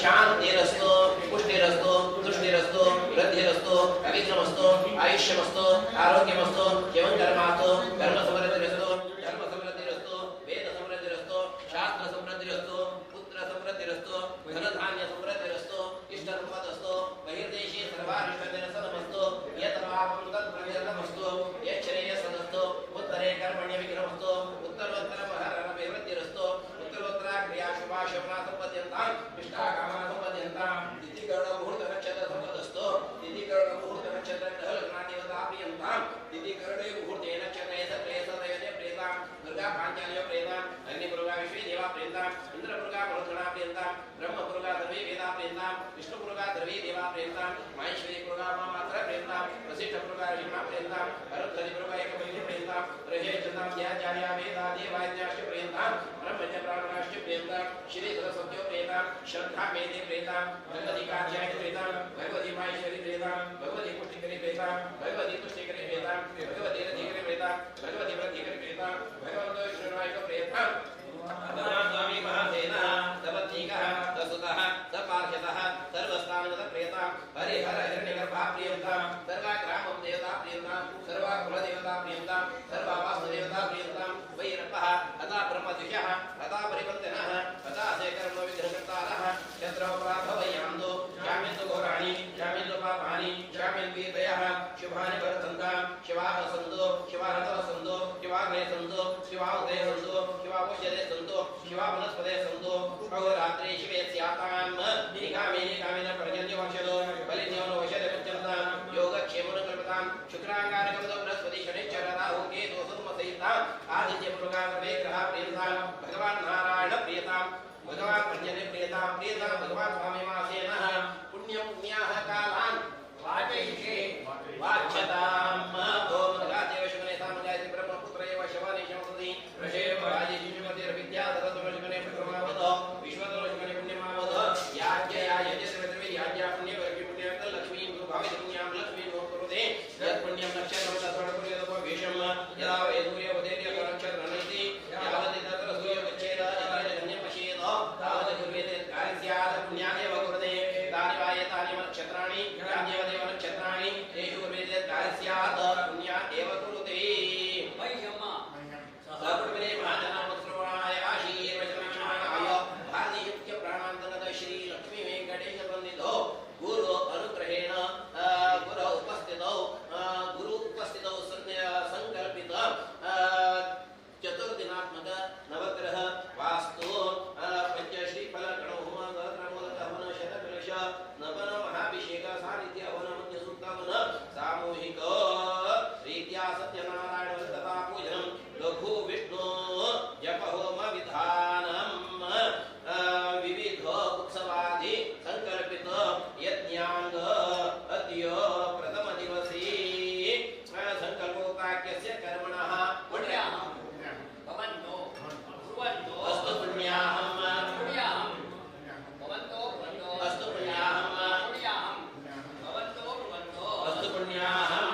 शांतिरस्तो पुष्टिरस्तो तुष्टिरस्तो वृद्धिरस्तो अविक्रमस्तो आयुष्यमस्तो आरोग्यमस्तो जीवनकर्मास्तो धर्म समृद्धिरस्तो वेद समृद्धिरस्तो शास्त्र समृद्धिरस्तो पुत्र समृद्धिरस्तो धनधान्य समृद्धिरस्तो इष्ट संपदस्तो बहिर्देशे सर्वारिष्टजनसनमस्तो यतवापं तत्प्रविर्नमस्तो यच्छ्रेयसदस्तो उत्तरे कर्मण्य विक्रमस्तो उत्तरोत्तर महरनभिवृद्धिरस्तो उत्तरोत्तर क्रिया शुभा शवना संपद्यन्तां इष्टाकामा संपद्यन्तां तिथिकर्ण मुहूर्त नक्षत्र संपदस्तो तिथिकर्ण मुहूर्त नक्षत्र ग्रहलग्नादेवता प्रियन्तां तिथिकर्णे मुहूर्ते नक्षत्रे सत्रेसदयते प्रेतां दुर्गा पाञ्चाल्य प्रेतां अग्निपुरुगा विश्वेदेवा प्रेतां इंद्रपुरुगा मरुद्गणा प्रेतां ब्रह्मपुरुगा द्रवी वेदा प्रेतां विष्णुपुरुगा द्रवी देवा प्रेतां महेश्वरी पुरुगा मामात्र प्रेतां वसिष्ठपुरुगा ऋषिमा प्रेतां अरुद्धतिपुरुगा एकमयी प्रेतां रहे चंदां ध्याचार्या वेदा देवाद्याश्च प्रेतां ब्रह्मज्ञ प्राणाश्च प्रेतां श्री सरस्वती प्रेतां श्रद्धा मेदे प्रेतां भगवती कात्यायनी प्रेतां भगवती माहेश्वरी प्रेतां भगवती पुष्टिकरी प्रेतां भगवती तुष्टिकरी प्रेतां भगवती रतिकरी प्रेतां भगवती वृद्धिकरी प्रेतां भगवतो विष्णुनायक प्रेतां भगवान स्वामी महासेना सपत्नीकः ससुतः सपार्षदः सर्वस्थानगत प्रेतां हरिहर हिरण्यगर्भा प्रियन्तां सर्वा ग्रामं देवता प्रियन्तां सर्वा कुलदेवता प्रियन्तां सर्वा वास्तुदेवता प्रियन्तां वैरपः अता ब्रह्मद्विषः अता परिवर्तनः अता शेखरं विग्रहकर्तारः शत्रुपराभवयान्दो शामिन्दु घोराणि शामिन्दु पापानि शामिन्दीतयः शुभानि भरतन्तां शिवाः सन्दो शिवारतः सन्दो शिवाग्ने सन्दो शिवाउदये सन्दो शिवावोषधे सन्दो शिवा वनस्पते सन्दो अहोरात्रे शिवे स्यातां निकामेन पर्जन्यवर्षदो बलिन्यो वशदे मुच्यन्तां योगक्षेमं कल्पतां शुक्राङ्गारकमदो बृहस्पति शनिश्चर राहु केतु सोमसहितां आदित्यपुरुगा सर्वे ग्रहाः प्रियन्तां भगवान् नारायण प्रियतां भगवान् पर्जन्य प्रियतां भगवान् स्वामी मासेनः पुण्यं पुण्याः कालान् वाचयिषे वाच्यताम् ओम नगादेव शुभने सामगायति ब्रह्मपुत्र एव शवानि शमसति ऋषेव राजेशि शुभते विद्या सरस्वती शुभने प्रक्रमावद विश्वतो शुभने पुण्यमावद याज्ञया यजस्वति याज्ञा पुण्य वर्गि पुण्य लक्ष्मी भावे पुण्यां लक्ष्मी नोकुरुते यत् पुण्यं नक्षत्रं तत्वर्णपुर्यतो विषम यदा वे सूर्य उदयति नक्षत्रनैति यावति तत्र सूर्य गच्छेद यदा गण्यं पश्येद तावत् कुर्वेते कार्यस्यात् पुण्यादेव कुरुते तानि वा एतानि नक्षत्राणि याज्ञेव नक्षत्राणि तेषु कुर्वेते कार्यस्यात् पुण्या एव कुरुते मह्यम्मा सर्वमे महाजनामश्रवणाय आशीर्वचनाय भारतीयुक्त्य प्राणान्तगत श्री लक्ष्मी वेंकटेश वन्दितो गुरु अनुग्रहेण गुरु उपस्थितौ संकल्पित चतुर्दिनात्मक नवग्रह वास्तु पंचश्री फल गणो होम सहस्रमूलक हवन शतकलश नवन महाभिषेक सानिध्य हवन मध्य सूक्तवन सामूहिक रीत्या सत्यनारायण व्रतता पूजनम लघु विष्णु जप होम विधानम विविध उत्सवादि संकल्पित यज्ञांग अद्य प्रथम दिवसे संकल्पोक्ताख्यस्य कर्मणः पुण्याः भवन्तो कुर्वन्तो अस्तु पुण्याहं भवन्तो अस्तु पुण्याहं भवन्तो अस्तु पुण्याहं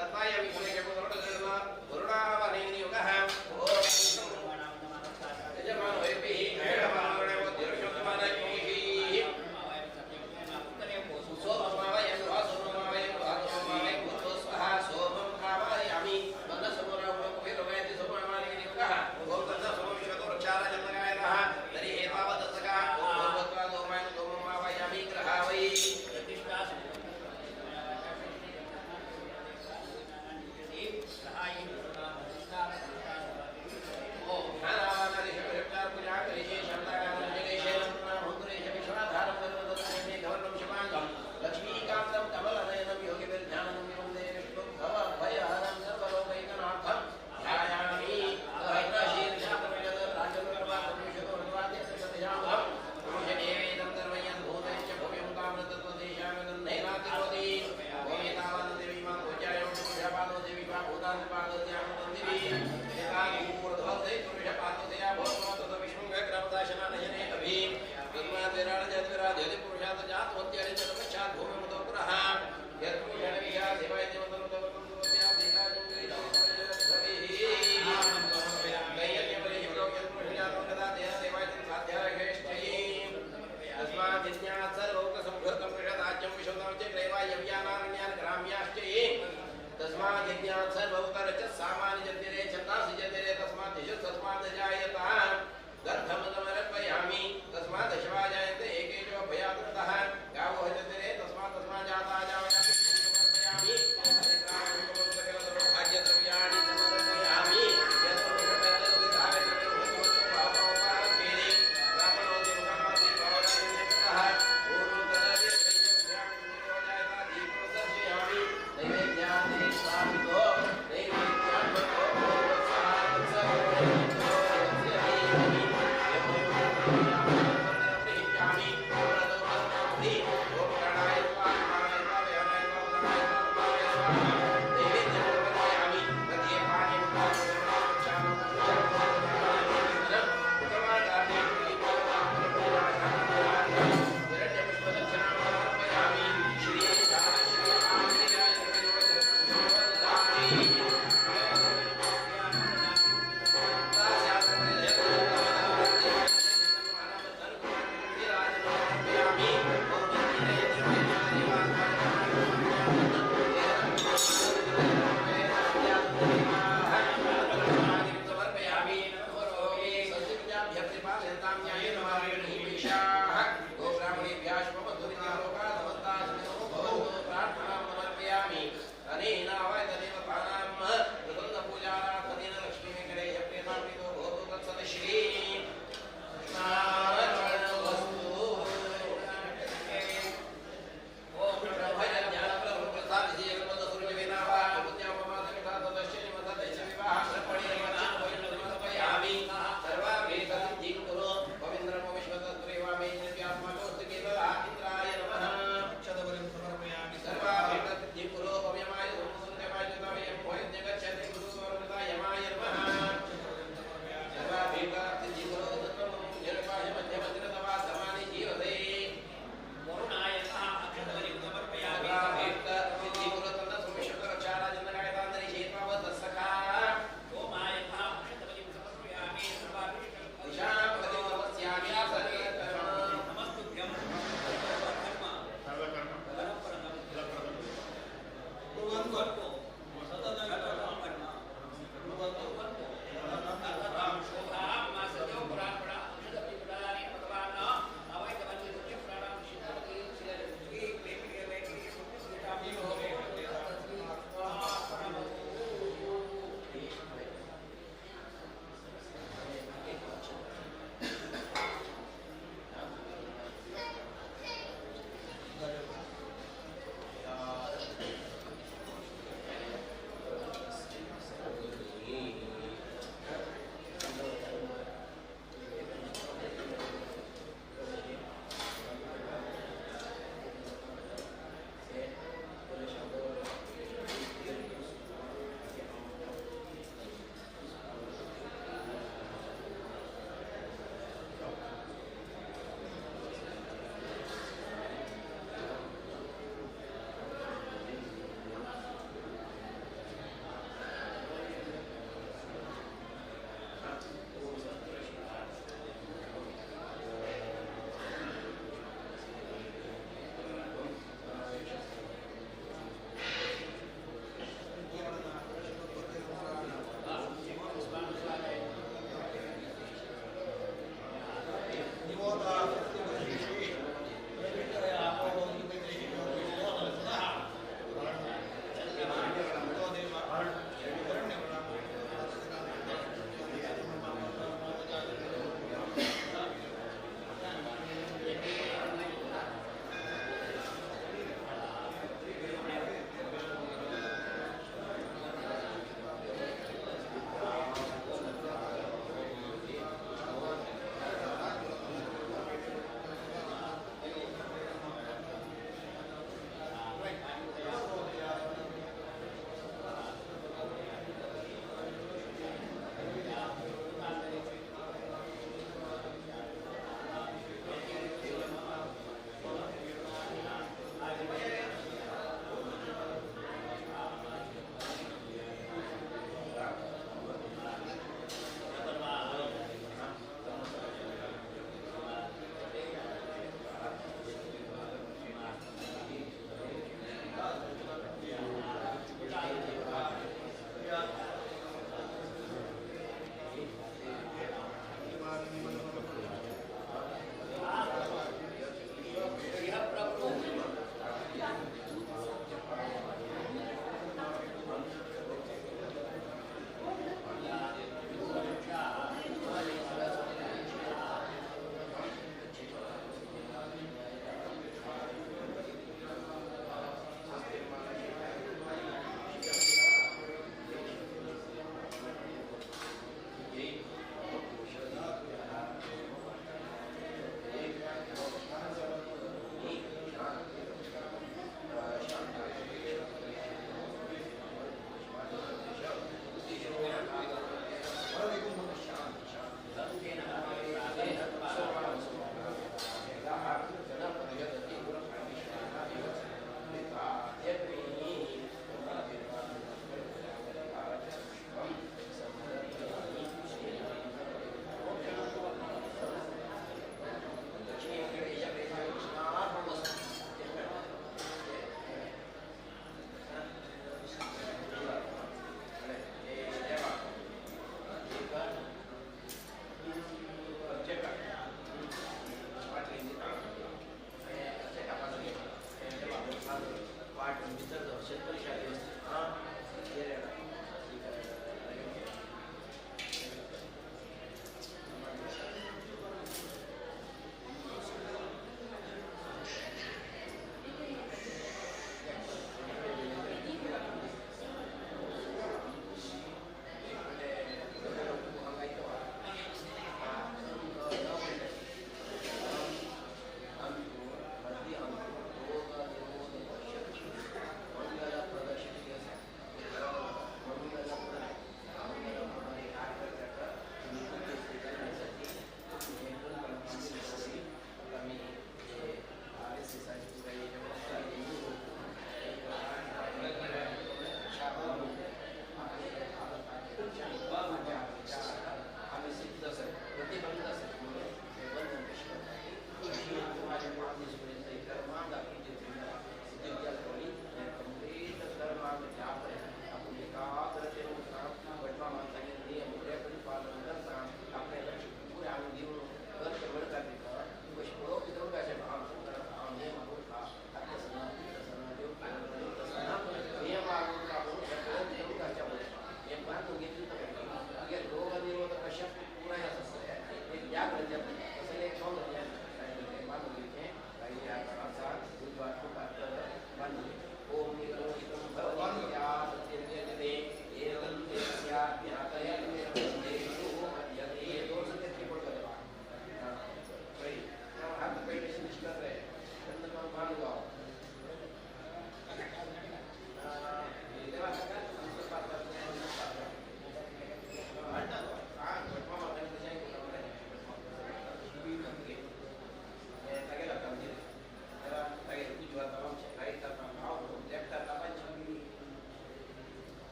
तत्वाय विष्णु के पुत्र वरुणावरेण्य योगः ओम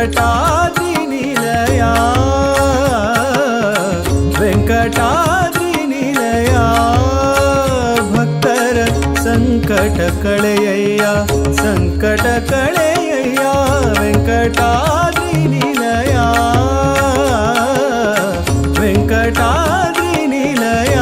ವೆಂಕಟಾದ್ರಿ ನಿಲಯ ವೆಂಕಟಾದ್ರಿ ನಿಲಯ ಭಕ್ತರ ಸಂಕಟ ಕಳೆಯಯ್ಯ ಸಂಕಟ ಕಳೆಯಯ್ಯ ವೆಂಕಟಾದ್ರಿ ನಿಲಯ ವೆಂಕಟಾದ್ರಿ ನಿಲಯ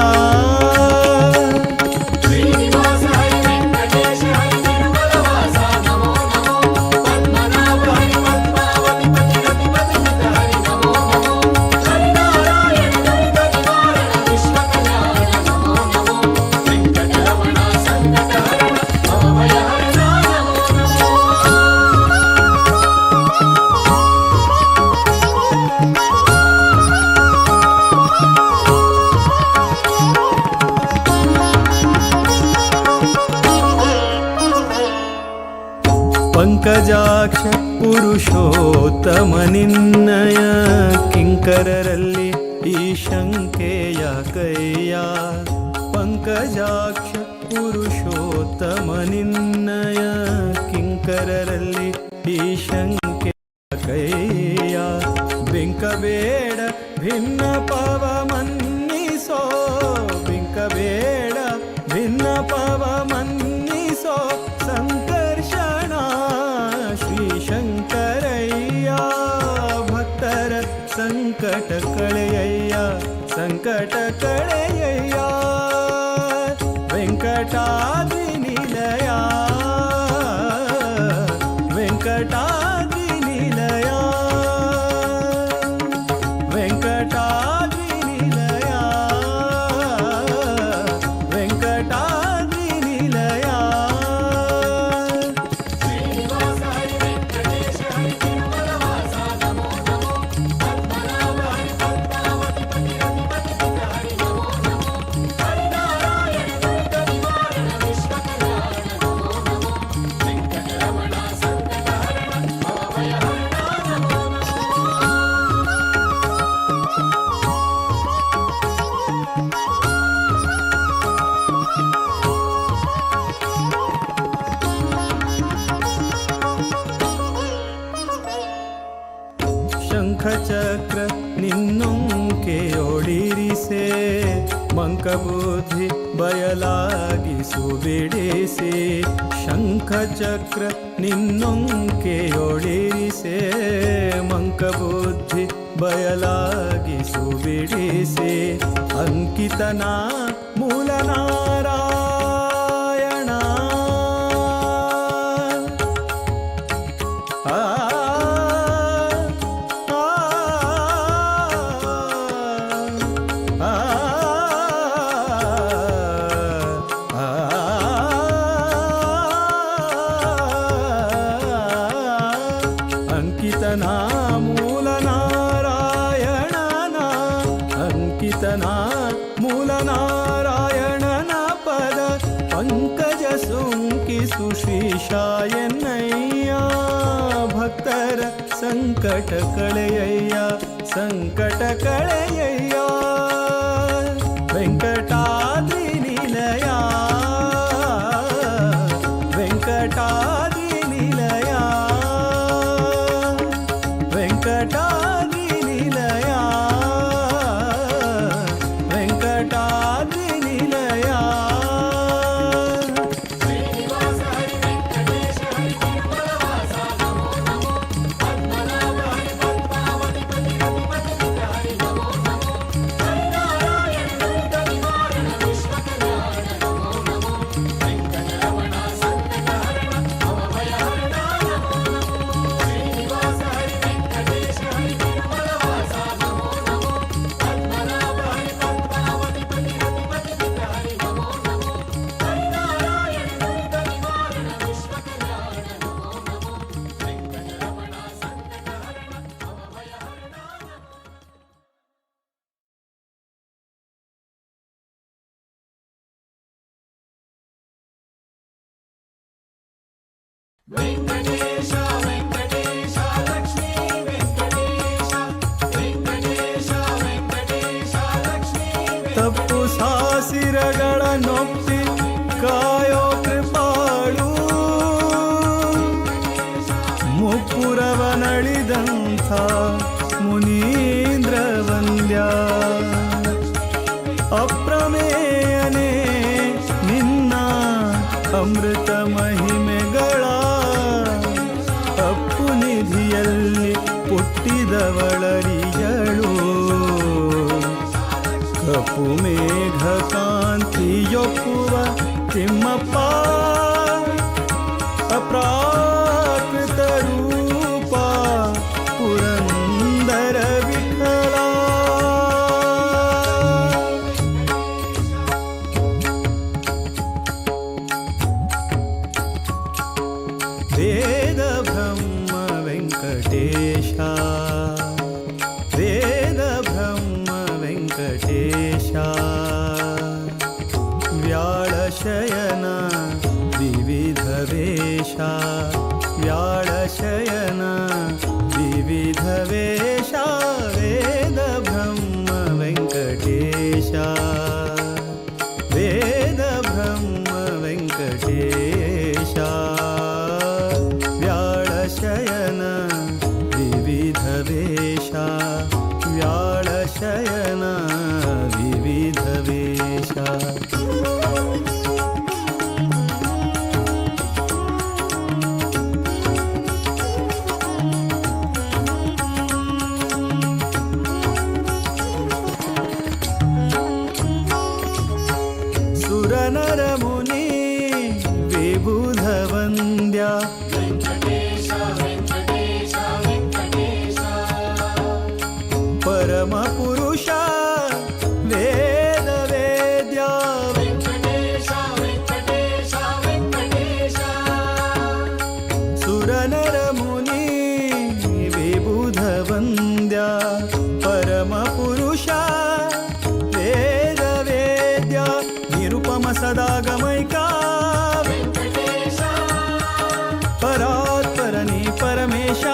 ಪಂಕಜಾಕ್ಷ ಪುರುಷೋತ್ತಮ ನಿನ್ನಯ ಕಿಂಕರರಲ್ಲಿ ಈ ಶಂಕೆಯ ಕೈಯ ಪಂಕಜಾಕ್ಷ ಪುರುಷೋತ್ತಮ ನಿನ್ನಯ ಕಿಂಕರರಲ್ಲಿ ಈ ಶಂಕೆಯ ಕೈಯ ಬಿಂಕಬೇಡ ಭಿನ್ನ ಪವ ಮನ್ನಿಸೋ ಬಿಂಕಬೇಡ ಭಿನ್ನ ಪವ ಮನ್ನಿಸೋ ಸಂಕರ್ಷಣ ಶ್ರೀ ಶಂಕರಯ್ಯ ಭಕ್ತರ ಸಂಕಟ ಕಳೆಯಯ್ಯ ಸಂಕಟ ಕಳೆಯಯ್ಯ ವೆಂಕಟಾದ್ರಿ ನಿಲಯ ವೆಂಕಟಾದ್ರಿ ನಿಲಯ ವೆಂಕಟಾದ್ರಿ ನಿಲಯ ವೆಂಕಟಾದ್ರಿ ನಿಲಯ ಶಂಖಚಕ್ರ ನಿನ್ನೊಂಕೆಯೊಡಿರಿಸೆ ಮಂಕಬುದ್ಧಿ ಬಯಲಾಗಿಸು ಬಿಡಿಸಿ ಶಂಖಚಕ್ರ ನಿನ್ನೊಂಕೆಯೊಡಿರಿಸೆ ಮಂಕಬುದ್ಧಿ ಬಯಲಾಗಿಸು ಬಿಡಿಸಿ ಅಂಕಿತನ ಮೂಲನಾರಾಯಣ ಅಂಕಿತನ ಮೂಲ ನಾರಾಯಣನ ಅಂಕಿತನ ಮೂಲ ನಾರಾಯಣನ ಪದ ಪಂಕಜ ಸುಂಕಿಸು ಶ್ರೀಶಾಯನಯ್ಯ ಭಕ್ತರ ಸಂಕಟ ಕಳೆಯಯ್ಯ ಸಂಕಟ ಕಳೆಯಯ್ಯ ವೆಂಕಟಾದ್ರಿ ನಿಲಯ ವೆಂಕಟಾದ್ರಿ ನಿಲಯ ವೆಂಕಟಾದ್ರಿ ನಿಲಯ ವೆಂಕಟಾದ್ರಿ ನಿಲಯ ವೆಂಕಟೇಶ ವೆಂಕಟೇಶ ಲಕ್ಷ್ಮೀ ವೆಂಕಟೇಶ ವೆಂಕಟೇಶ ವೆಂಕಟೇಶ ಲಕ್ಷ್ಮೀ ತಪ್ಪು ಸಾಸಿರಗಳ ನೊಪ್ಪಿ ಕಾಯೋ ಕೃಪಾಳು ಮುಪ್ಪುರವ ನಳಿ ಮಾಡಿದಂಥ ಮುನೀಂದ್ರ ವಂದ್ಯ ಅಪ್ರಮೇಯನೇ ನಿನ್ನ ಅಮೃತ ಮಹಿಮೆಗಳ ಅಪ್ಪು ನಿಧಿಯಲ್ಲಿ ಹುಟ್ಟಿದವಳರಿಯಳು ಕಪ್ಪು ಮೇಘ ಕಾಂತಿಯೊಪ್ಪುವ ತಿಮ್ಮಪ್ಪ ಅಪ್ರಾಕೃತ ರೂಪ ಪುರಂದರ ವಿಠಲ ವೇದ ಬ್ರಹ್ಮ ವೆಂಕಟೇಶ ವೇದ ಬ್ರಹ್ಮ ವೆಂಕಟೇಶ ವ್ಯಾಳಶಯನ ವಿವಿಧ ವೇಷ ವ್ಯಾಳಶಯನ ವಿವಿಧ ವೇಷ ವೇದ ಬ್ರಹ್ಮ ವೆಂಕಟೇಶ ವೇದ ಬ್ರಹ್ಮ ವೆಂಕಟೇಶ ವ್ಯಾಳಶಯನ ವಿವಿಧ ವೇಷ ವ್ಯಾಳಶಯನ ವಿವಿಧ ವೇಷ ಸುರನರ ಮುನಿ ವಿಬುಧ ವಂದ್ಯ ಪರಮ ಪುರುಷ ವೇದ ವೇದ್ಯ ಸುರನರ ಮುನಿ ವಿಬುಧ ವಂದ್ಯ ಪರಮ ಪುರುಷ ವೇದ ವೇದ್ಯ ನಿರುಪಮ ಸದಾಗಮೈಕ ಪರಾತ್ಪರನಿ ಪರಮೇಶ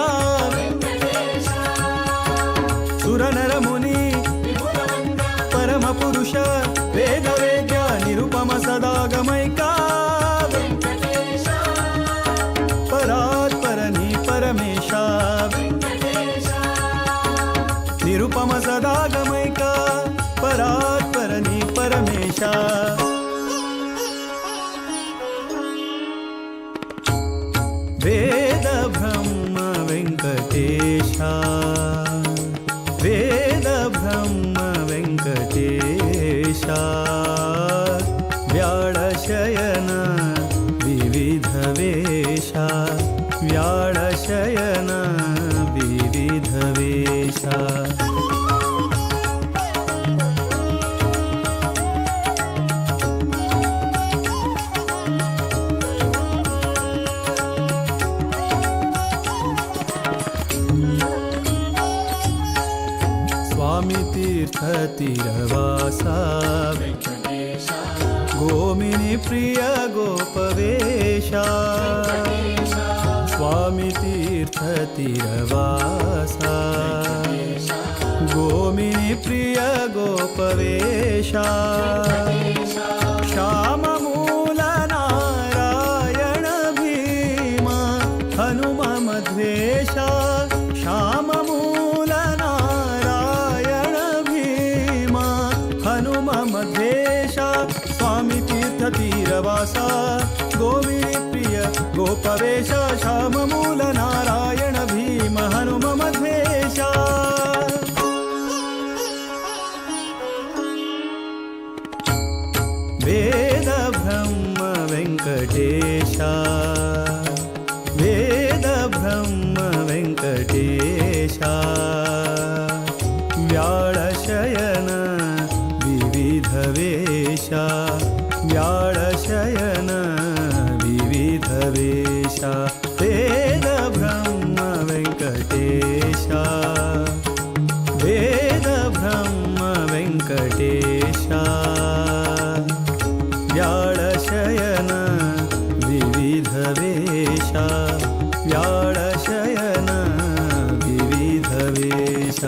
ಸುರನರ ಮುನಿ ಪರಮ ಪುರುಷ ವೇದ ವೇದ್ಯ ನಿರುಪಮ ಸದಾಗಮೈಕ ಪರಾತ್ಪರನಿ ಪರಮೇಶ ನಿರುಪಮ ಸದಾಗಮೈಕ ಪರಾತ್ಪರನಿ ಪರಮೇಶ ವೇದ ಬ್ರಹ್ಮ ವೆಂಕಟೇಶ ವೇದ ಬ್ರಹ್ಮ ವೆಂಕಟೇಶ ವ್ಯಾಳಶಯನ ವಿವಿಧ ವೇಷ ವ್ಯಾಳಶಯನ ವಿವಿಧ ವೇಷ ಸ್ವಾಮಿ ತೀರ್ಥ ತೀರವಾಸ ಗೋಮಿನಿ ಪ್ರಿಯ ಗೋಪವೇಶ ಸ್ವಾಮಿ ತೀರ್ಥ ತೀರವಾಸ ಗೋಮಿನಿ ಪ್ರಿಯ ಗೋಪವೇಶ ಶ್ಯಾಮ ಮೂಲ ನಾರಾಯಣ ಭೀಮ ಹನುಮ ಮಧ್ವೇಶ ಶ್ಯಾಮ ಮೂಲ ನಾರಾಯಣ ಭೀಮ ಹನುಮ ಮಧ್ವೇಶ ಸ್ವಾಮಿ ತೀರ್ಥ ತೀರವಾಸ ಗೋವಿನಿ ಪ್ರಿಯ ಗೋಪವೇಶ ಶ್ಯಾಮ ಮೂಲ ನಾರಾಯಣ ಭೀಮ ಹನುಮ ಮಧ್ವೇಶ ವೇದ ಬ್ರಹ್ಮ ವೆಂಕಟೇಶ ವೇದ ಬ್ರಹ್ಮ ವೆಂಕಟೇಶ ವ್ಯಾಳಶಯನ ವಿವಿಧ ವೇಷ ವ್ಯಾಳಶಯನ ವಿವಿಧ ವೇಷ ವೇದ ಬ್ರಹ್ಮ ವೆಂಕಟೇಶ ವೇದ ಬ್ರಹ್ಮ ವೆಂಕಟೇಶ ವ್ಯಾಳಶಯನ ವಿವಿಧ ವೇಷ ವ್ಯಾಳಶಯನ ವಿವಿಧ ವೇಷ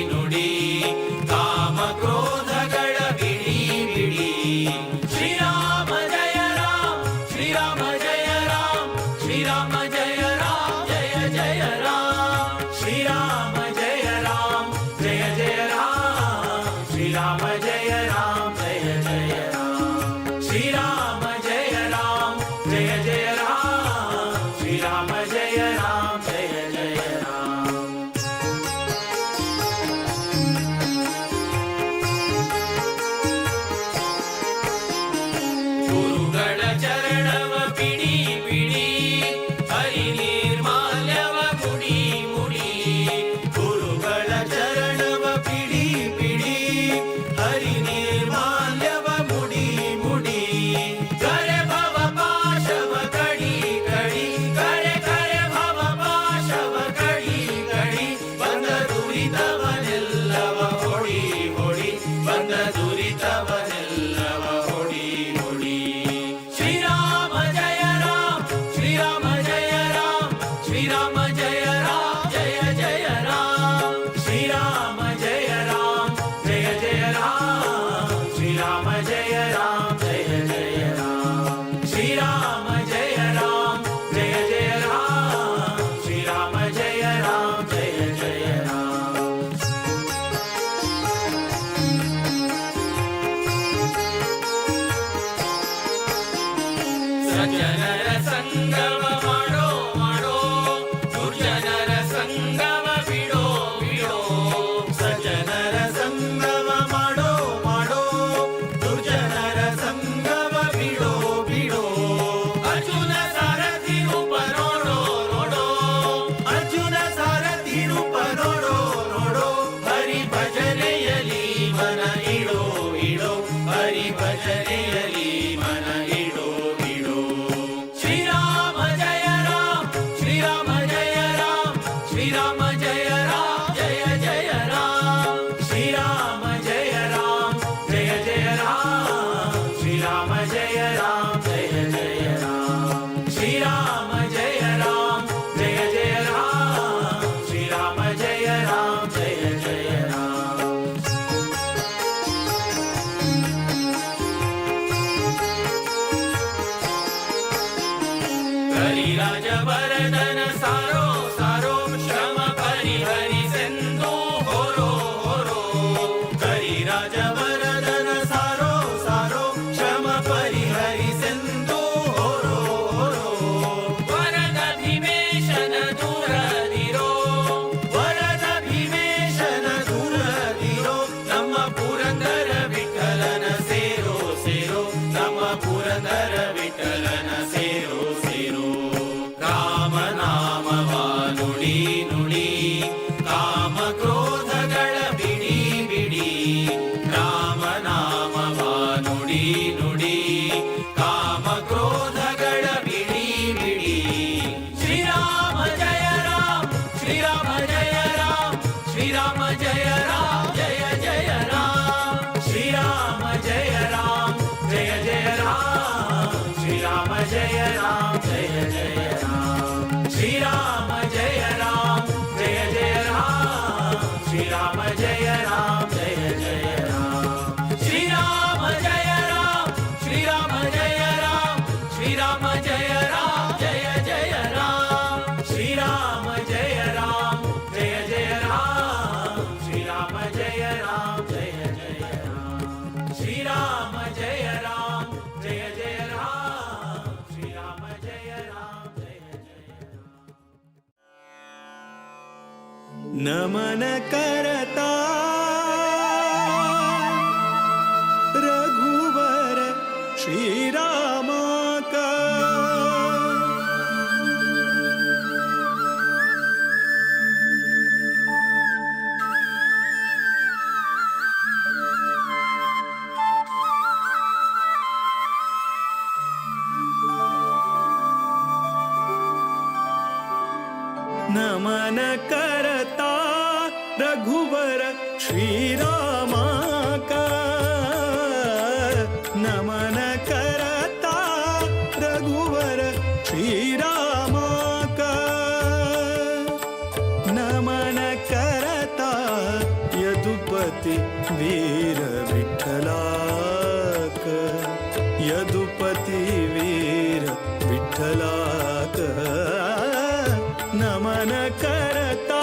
ನುಡಿ ಕಾಮ ಕ್ರೋಧಗಳ ಬಿಡಿ ಬಿಡಿ ಶ್ರೀರಾಮ ಜಯ ರಾಮ್ ಶ್ರೀರಾಮ ಜಯ ರಾಮ್ ಶ್ರೀರಾಮ ಜಯ ರಾಮ್ ಜಯ ಜಯ ರಾಮ್ ಶ್ರೀರಾಮ ಜಯ ರಾಮ್ ಜಯ ಜಯ ರಾಮ್ ಶ್ರೀರಾಮ ಜಯ ರಾಮ್ ಜಯ ಜಯ ರಾಮ್ ಶ್ರೀರಾಮ ಜಯ ರಾಮ್ ಜಯ ಜಯ ರಾಮ್ ಶ್ರೀರಾಮ ಜಯ ರಾಮ್ ಜಯ ಜಯ ರಾಮ್ ಗುರುಗಳ ಚರಣವ ಬಿಡಿ ಬಿಡಿ ಹರಿ ನಿರ್ಮಾಲ್ಯವ ಮುಡಿ ಮುಡಿ ಗುರುಗಳ ಚರಣವ ಬಿಡಿ ಬಿಡಿ ಹರಿ ನಿರ್ಮಾಲ್ಯವ ಮುಡಿ ಮುಡಿ ಕರೆ ಭವ ಪಾಶವ ಕಡಿ ಕಡಿ ಕರೆ ಕರೆ ಭವ ಪಾಶವ ಕಡಿ ಕಡಿ ಬಂದ ದುರಿತವನೆಲ್ಲವ ಹೊಡಿ ಹೊಡಿ ಬಂದ ದುರಿತವನೆಲ್ಲವ ಹೊಡಿ ಹೊಡಿ ಶ್ರೀರಾಮ ಜಯ ರಾಮ್ ಶ್ರೀರಾಮ ಜಯ ರಾಮ್ ಶ್ರೀರಾಮ ಜಯ ರಾಮ್ ಜಯ ಜಯ ರಾಮ್ ಶ್ರೀರಾಮ ಜಯ ರಾಮ್ ಜಯ ಜಯ ರಾಮ್ ಶ್ರೀರಾಮ ಜಯ ರಾಮ್ ಜಯ ಜಯ ರಾಮ್ ಶ್ರೀರಾಮ ಜಯ ರಾಮ್ ಜಯ ಜಯ ರಾಮ್ ಶ್ರೀರಾಮ ಜಯ ರಾಮ್ ಜಯ ಜಯ ರಾಮ್ ಸಜ್ಜನರ ಸಂಗಮ ಮಾಡೋ ಮಾಡೋ ದುರ್ಜನರ ಸಂಗಮ ಬಿಡೋ ಬಿಡೋ ಸಜ್ಜನರ ಸಂಗಮ ಮಾಡೋ ಮಾಡೋ ದುರ್ಜನರ ಸಂಗಮ ಬಿಡೋ ಬಿಡೋ ಅರ್ಜುನ ಸಾರಥಿ ರೂಪ ನೋಡೋ ನೋಡೋ ಅರ್ಜುನ ಸಾರಥಿ ರೂಪ ನೋಡೋ ನೋಡೋ ಹರಿ ಭಜನೆಯಲಿ ಮನ ಇಡೋ ಇಡೋ ಹರಿ ಭಜನೆಯಲಿ ಮನ ಇಡೋ ಇಡೋ ಶ್ರೀರಾಮ ಜಯ ರಾಮ್ ಶ್ರೀರಾಮ ಜಯ ರಾಮ್ ಶ್ರೀರಾಮ ಜಯ ರಾಮ್ ಜಯ ಜಯ ರಾಮ್ ಶ್ರೀರಾಮ ಜಯ ರಾಮ್ ಜಯ ಜಯ ರಾಮ್ ಶ್ರೀರಾಮ ಜಯ ರಾಮ್ ಜಯ ಜಯ ರಾಮ್ ಶ್ರೀರಾಮ ಜಯ ರಾಮ್ ಜಯ ಜಯ ರಾಮ್ ಶ್ರೀರಾಮ ಜಯ ರಾಮ್ ಜಯ ಜಯ ರಾಮ್ ಕರಿರಾಜ ವರದನ ಸಾರೋ ಸಾರೋ ಶ್ರಮ ಪರಿಹರಿಸೆಂದು ಹೊರೋ ಹೊರೋ ಕರಿರಾಜ ವರದನ ಸಾರೋ ಸಾರೋ ಶ್ರಮ ಪರಿಹರಿಸೆಂದು ಹೊರೋ ಹೊರೋ ವರದ ಭೀಮೇಶನ ದೂರದಿರೋ ವರದ ಭೀಮೇಶನ ದೂರದಿರೋ ನಮ್ಮ ಪುರಂದರ ವಿಠಲನ ಸೇರೋ ಸೇರೋ ನಮ್ಮ ಪುರಂದರ ವಿಠಲನ ಸೇರೋ ಸೇರೋ ರಾಮ ನಾಮವ ನುಡಿ ನುಡಿ ಕಾಮ ಕ್ರೋಧಗಳ ಬಿಡಿ ಬಿಡಿ ರಾಮ ನಾಮವ ನುಡಿ ನುಡಿ ಕಾಮ ಕ್ರೋಧಗಳ ಬಿಡಿ ಬಿಡಿ ಶ್ರೀರಾಮ ಜಯ ರಾಮ್ ಶ್ರೀರಾಮ ಜಯ ರಾಮ್ ಶ್ರೀರಾಮ ಜಯ ರಾಮ್ ಜಯ ಜಯ ರಾಮ್ ಶ್ರೀರಾಮ ಜಯ ರಾಮ್ ಜಯ ಜಯ ರಾಮ್ ಶ್ರೀರಾಮ ಜಯ ರಾಮ್ ಜಯ ಜಯ ರಾಮ್ ಶ್ರೀರಾಮ ಜಯ ರಾಮ್ ಜಯ ಜಯ ರಾಮ್ ಶ್ರೀರಾಮ ಜಯ ರಾಮ್ ಜಯ ಜಯ ರಾಮ್ ಶ್ರೀರಾಮ ಜಯ ರಾಮ್ ಶ್ರೀರಾಮ ಜಯ ರಾಮ್ ಶ್ರೀರಾಮ ಜಯ ರಾಮ್ ಜಯ ಜಯ ರಾಮ್ ಶ್ರೀರಾಮ ಜಯ ರಾಮ್ ಜಯ ಜಯ ರಾಮ್ ಶ್ರೀರಾಮ ಜಯ ರಾಮ್ ಜಯ ಜಯ ರಾಮ್ ಶ್ರೀರಾಮ ಜಯ ರಾಮ್ ಜಯ ಜಯ ರಾಮ್ ಶ್ರೀರಾಮ ಜಯ ರಾಮ್ ಜಯ ಜಯ ರಾಮ್ नमन करता रघुवर श्री राम का नमन करता रघुवर श्री राम का नमन करता रघुवर श्री राम का नमन करता यदुपती वीर विठ्ठलाक यदुपती वीर विठ्ठलाक नमन करता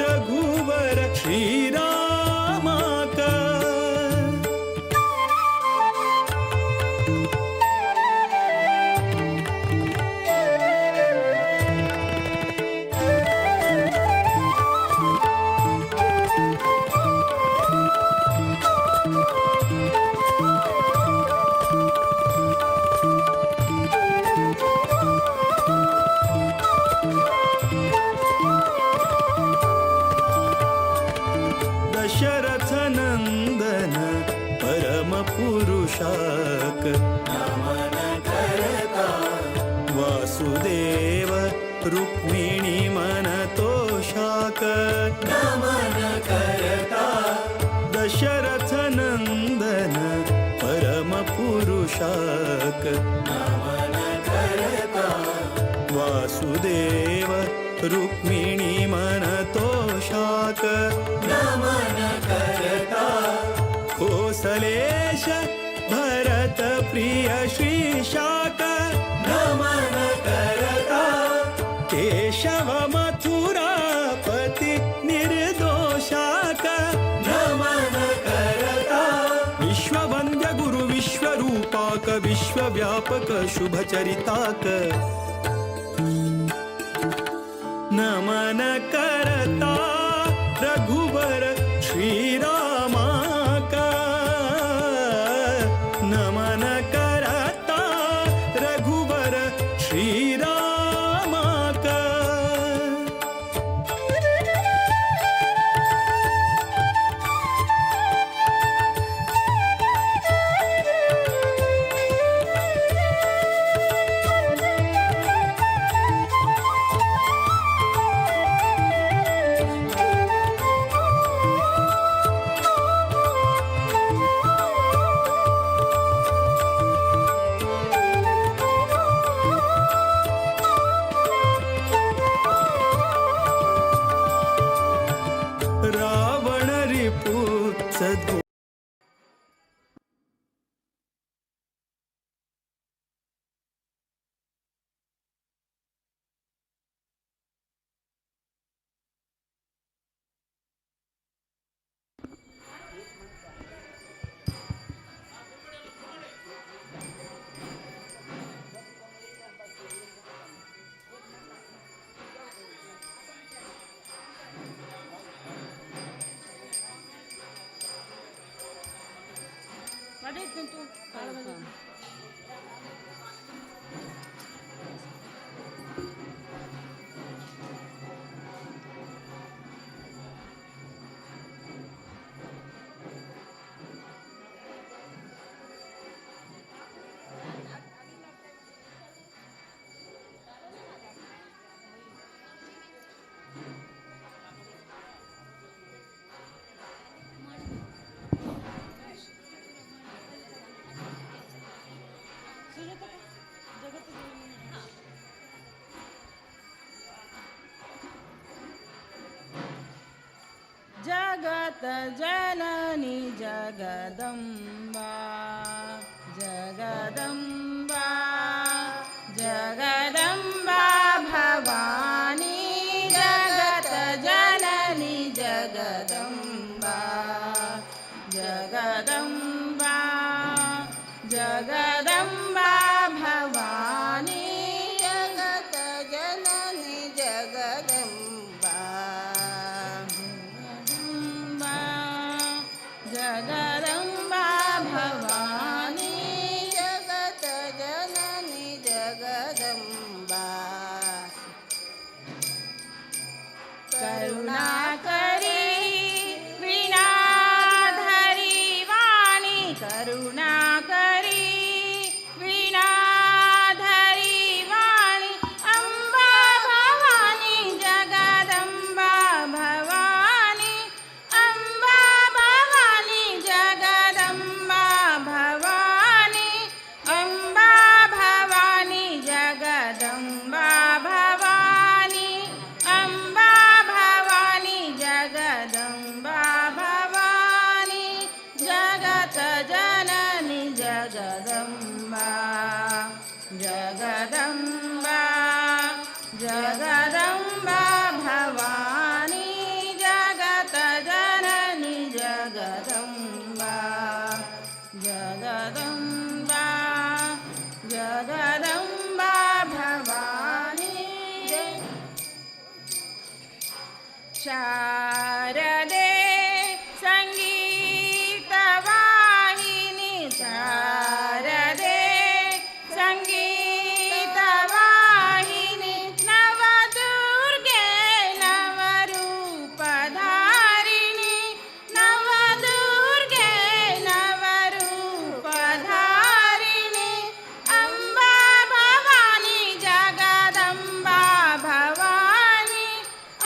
रघुवर श्रीरामाक दशरथ नंदन परम पुरुषाक नमन करता वासुदेव रुक्मिणी मन तोषाक नमन करता दशरथ नंदन परम पुरुषाक नमन करता वासुदेव रुक्मिणी मन तोषाक नमन करता कोसलेश भरत प्रिय श्रीशाक नमन करता केशव मथुरापति निर्दोषाक नमन करता विश्ववन्द्य गुरु विश्वरूपाक विश्वव्यापक शुभचरिताक नमन करता रघुवर श्रीरामाक नमन करता रघुवर श्रीरामाक रावण रिपु सद्गुण जगत जननी जगदम्बा जगदम्बा जगदम्बा भवानी जगत जननी जगदम्बा जगदम्बा जगदम्बा भवानी जगत जननी जगदम्बा जगदम्बा ಶಾರದೆ ಸಂಗೀತವಾಹಿನಿ ಶಾರದೆ ಸಂಗೀತವಾಹಿನಿ ನವದುರ್ಗೆ ನವರೂಪಧಾರಿಣಿ ನವದುರ್ಗೆ ನವರೂಪಧಾರಿಣಿ ಅಂಬಾ ಭವಾನಿ ಜಗದಂಬಾ ಭವಾನಿ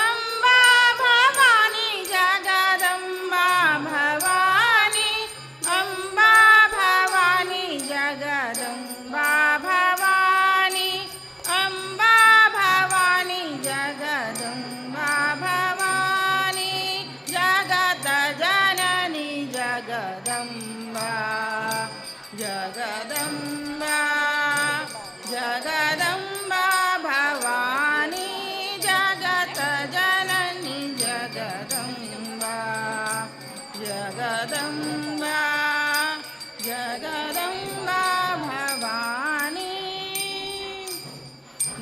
ಅಂಬಾ ಭವಾನಿ ಜಗದಂಬಾ ಭವಾನಿ ಅಂಬಾ ಭವಾನಿ ಜಗದಂಬಾ ಭವಾನಿ ಅಂಬಾ ಭವಾನಿ ಜಗದಂಬಾ ಭವಾನಿ ಜಗತ ಜನನಿ ಜಗದಂಬಾ ಜಗದಂಬಾ ಜಗದಂಬಾ ಭವಾನಿ ಜಗತ ಜನನಿ ಜಗದಂಬಾ ಜಗದಂಬಾ ಜಗದಂಬಾ ಭವಾನಿ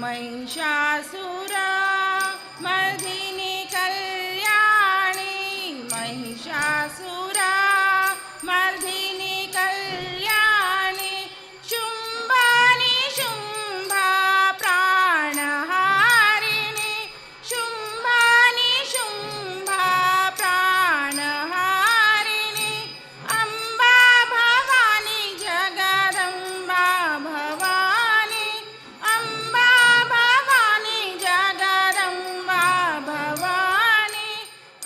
महिषासुर मर्दिनी कल्याणी महिषासुर मर्दिनी कल्याणी शुम्भानि शुम्भा प्राणहारिणि शुम्भानि शुम्भा प्राणहारिणि अम्बा भवानी जगदम्बा भवानी अम्बा भवानी जगदम्बा भवानी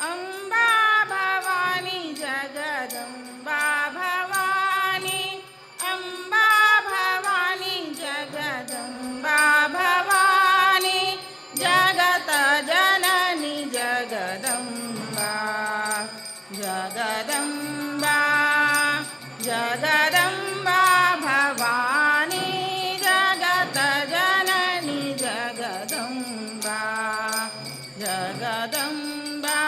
अम्बा भवानी जगदम्बा भवानी अम्बा भवानी जगदम्बा भवानी जगत जननी जगदम्बा जगदम्बा जगदम्बा भवानी जगत जननी जगदम्बा जगदम्बा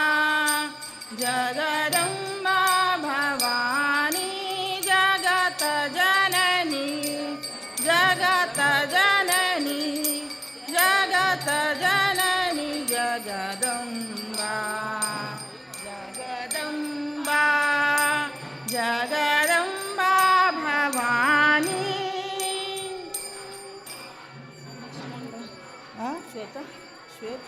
जगदम्बा भवानी जगत जननी जगत जननी जगत जननी जगदम्बा जगदम्बा जगदम्बा भवानी श्वेता श्वेत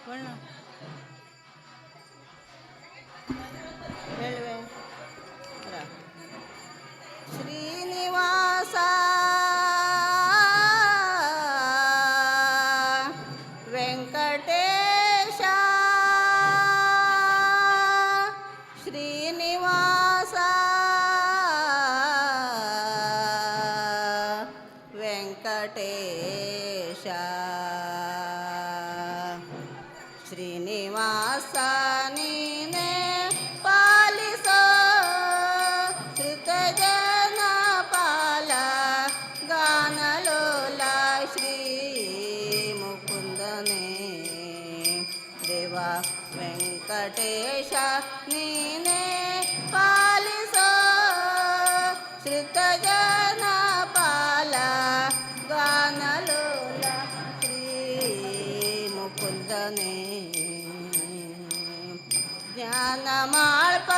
बोलना ಹೇಳುವೆ ಶ್ರೀನಿವಾಸ ವೆಂಕಟೇಶ ಶ್ರೀನಿವಾಸ ವೆಂಕಟೇಶ ಶ್ರೀನಿವಾಸ ನೀನೆ ಪಾಲಿಸೋ ಶ್ರುತಜನ ಪಾಲ ಗಾನಲೋಲ ಶ್ರೀ ಮುಕುಂದನೇ ದೇವ ವೆಂಕಟೇಶ ನೀನೆ ಪಾಲಿಸೋ ಶ್ರುತಜನ ಪಾಲ ಗಾನಲೋಲ ಶ್ರೀ ಮುಕುಂದನೇ ಜ್ಞಾನ ಮಾಳ್ಪ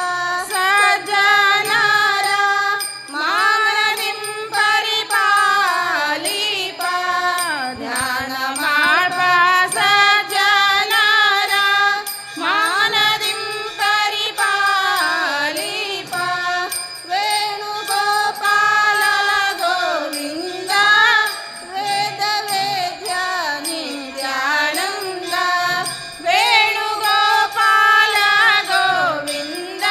ಸಜ್ಜನರ ಮಾನದಿಂ ಪರಿಪಾಲಿಪ ಜ್ಞಾನ ಮಾಳ್ಪ ಸಜ್ಜನರ ಮಾನದಿಂ ಪರಿಪಾಲಿಪ ವೇಣುಗೋಪಾಲ ಗೋವಿಂದ ವೇದ ವೇದ್ಯ ನಿತ್ಯಾನಂದ ವೇಣುಗೋಪಾಲ ಗೋವಿಂದ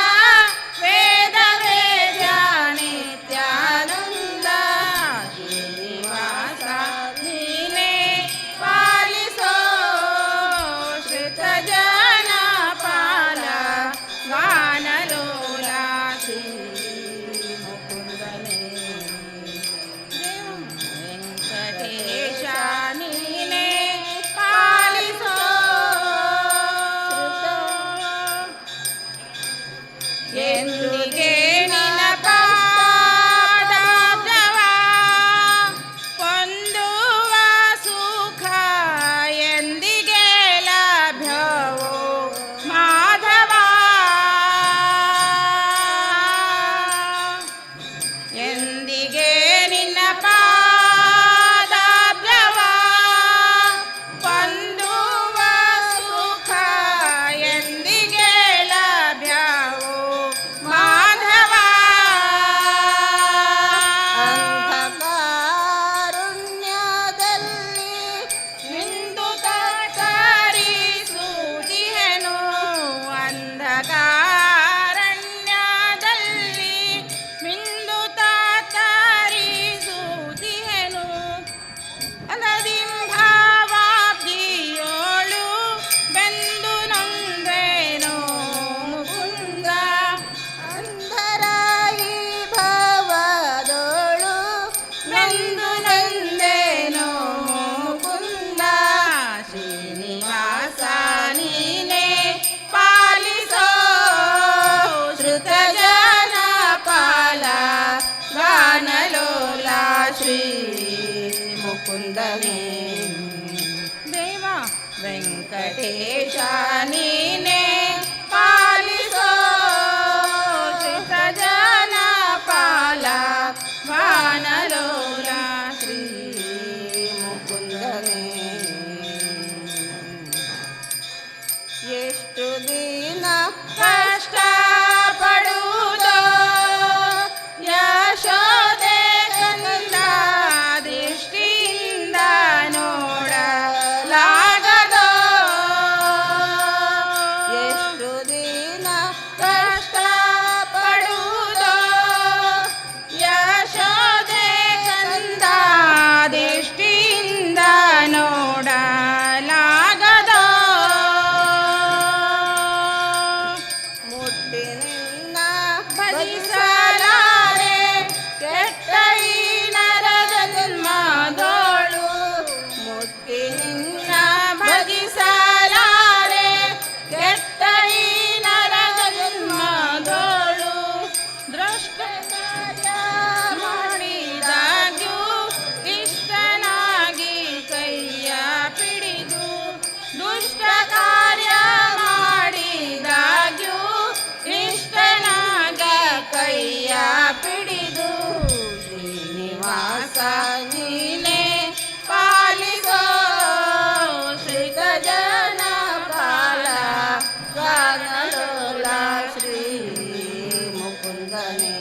ಮುಕುಂದನೇ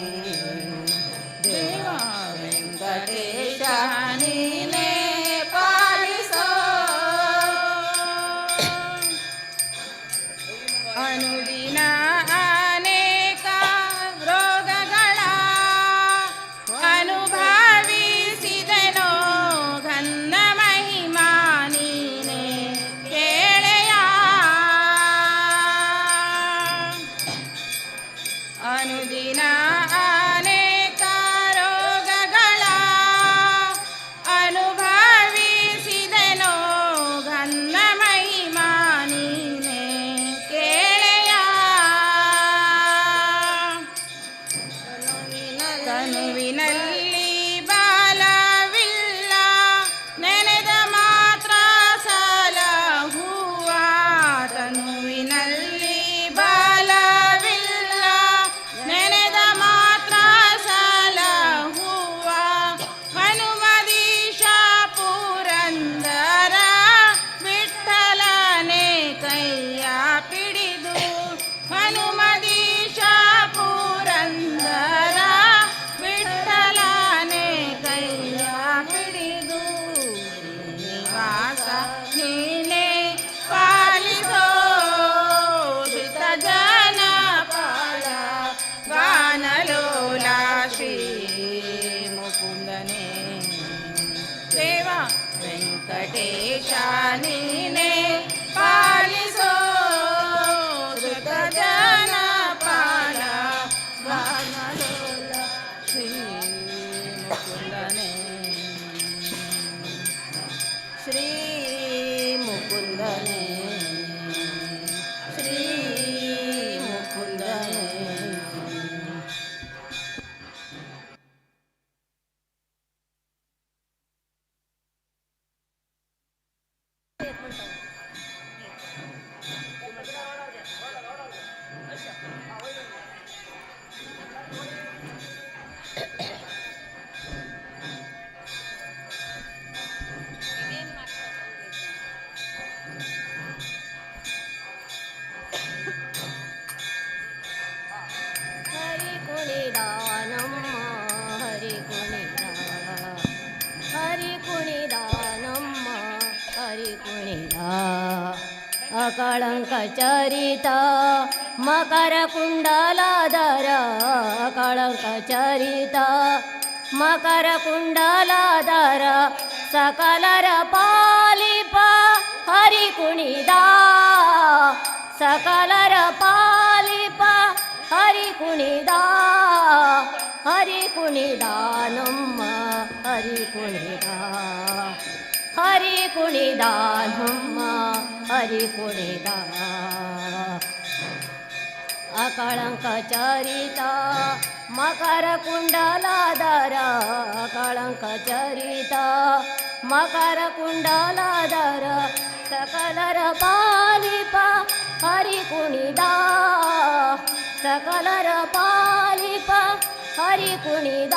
ದೇವ ವೆಂಕಟೇಶ ನೀನೇ ಪಾಲಿಸೋ ಅನುದಿನ ಅನೇಕ ರೋಗಗಳ ಅನುಭವಿಸಿದನೋ ಘನ್ನ ಮಹಿಮಾ ನೀನೇ ಕೇಳೆಯ ಅನುದಿನ ಅನೇಕ ರೋಗಗಳ ಅನುಭವಿಸಿದನೋ ಘನ್ನ ಮಹಿಮಾ ನೀನೇ ಕೇಳೆಯ ತನುವಿನಲ್ಲಿ ಬಾಲವಿಲ್ಲ ನೆನೆದ ಮಾತ್ರ ಸಾಲ ಹೂವ ತನುವಿನಲ್ಲಿ ಬಾಲವಿಲ್ಲ ನೆನೆದ ಮಾತ್ರ ಸಾಲ ಹೂವ ಹನುಮದೀಶ ಪುರಂದರ ವಿಠ್ಠಲನೆ ಕೈಯ ಪಿಡಿದು ಹನುಮದೀಶ ಪುರಂದರ ವಿಠ್ಠಲನೆ ಕೈಯ ಪಿಡಿದು ಶ್ರೀನಿವಾಸ ನೀನೇ ಪಾಲಿಸೋ ಧೃತ ಜನ ಪಾಲ ಗಾನಲೋಲ ಶ್ರೀ ಮುಕುಂದನೇ ದೇವ ವೆಂಕಟೇಶ ನೀನೇ ಪಾಲಿಸೋ ಧೃತ ಜನ ಪಾಲ ಗಾನಲೋಲ ಶ್ರೀ ಮುಕುಂದನೇ ಶ್ರೀ ಮುಕುಂದನೇ ಶ್ರೀ ಮುಕುಂದನೇ ಹರಿ ಕುಣಿದಾನಮ್ಮ ಹರಿ ಕುಣಿದ ಹರಿ ಕುಣಿದಾನಮ್ಮ ಹರಿ ಕುಣಿದ ಅಕಳಂಕ ಚರಿತ ಮಕರ ಕುಂಡಲಾದರ ಅಕಳಂಕ ಚರಿತ ಮಕರ ಕುಂಡಲಾದರ ಸಕಲರ ಪಾಲಿಪ ಹರಿ ಕುಣಿದ ಸಕಲರ ಪಾಲಿಪ ಹರಿ ಕುಣಿದ ಹರಿ ಕುಣಿದ ನಮ್ಮ ಹರಿ ಕುಣಿದ ಹರಿ ಕುಣಿದ ನಮ್ಮ ಹರಿ ಕುಣಿದ ಅಕಳಂಕ ಚರಿತ ಮಕರ ಕುಂಡಲಾದರ ಅಕಳಂಕ ಚರಿತ ಮಕರ ಕುಂಡಲಾದರ ಸಕಲರ ಪಾಲಿಪ ಹರಿ ಕುಣಿದ ಸಕಲರ ಪಾಲಿಪ ಹರಿ ಕುಣಿದ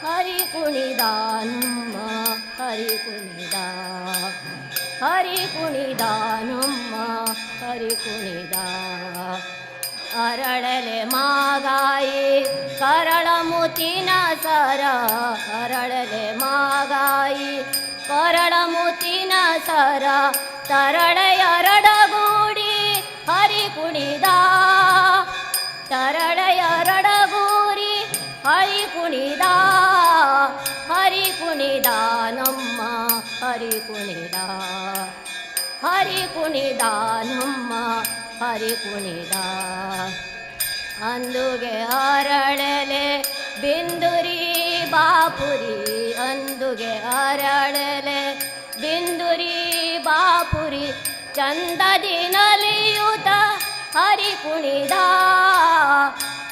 ಹರಿ ಕುಣಿದ ನಮ್ಮ ಹರಿ ಕುಣಿದ ಹರಿ ಕುಣಿದ ನಮ್ಮ ಹರಿ ಕುಣಿದ ಅರಳಲೆ ಮಾಗಾಯಿ ಕರಳ ಮುತ್ತಿನ ಸರ ಅರಳಲೆ ಮಾಗಾಯಿ ಕರಳ ಮುತ್ತಿನ ಸರ ತರಳೆಯರಡಗೂಡಿ ಹರಿ ಕುಣಿದ ತರಳೆಯರಡಗೂರಿ ಹರಿ ಕುಣಿದ ಹರಿ ಕುಣಿದ ನಮ್ಮ ಹರಿ ಕುಣಿದ ಹರಿ ಕುಣಿದ ನಮ್ಮ ಹರಿ ಕುಣಿದ ಅಂದುಗೆ ಅರಳಲೆ ಬಿಂದುರಿ ಬಾಪುರಿ ಅಂದುಗೆ ಅರಳಲೆ ಬಿಂದುರಿ ಬಾಪುರಿ ಚಂದದಿ ನಲಿಯುತ ಹರಿ ಕುಣಿದ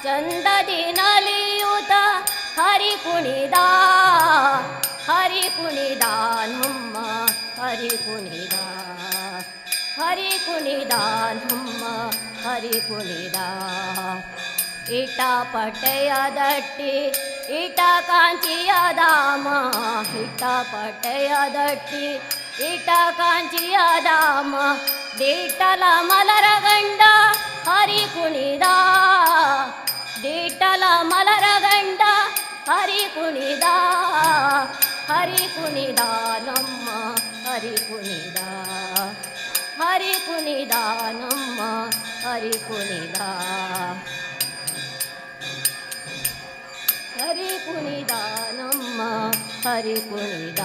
ಚಂದದಿ ನಲಿಯುತ ಹರಿ ಕುಣಿದ ಹರಿ ಕುಣಿದ ನಮ್ಮ ಹರಿ ಕುಣಿದ ಹರಿ ಕುಣಿದ ನಮ್ಮ ಹರಿ ಕುಣಿದ ಇಟ ಪಟ್ಟೆಯ ದಟ್ಟಿ ಇಟ ಕಾಂಚಿಯ ಧಾಮ ಇಟ ಪಟ್ಟೆಯ ದಟ್ಟಿ ಇಟ ಕಾಂಚಿಯ ಧಾಮ ದಿಟ್ಟಲ ಮಲರ ಗಂಡ ಹರಿ ಕುಣಿದ ವಿಠಲ ಮಲರಗಂಡ ಹರಿ ಕುಣಿದ ಹರಿ ಕುಣಿದ ನಮ್ಮ ಹರಿ ಕುಣಿದ ಹರಿ ಕುಣಿದ ನಮ್ಮ ಹರಿ ಕುಣಿದ ಹರಿ ಕುಣಿದ ನಮ್ಮ ಹರಿ ಕುಣಿದ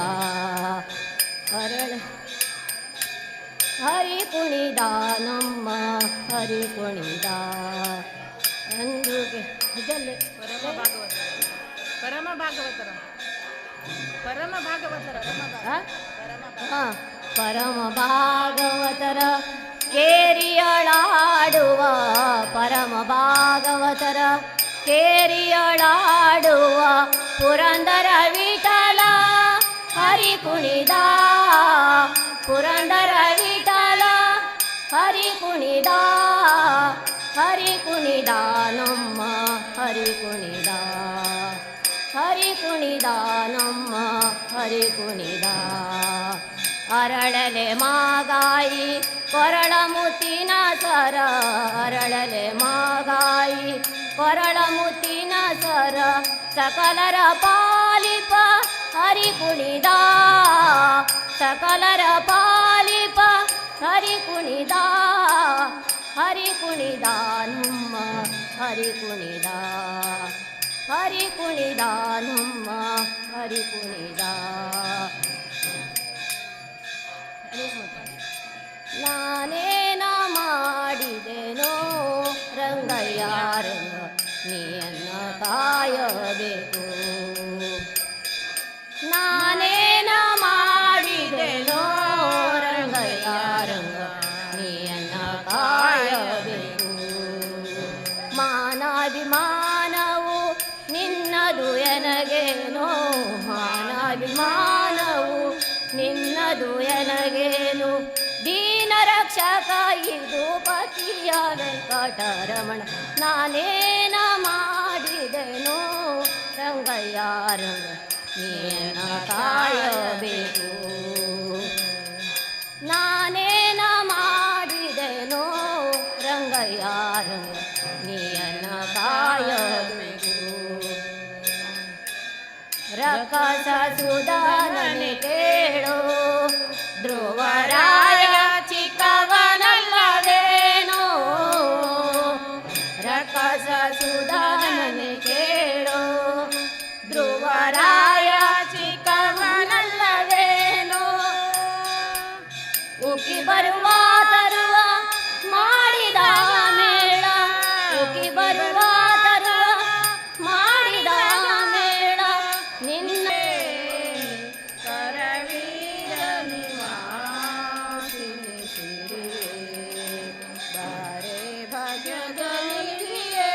ಹರಿ ಕುಣಿದ ನಮ್ಮ ಹರಿ ಕುಣಿದ ಅಂದುಗೆ ಜಲ್ಲೆ ಪರಮ ಭಾಗವತರ ಪರಮ ಭಾಗವತರ ಕೇರಿಯಳಾಡುವ ಪರಮ ಭಾಗವತರ ಕೇರಿಯಳಾಡುವ ಪುರಂದರ ವಿಠಲ ಹರಿ ಕುಣಿದ ಪುರಂದರ ವಿಠಲ ಹರಿ ಕುಣಿದ ಹರಿ ಕುಣಿದ ನಮ್ಮ ಹರಿ ಕುಣಿದ ಹರಿ ಕುಣಿದ ನಮ್ಮ ಹರಿ ಕುಣಿದ ಅರಳಲೆ ಮಾಗಾಯಿ ಕೊರಳ ಮುತ್ತಿನ ಸರ ಅರಳಲೆ ಮಾಗಾಯಿ ಕೊರಳ ಮುತ್ತಿನ ಸರ ಸಕಲರ ಪಾಲಿಪ ಹರಿ ಕುಣಿದ ಸಕಲರ ಪಾಲಿಪ ಹರಿ ಕುಣಿದ ಹರಿ ಕುಣಿದ ನಮ್ಮ ಹರಿ ಕುಣಿದ ಹರಿ ಕುಣಿದ ನಮ್ಮ ಹರಿ ಕುಣಿದ ನಾನೇನ ಮಾಡಿದೆನೋ ರಂಗಯ್ಯ ರಂಗ ನೀಯನ್ನ ಕಾಯಬೇಕು ನಾನೇನ ಮಾಡಿದೆನೋ ರಂಗಯ್ಯ ರಂಗ ನೀಯನ್ನ ಕಾಯಬೇಕು ಮಾನಾಭಿಮಾನವು ನಿನ್ನದು ಎನಗೇನೋ ಮಾನಾಭಿಮಾನವು ನಿನ್ನದು ಎನಗೇನು ದೀನ ರಕ್ಷಕ ಇದು ಪತಿಯ ವೆಂಕಟರಮಣ ನಾನೇನ ಮಾಡಿದೆನೋ ರಂಗಯ್ಯ ರಂಗ ನೀನ ಕಾಯಬೇಕು ನಾನೇನ ಮಾಡಿದೆನೋ ರಂಗಯ್ಯ ರಂಗ ನೀನ ಕಾಯಬೇಕು ರಕ್ಕಸ ಸುಧಾನನೆ ಕೇಳೋ ಧ್ರುವರಾಯ ಚಿಕ್ಕವನಲ್ಲವೇನೋ ರಕ್ಕಸ ಸುಧಾನನೆ ಕೇಳೋ ಧ್ರುವರಾಯ ಚಿಕ್ಕವನಲ್ಲವೇನೋ ಉಕ್ಕಿ ಬರುವ ತರುವ ಮಾಡಿದ ಮೇಳ ಉಕ್ಕಿ ಬರುವ ತರುವ ಮಾಡಿದ ಮೇಳ ನಿನ್ನ ಕರವೀರ ನಿವಾಸಿನಿ ಸಿರಿ ಬಾರೆ ಭಾಗ್ಯದ ನಿಧಿಯೇ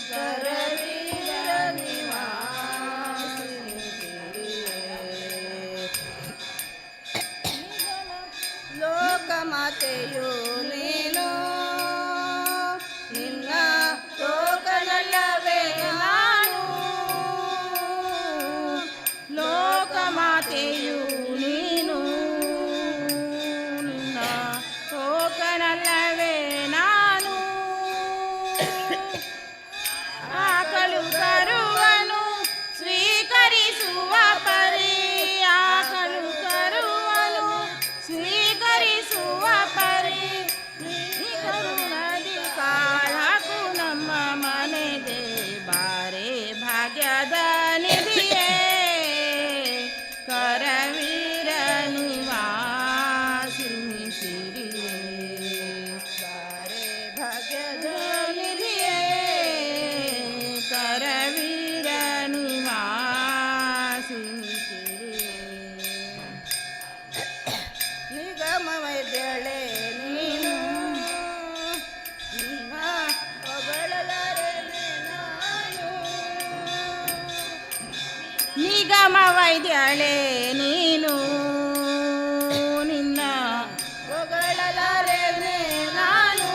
ಕರವೀರ ನಿವಾಸಿನಿ ಲೋಕಮಾತೆಯು ನೀನು ನಿನ್ನ ಲೋಕನಲ್ಲವೇ ನಾನು ಲೋಕಮಾತೆಯು ನೀನು ನಿನ್ನ ಲೋಕನಲ್ಲವೇ ನಾನು ಆಕಳು ಕರುವನು ಸ್ವೀಕರಿಸುವ ಪರಿ ಆಕಳು ಕರುವನು ಸ್ವೀಕರಿಸುವ ಪರಿ ನೀ ಕರುಣದಿ ಕಾಳಕು ನಮ್ಮ ಮನೆಗೆ ಬಾರೆ ಭಾಗ್ಯದ ನಿಧಿಯೇ ಕರವೀರ ನಿವಾಸಿನಿ ಸಿರಿಯೇ ಬಾರೆ ಭಾಗ್ಯದ ನಿಧಿಯೇ ಕರವೀರ ನಿವಾಸಿನಿ ಸಿರಿಯೇ ನಿಗಮ ವೈದ್ಯಳೆ ನೀನು ನಿನ್ನ ಹೊಗಳಲಾರೆನೆ ನಾನು ನಿಗಮ ವೈದ್ಯಳೆ ನೀನು ನಿನ್ನ ಹೊಗಳಲಾರೆನೆ ನಾನು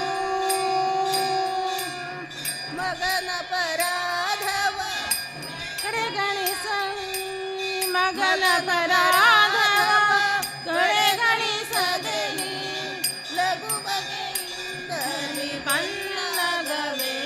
ಮಗನ ಪರಾಧವ ಕಡೆಗಣಿಸ ಮಗನ ಪರಾಧವ ಕಡೆಗಣಿಸದೆ ನೀ ಲಘು ಬಗೆಯಿಂದ ಪನ್ನಗವೇ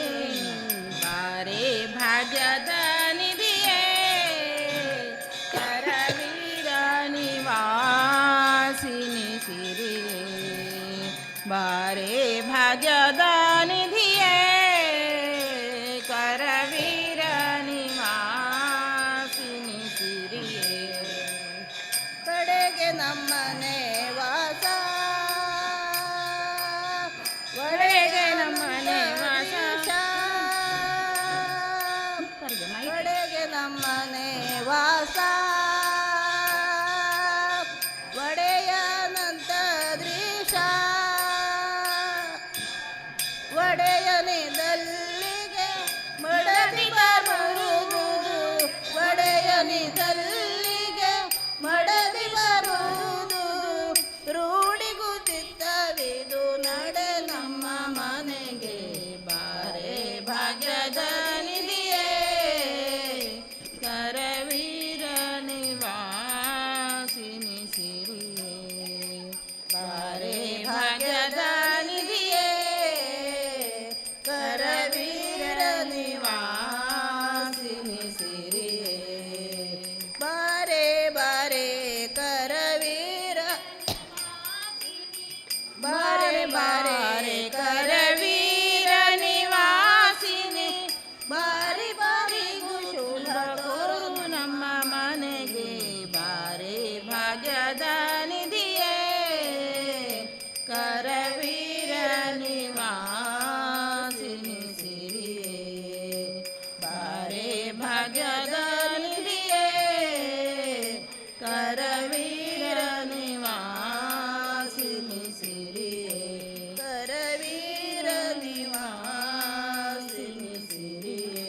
ಭಾಗ್ಯದ ನಿಧಿಯೇ ಕರವೀರ ನಿವಾಸಿನಿ ಸಿರಿಯೇ ಕರವೀರ ನಿವಾಸಿನಿ ಸಿರಿಯೇ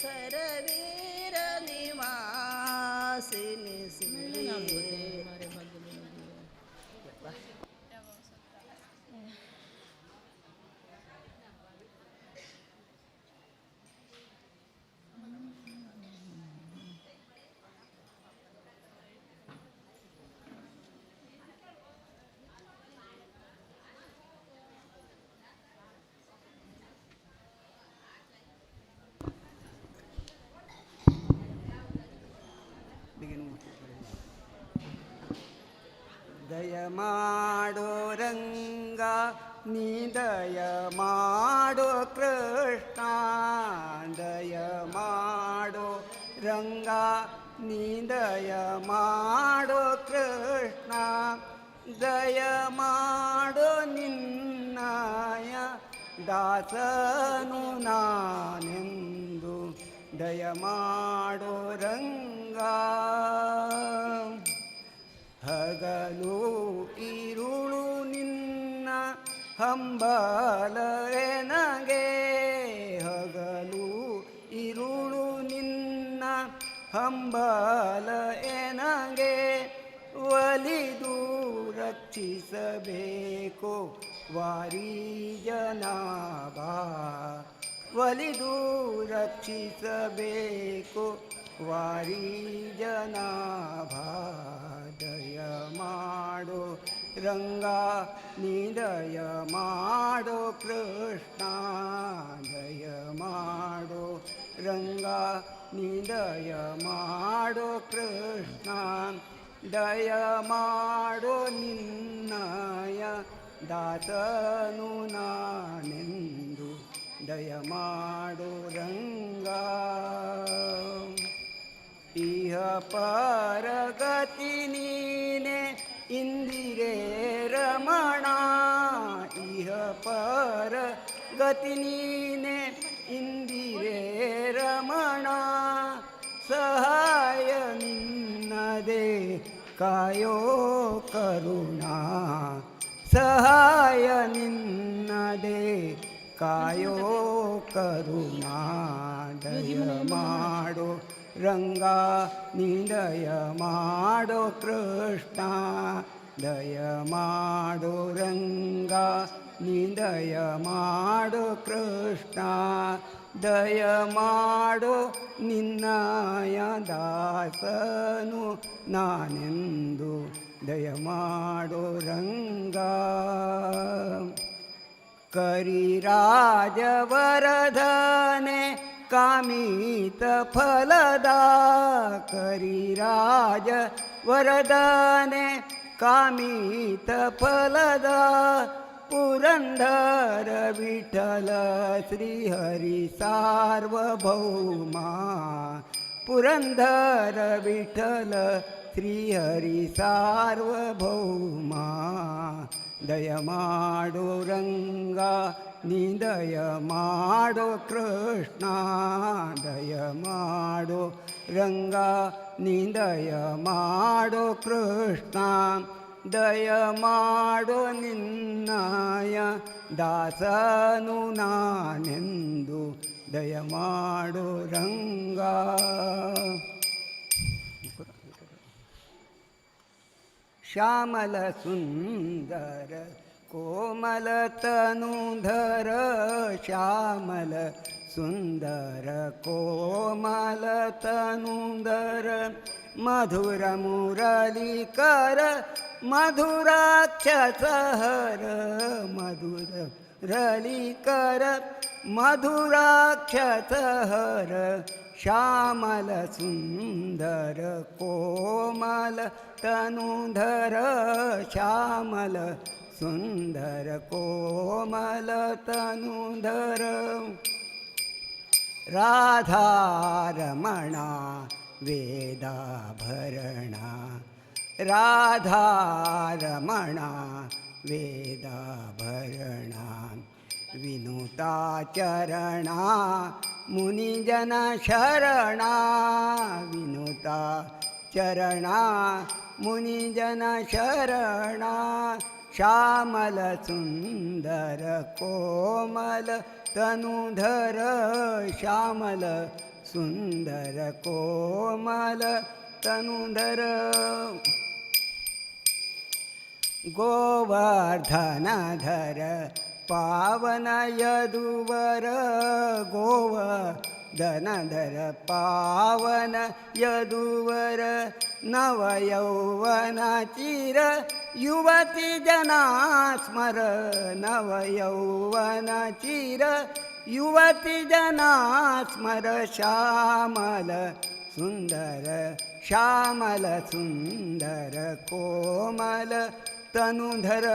ಕರವೀರ ನಿವಾಸಿನಿ ಸಿರಿಯೇ ದಯ ಮಾಡೋ ರಂಗ ನೀ ದಯ ಮಾಡೋ ಕೃಷ್ಣ ದಯ ಮಾಡೋ ರಂಗ ನೀ ದಯ ಮಾಡೋ ಕೃಷ್ಣ ದಯ ಮಾಡೋ ನಿನ್ನಯ ದಾಸನು ನಾನೆಂದು ದಯ ಮಾಡೋ ರಂಗ ಹಗಲು ಇರುಳು ನಿನ್ನ ಹಂಬಲವೆನಗೆ ಹಗಲು ಇರುಳು ನಿನ್ನ ಹಂಬಲ ಎನಗೆ ಒಲಿದು ರಕ್ಷಿಸಬೇಕು ವಾರಿ ಜನಾಭ ಒಲಿದು ರಕ್ಷಿಸಬೇಕು ವಾರಿ ಜನಾಭ ದಯ ಮಾಡೋ ರಂಗ ನೀ ದಯ ಮಾಡೋ ಕೃಷ್ಣ ದಯ ಮಾಡೋ ರಂಗ ನೀ ದಯ ಮಾಡೋ ಕೃಷ್ಣ ದಯ ಮಾಡೋ ನಿನ್ನಯ ದಾಸನು ನಾನೆಂದು ದಯ ಮಾಡೋ ರಂಗ ಇಹ ಪರಗತಿ ನೀನೆ ಇಂದಿರೇ ರಮಣ ಇಹ ಪರಗತಿ ನೀನೆ ಇಂದಿರೇ ರಮಣ ಸಹಾಯ ನಿನ್ನದೇ ಕಾಯೋ ಕರುಣಾ ಸಹಾಯ ನಿನ್ನದೇ ಕಾಯೋ ಕರುಣಾ ದಯ ಮಾಡೋ ರಂಗ ನೀ ದಯ ಮಾಡೋ ಕೃಷ್ಣ ದಯ ಮಾಡೋ ರಂಗ ನೀ ದಯ ಮಾಡೋ ಕೃಷ್ಣ ದಯ ಮಾಡೋ ನಿನ್ನಯ ದಾಸನು ನಾನೆಂದು ದಯ ಮಾಡೋ ರಂಗ ಕರಿರಾಜವರಧನೆ ಕಾಮಿತ ಫಲದ ಕರಿರಾಜ ವರದನೆ ಕಾಮಿತ ಫಲದ ಪುರಂದರ ವಿಠಲ ಶ್ರೀಹರಿ ಸಾರ್ವಭೌಮ ಪುರಂದರ ವಿಠಲ ಶ್ರೀಹರಿ ಸಾರ್ವಭೌಮ ದಯ ಮಾಡೋ ರಂಗ ನೀ ದಯ ಮಾಡೋ ಕೃಷ್ಣ ದಯ ಮಾಡೋ ರಂಗ ನೀ ದಯ ಮಾಡೋ ಕೃಷ್ಣ ದಯ ಮಾಡೋ ನಿನ್ನಯ ದಾಸನು ನಾನೆಂದು ದಯ ಮಾಡೋ ರಂಗ ಶ್ಯಾಮಲ ಸುಂದರ ಕೋಮಲ ತನುಧರ ಶ್ಯಾಮಲ ಸುಂದರ ಕೋಮಲ ತನುಧರ ಮಧುರ ಮುರಳಿಕರ ಮಧುರಾಕ್ಷಸಹರ ಮಧುರ ರಳಿಕರ ಮಧುರಾಕ್ಷಸಹರ ಶ್ಯಾಮಲ ಸುಂದರ ಕೋಮಲ ತನುಧರ ಶ್ಯಾಮಲ ಸುಂದರ ಕೋಮಲ ತನುಧರ ರಾಧಾರಮಣ ವೇದಾಭರಣ ರಾಧಾರಮಣ ವೇದಾಭರಣ विनुता चरणा मुनिजन शरणा विनुता चरणा मुनिजन शरणा श्यामल सुंदर कोमल तनुधर श्यामल सुंदर कोमल तनुधर गोवर्धनधर पावन यदुवर गोवर्धनधर पावन यदुवर नवयौवन चिर युवती जना स्मर नवयौवन चिर युवती जना स्मर श्यामल सुंदर श्यामल सुंदर कोमल तनुधर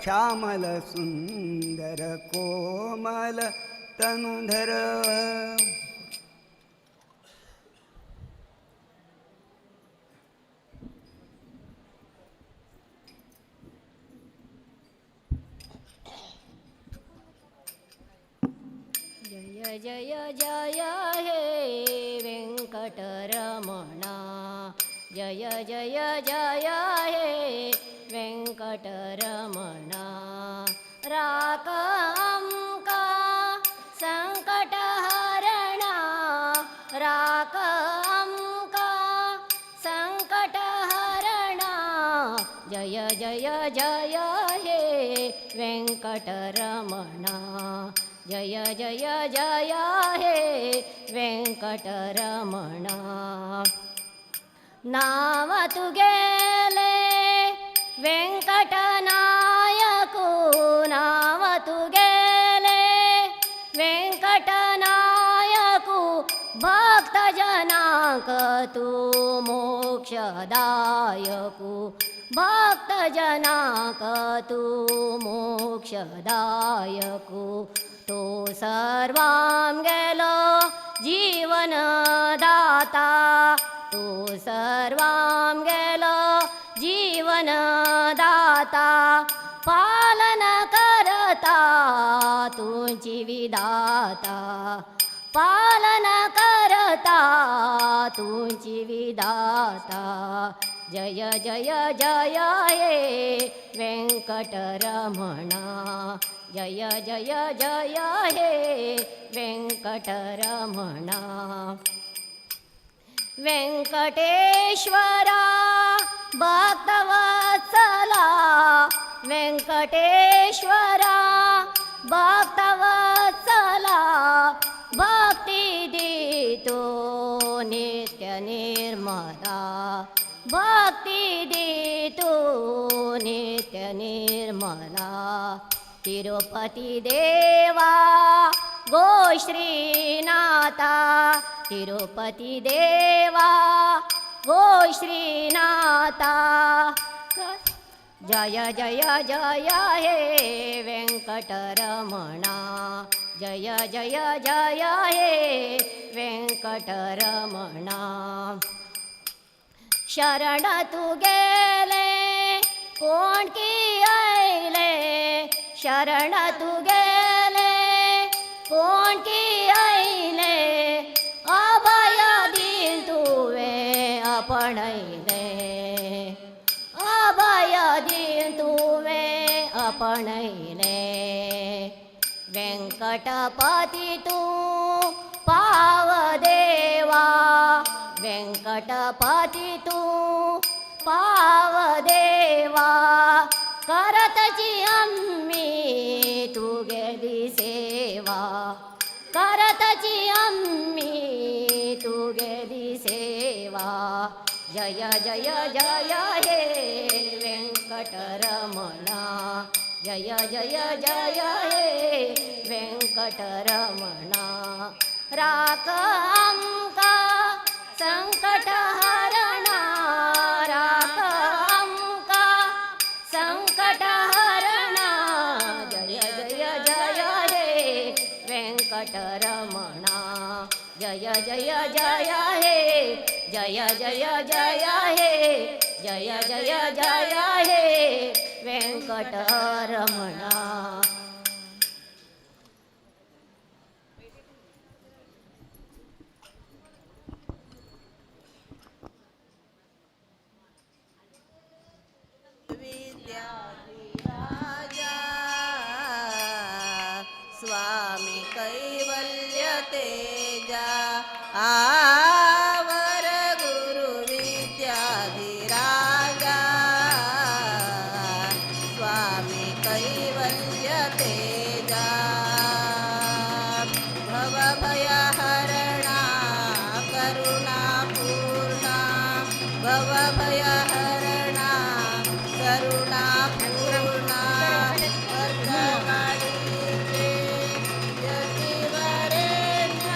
श्यामल सुंदर कोमल तनुधर जय जय जय हे वेंकटरमणा जय जय जय हे वेंकटरमणा राकंका संकटहरणा राकंका संकटहरणा जय जय जय हे वेंकटरमणा जय जय जय हे वेंकटरमणा नाव तु गेले वेंकटनायकु नाव तु गेले वेंकटनायकु भक्तजनाक तु मोक्षदायकु भक्तजनाक तु मोक्षदायकु तो सर्वां गेलो जीवनदाता तो सर्वां गेलो जीवनदाता पालन करता तुझी विधाता पालन करता तुझी विधाता जय जय जय हे वेंकटरमणा जय जय जय हे वेंकटरमणा वेंकटेश्वरा भक्तवत्सला वेंकटेश्वरा भक्तवत्सला भक्ति दीतो नित्य निर्मला भक्ति दीतो नित्य निर्मला तिरुपति देवा गो श्रीनाथा तिरुपति देवा गो श्रीनाथा जय जय जय हे वेंकटरमणा जय जय जय हे वेंकटरमणा शरण तू गेले कोण की आईले शरण तू गेले कोण की आईले अभय दिल तुवे आपणैले अभय दिल तुवे आपणैले वेंकटपति तू पाव देवा वेंकटपति तू पाव देवा करतची आम्ही तू गेली सेवा करतची आम्ही तू गेली सेवा जय जय जय हे वेंकटरमणा जय जय जय हे वेंकटरमणा राकंका संकटहरणा राकंका संकटहरणा जय जय जय हे वेंकटरमणा जय जय जय हे जय जय जय हे जय जय जय हे Venkataramana our Guru विद्याधिराजा Swami Kaivalya Teja भवभयहरणा Karuna Purna भवभयहरणा Karuna Purna Bhadrakali यतिवरेण्या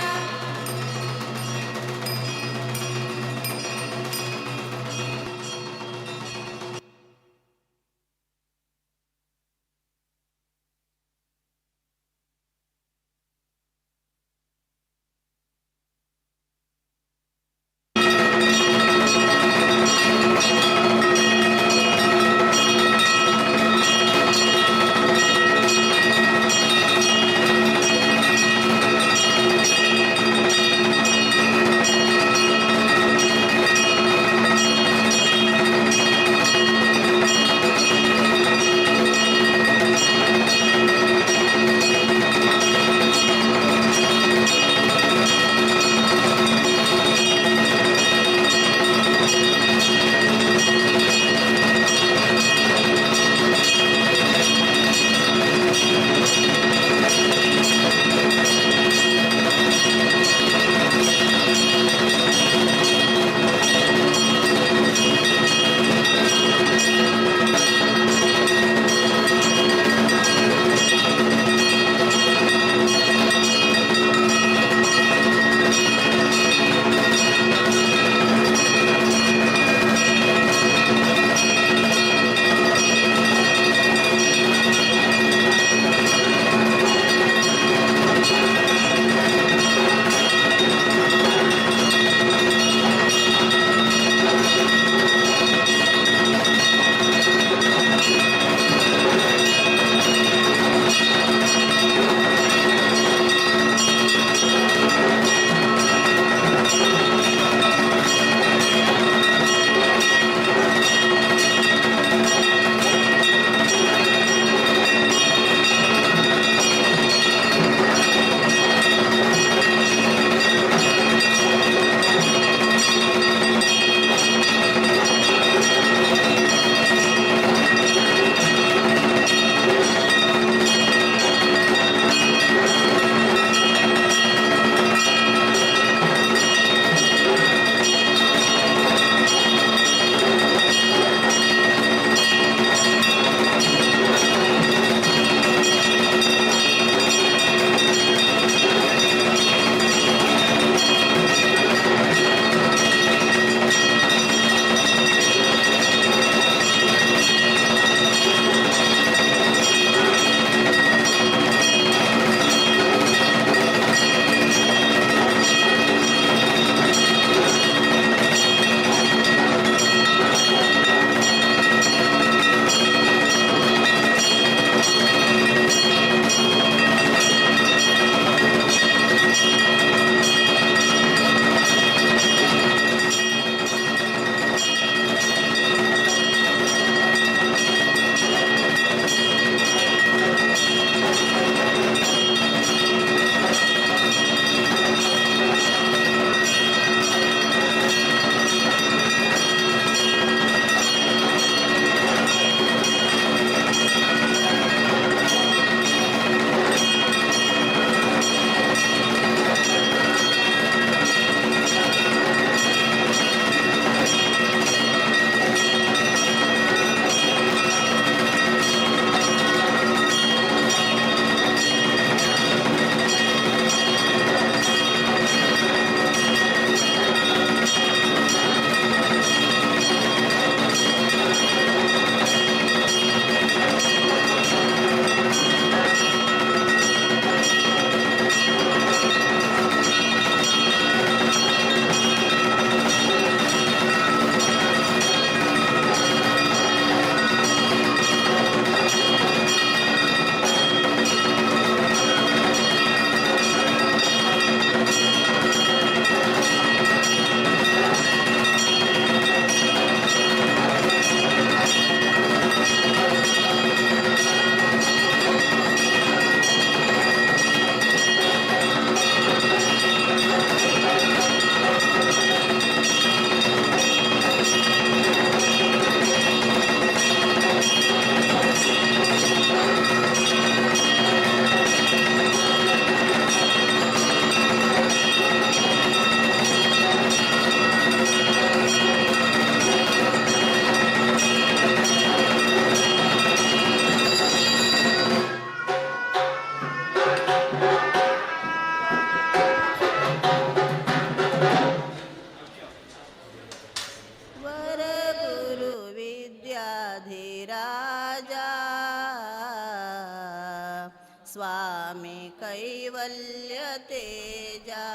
Kaivalya Teja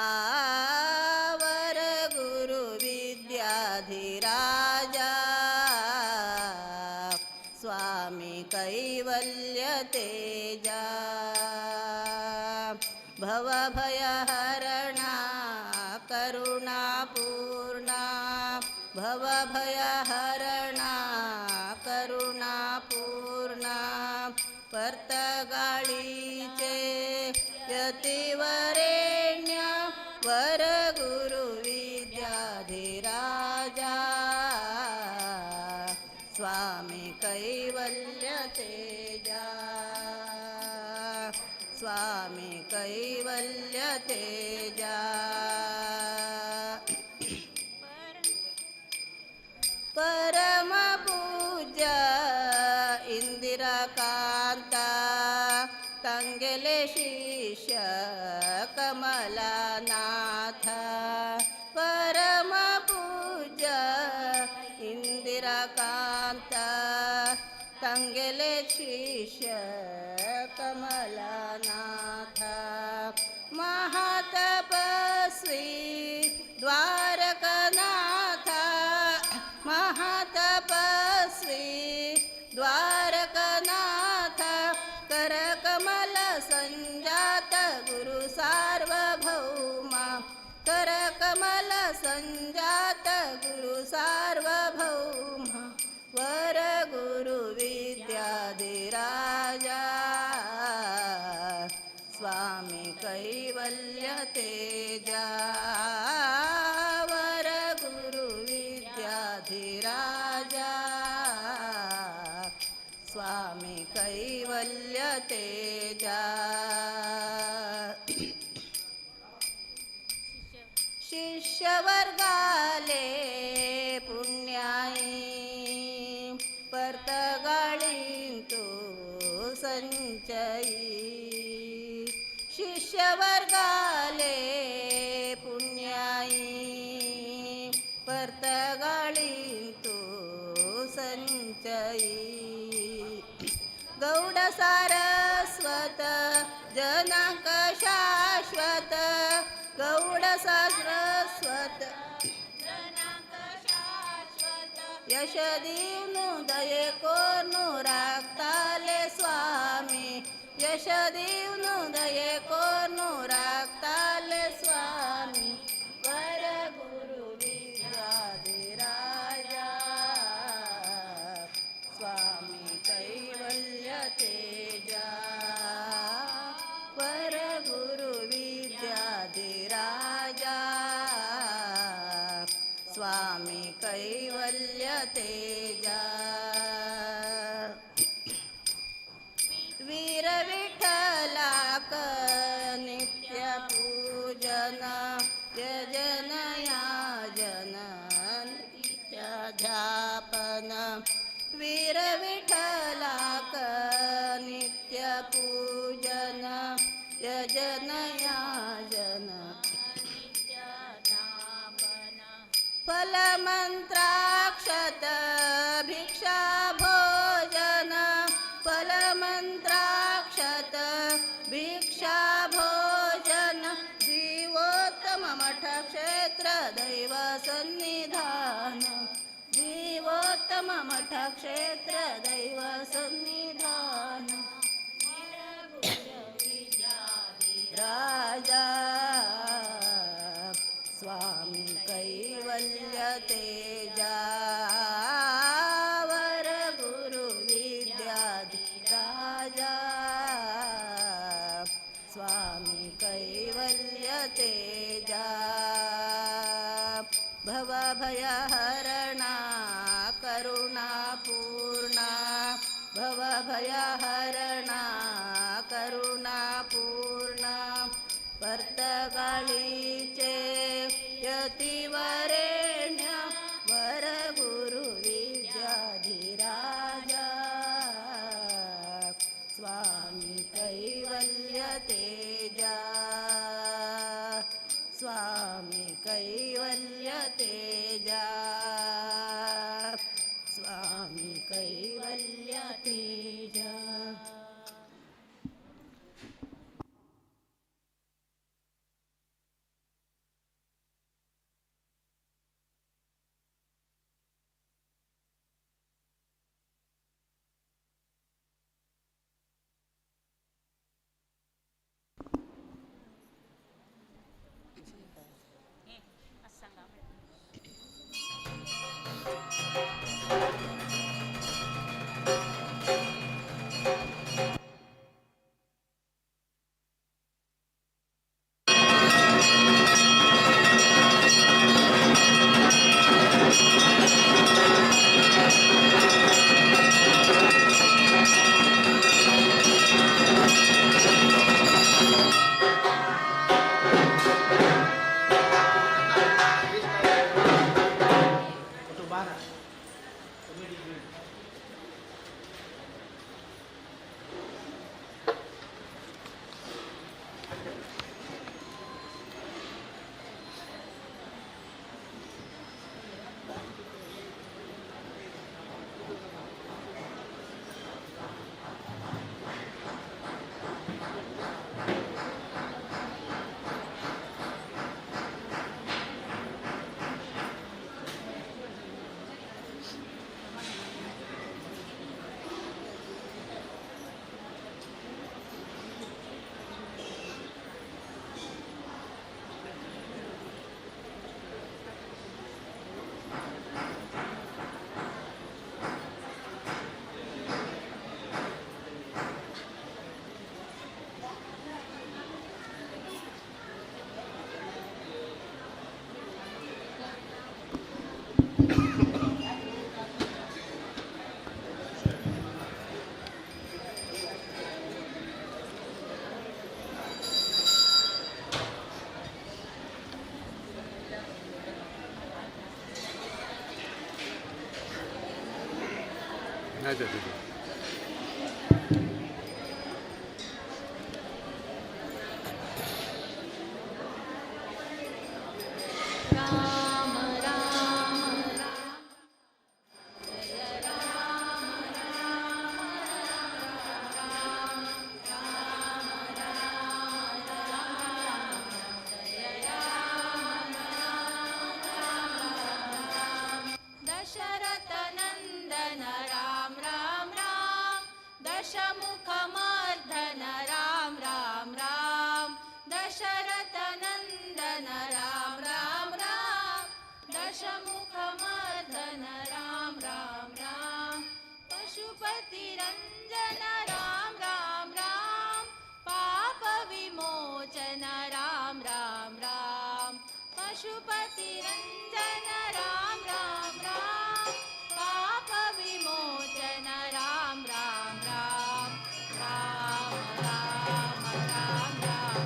our गुरु विद्याधिराजा स्वामी कैवल्य तेजा भवभयहरणा करुणापूर्णा भवभयहरणा करुणापूर्णा पर्तगाळीचे यतिवरेण्य वरगुरु विद्याधिराजा स्वामी कैवल्य तेजा स्वामी कैवल्य तेजा परम पूज्य इंदिराकांता तंगेले शिष्य कमलानाथ परम पूज्य इंदिराकांता तंगेले शिष्य कमलानाथ महातपस्वी द्वारकनाथ महातपस्वी द्वारकनाथ करकमल संजात गुरु सार्वभौमा करकमल संजात गुरु सार्वभौमा वर गुरु विद्याधिराजा स्वामी कैवल्य तेजा वर गुरु विद्याधिराजा स्वामी कैवल्य तेजा शिष्यवर्गाले पुण्याई पर्तगाळींतु संचयी शिष्यवर्गाले पुण्याई पर्तगाळींतु संचयी गौड सारस्वत जनाक शाश्वत गौड सारस्वत यशदीवनु दये कोर्नु राक्ताले स्वामी यशदीवनु दये कोर्नु राक्ताले स्वामी वर गुरु विद्याधिराजा स्वामी कैवल्य तेजा वर गुरु विद्याधिराजा स्वामी कैवल्य तेजा वीर विठ्ठलाक नित्य पूजन यजन याजन नित्य ध्यापन वीर विठ्ठलाक नित्य पूजन यजन याजन फलमन्त्राक्षत भिक्षा भोजन फलमन्त्राक्षत भिक्षा भोजन जीवोत्तम मठ क्षेत्र दैव सन्निधान जीवोत्तम मठ क्षेत्र दैव सन्निधान राजा स्वामी कैवल्य तेजा वर गुरु विद्याधिराजा स्वामी कैवल्य तेजा भवभयहरणा करुणापूर्णा भवभयहरणा करुणापूर्णा पर्तगाळीचे यतिवरेण्य वर गुरु विद्याधिराजा स्वामी कैवल्य तेजा स्वामी कैवल्य तेजा स्वामी कैवल्य तेजा अच्छा ठीक आहे. राम राम राम जय राम राम राम राम राम राम जय राम राम दशरथ नंदन राम राम राम दशमुख मर्दन राम राम राम दशरथ नंदन राम राम राम दशमुख मर्दन राम राम राम पशुपति रंजन राम राम राम पाप विमोचन राम राम राम पशुपति रंजन राम राम राम पाप विमोचन राम राम राम राम राम राम राम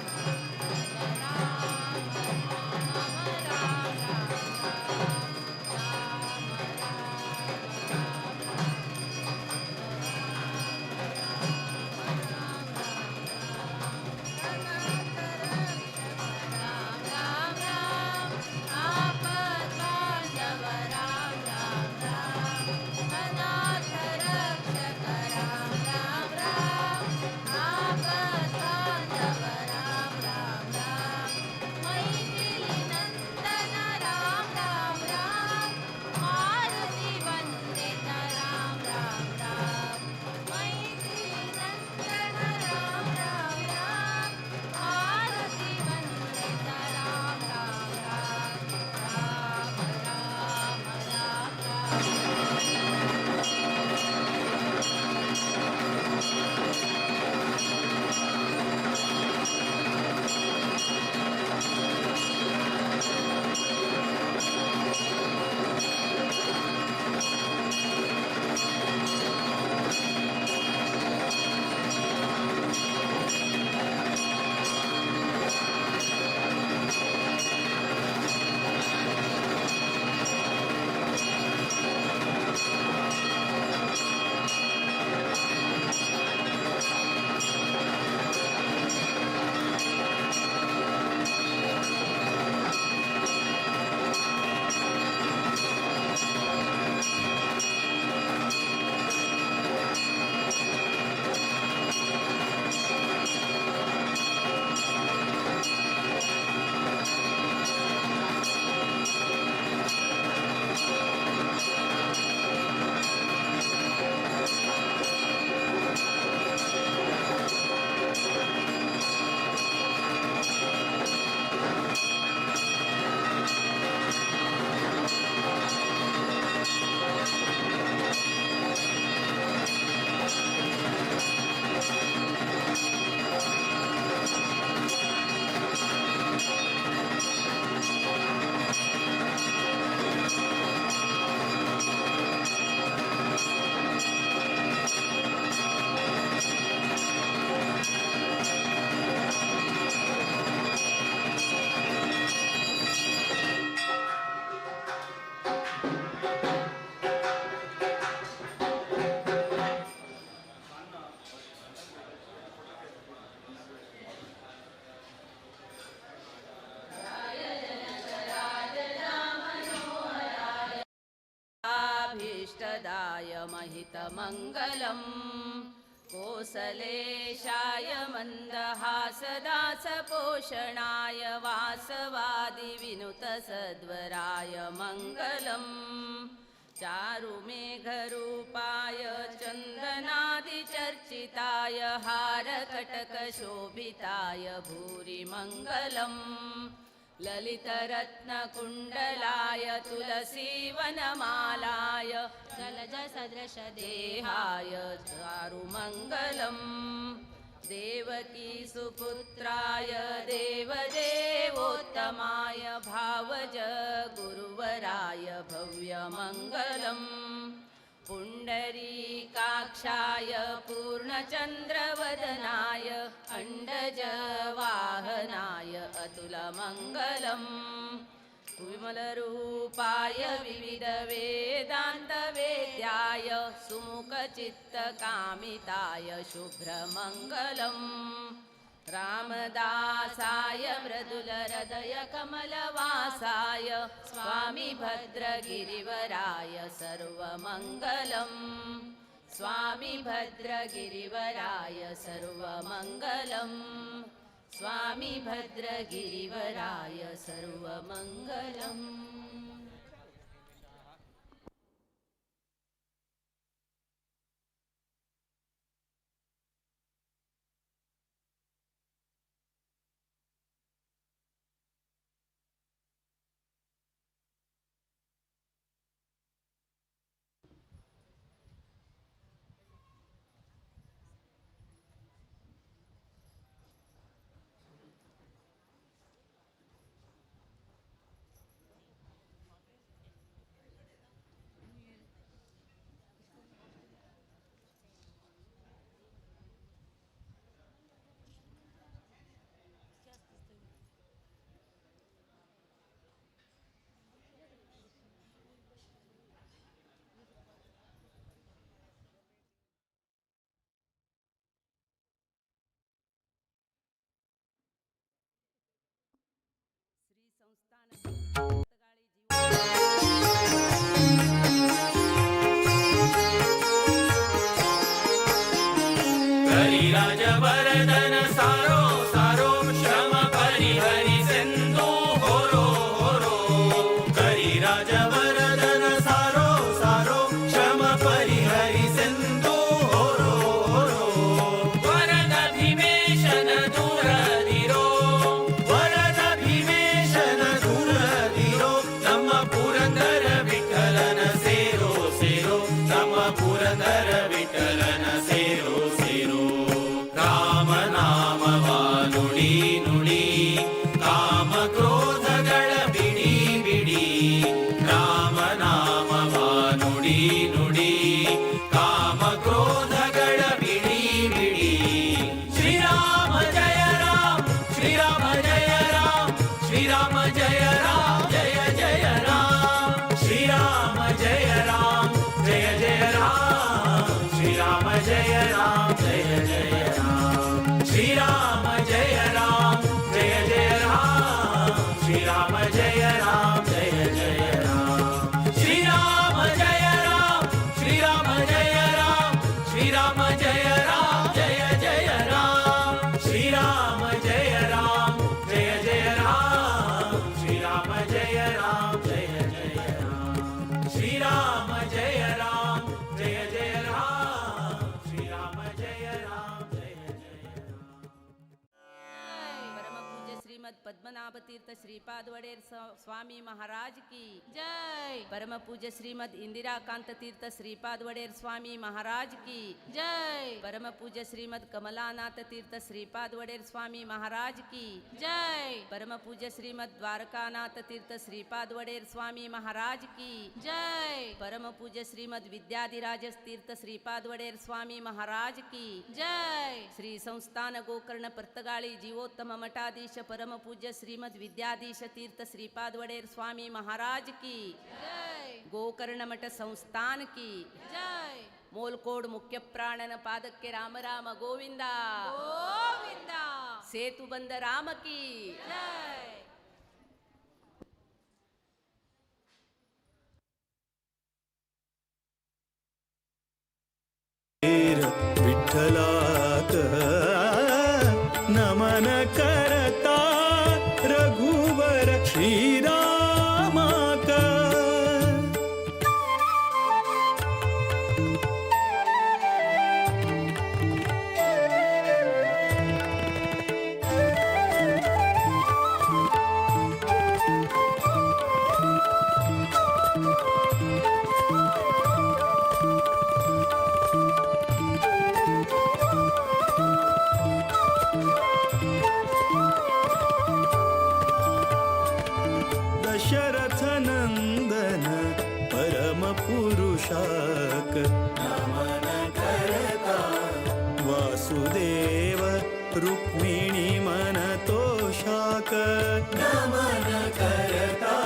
अभीष्टदाय महितमङ्गलम् कोसलेशाय मन्दहासदासपोषणाय वासवादिविनुतसद्वराय मङ्गलम् चारुमेघरूपाय चन्दनादिचर्चिताय हारकटकशोभिताय भूरि मङ्गलम् ललितरत्नकुण्डलाय तुलसीवनमालाय जलजसदृशदेहाय चारुमङ्गलम् देवकीसुपुत्राय देवदेवोत्तमाय भावज गुरुवराय भव्यमङ्गलम् पुण्डरीकाक्षाय पूर्णचन्द्रवदनाय अण्डजवाहनाय अतुलमङ्गलम् विमलरूपाय विविधवेदान्तवेद्याय सुमुखचित्तकामिताय शुभ्रमङ्गलम् रामदासाय मृदुलहृदयकमलवासाय स्वामी भद्रगिरिवराय सर्वमङ्गलम् स्वामी भद्रगिरिवराय सर्वमङ्गलम् स्वामी भद्रगिरिवराय सर्वमङ्गलम् करिराजवरदन सारो सारो श्रम परिहरि सिंधु होरो होरो करिराजवरदन सारो सारो श्रम परिहरि सिंधु होरो होरो वरद भीमेशन दूरधिरो वरद भीमेशन दूरधिरो ನಮ್ಮ ಪುರಂದರ ವಿಠಲನ ಸೇರೋ ಸೇರೋ ನಮ್ಮ ಪುರಂದರ ವಿಠಲನ ಸೇರೋ ಸೇರೋ ರಾಮ ನಾಮವಾ ನುಡಿ ನುಡಿ ಕಾಮ ಕ್ರೋಧಗಳ ಬಿಡಿ ಬಿಡಿ ರಾಮ ನಾಮವಾ ನುಡಿ ನುಡಿ ಕಾಮ ಕ್ರೋಧಗಳ ಬಿಡಿ ಬಿಡಿ ಶ್ರೀರಾಮ ಜಯ ರಾಮ ಶ್ರೀರಾಮ ಜಯ ರಾಮ ಶ್ರೀರಾಮ ಜಯ ರಾಮ ಜಯ ಜಯ ರಾಮ ಶ್ರೀರಾಮ ಜಯ ರಾಮ ಜಯ ಜಯ ರಾಮ ಶ್ರೀರಾಮ ಜಯ ರಾಮ ಜಯ ಜಯ ರಾಮ ಶ್ರೀರಾಮ ಜಯ ರಾಮ ಜಯ ಜಯ ರಾಮ ಶ್ರೀರಾಮ ಜಯ ರಾಮ ಜಯ ಜಯ ರಾಮ ಶ್ರೀರಾಮ ಜಯ ರಾಮ ಶ್ರೀರಾಮ ಜಯ ರಾಮ ಶ್ರೀರಾಮ ಜಯ ರಾಮ ಜಯ ಜಯ ರಾಮ ಶ್ರೀರಾಮ ಜಯ ರಾಮ ಜಯ ಜಯ ರಾಮ ಶ್ರೀರಾಮ ಜಯ ರಾಮ ಜಯ ಜಯ ರಾಮ ಶ್ರೀರಾಮ ಜಯ ರಾಮ ಜಯ ಜಯ ರಾಮ ಶ್ರೀರಾಮ ಜಯ ರಾಮ ಜಯ ಜಯ ರಾಮ परम पूज्य श्रीमद पद्मनाभ तीर्थ श्रीपाद वडेर स्वामी महाराज की जय। परम पूज्य श्रीमद इंदिराकांत तीर्थ श्रीपाद वडेर स्वामी महाराज की जय। परम पूज्य श्रीमद कमलानाथ तीर्थ श्रीपाद वडेर स्वामी महाराज की जय। परम पूज्य श्रीमद द्वारकानाथ तीर्थ श्रीपाद वडेर स्वामी महाराज की जय। परम पूज्य श्रीमद विद्याधिराज तीर्थ श्रीपाद वडेर स्वामी महाराज की जय। श्री संस्थान गोकर्ण पर्तगाळी जीवोत्तम मठाधीश परम पूज्य श्रीमद विद्याधीश तीर्थ श्रीपाद वडेर स्वामी महाराज की जय। गोकर्ण मठ संस्थान की जय। मोलकोड मुख्य प्राणन पादक्के राम राम गोविंदा गोविंदा। सेतु बंद राम की जय। विठ्ठलाक नमन करता रघुवर श्रीरामाक दशरथ नंदन परम पुरुषाक नमन करता वासुदेव रुक्मिणी मन तोषाक नमन करता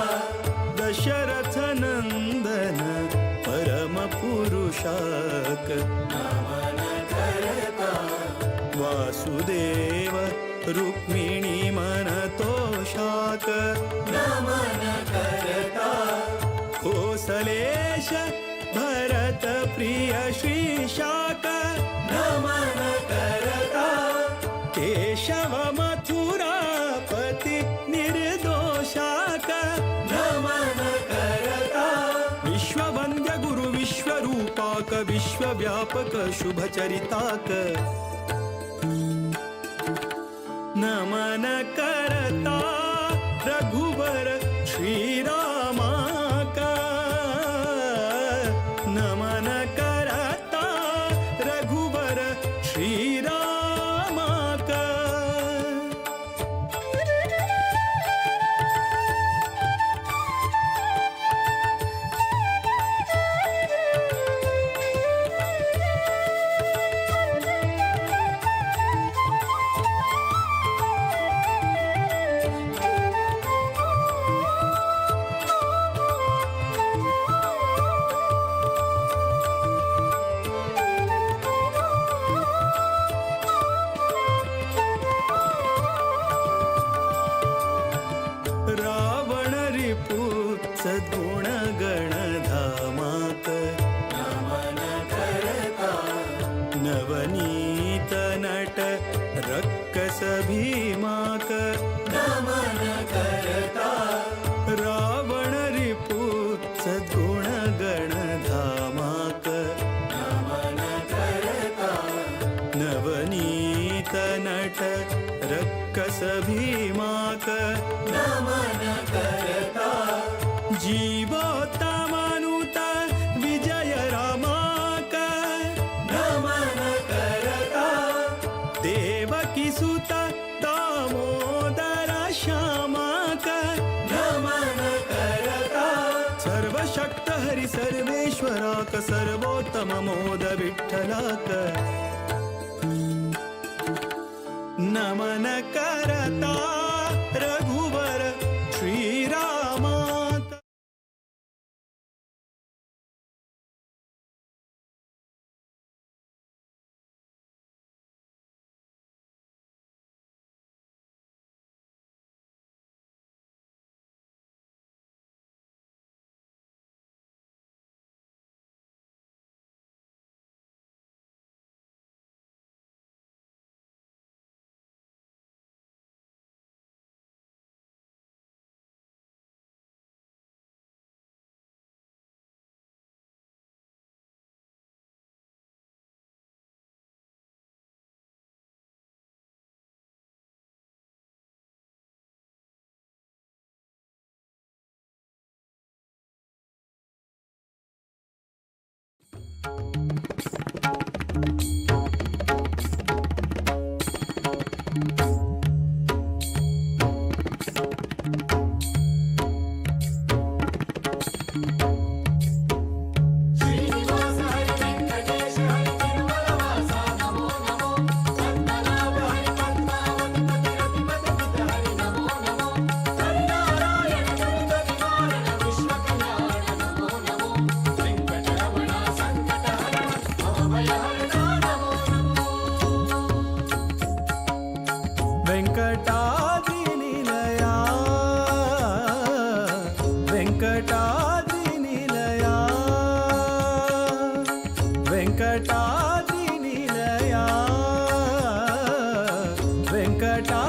दशरथ नंदन परम पुरुषाक नमन करता वासुदेव रुक्मिणी मन तोषाक नमन करता कोसलेश भरत प्रिय श्रीशाक नमन करता केशव मथुरापति निर्दोषाक नमन करता विश्ववन्द्य गुरु विश्वरूपाक विश्वव्यापक शुभचरिताक नमन करता रघुवर श्रीरामाक नमन करता रघुवर श्रीरामाक रावण रिपु सद्गुण गणधामाक नमन करता नवनीत नट रक्कस भीमाक नमन करता रावण रिपु सद्गुण गणधामाक नमन करता नवनीत नट रक्कस भीमाक नमन करता जीवोत्तमानुता विजय रामाक नमन करता देवकी सुत दामोदर श्यामाक नमन करता सर्वशक्त हरि सर्वेश्वराक सर्वोत्तम मोद विठ्ठलाक नमन करता रघुवर श्रीरामाक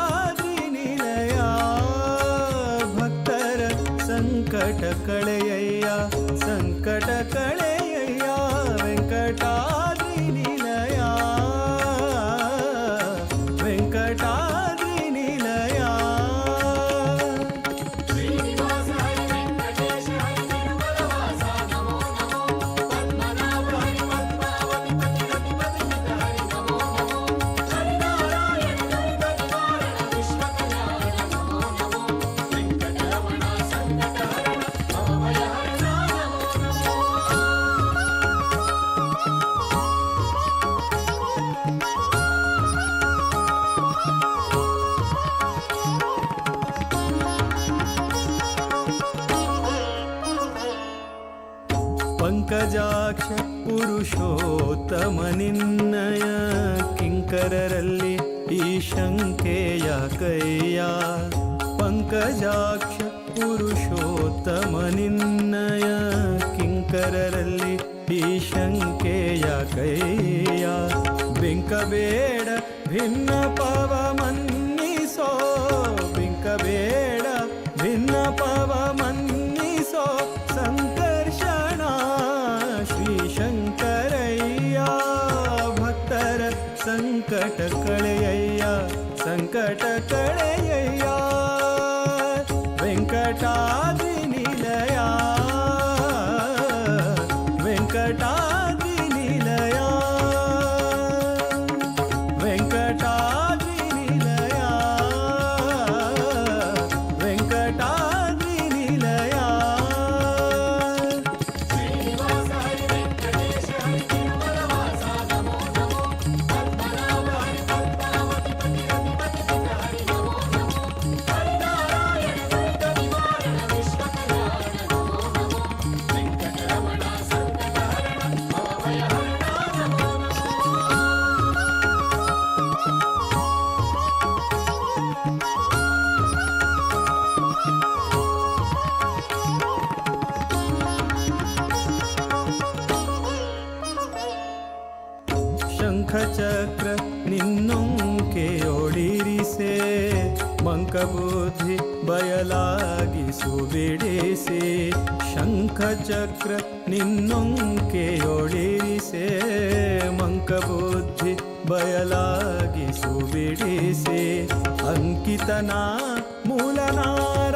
ವೆಂಕಟಾದ್ರಿನಿಲಯ ಭಕ್ತರ ಸಂಕಟ ಕಳೆಯಯ್ಯ ಸಂಕಟ ಕಳೆಯಯ್ಯ ವೆಂಕಟಾದ್ರಿನಿಲಯ ವೆಂಕಟಾದ್ರಿನಿಲಯ ಪಂಕಜಾಕ್ಷ ಪುರುಷೋತ್ತಮ ನಿನ್ನಯ ಕಿಂಕರರಲ್ಲಿ ಈ ಶಂಕೆಯ ಕೈಯ ಪಂಕಜಾಕ್ಷ ಪುರುಷೋತ್ತಮ ನಿನ್ನಯ ಕಿಂಕರರಲ್ಲಿ ಈ ಶಂಕೆಯ ಕೈಯ ಬಿಂಕಬೇಡ ಭಿನ್ನ ಪವ ಮನ್ನಿಸೋ ಬಿಂಕಬೇಡ ಭಿನ್ನ ಪವ ಮನ್ನಿಸೋ ಸಂಕರ್ಷಣ ಶ್ರೀ ಶಂಕರಯ್ಯ ಭಕ್ತರ ಸಂಕಟ ಕಳೆಯಯ್ಯ ಸಂಕಟ ಕಳೆಯಯ್ಯ ವೆಂಕಟಾದ್ರಿ ನಿಲಯ ವೆಂಕಟಾದ್ರಿ ನಿಲಯ ವೆಂಕಟಾದ್ರಿ ನಿಲಯ ವೆಂಕಟಾದ್ರಿ ನಿಲಯ ಶಂಖಚಕ್ರ ನಿನ್ನೊಂಕೆಯೊಡಿರಿಸೆ ಮಂಕಬುದ್ಧಿ ಬಯಲಾಗಿಸು ಬಿಡಿಸಿ ಶಂಖಚಕ್ರ ನಿನ್ನೊಂಕೆಯೊಡಿರಿಸೆ ಮಂಕಬುದ್ಧಿ ಬಯಲಾಗಿಸು ಬಿಡಿಸಿ ಅಂಕಿತನ ಮೂಲನಾರ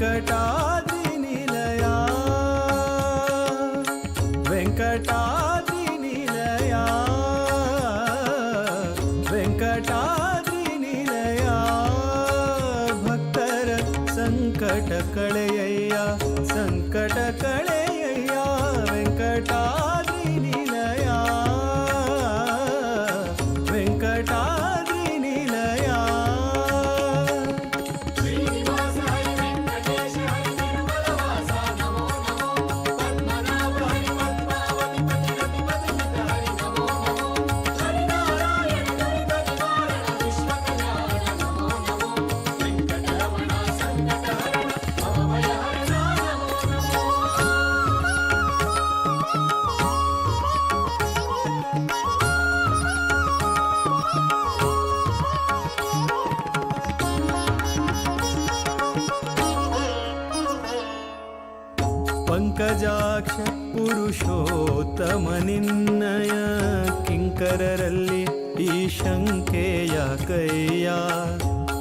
ವೆಂಕಟಾದ್ರಿ ನಿಲಯ ವೆಂಕಟಾದ್ರಿ ನಿಲಯ ವೆಂಕಟಾದ್ರಿ ನಿಲಯ ಭಕ್ತರ ಸಂಕಟ ಕಳೆಯಯ್ಯ ಸಂಕಟ ಕಳೆಯಯ್ಯ ವೆಂಕಟಾದ್ರಿ ನಿಲಯ ವೆಂಕಟಾದ್ರಿ ನಿಲಯ ಪಂಕಜಾಕ್ಷ ಪುರುಷೋತ್ತಮನಿನ್ನಯ ಕಿಂಕರರಲ್ಲಿ ಈ ಶಂಕೆಯ ಕೈಯ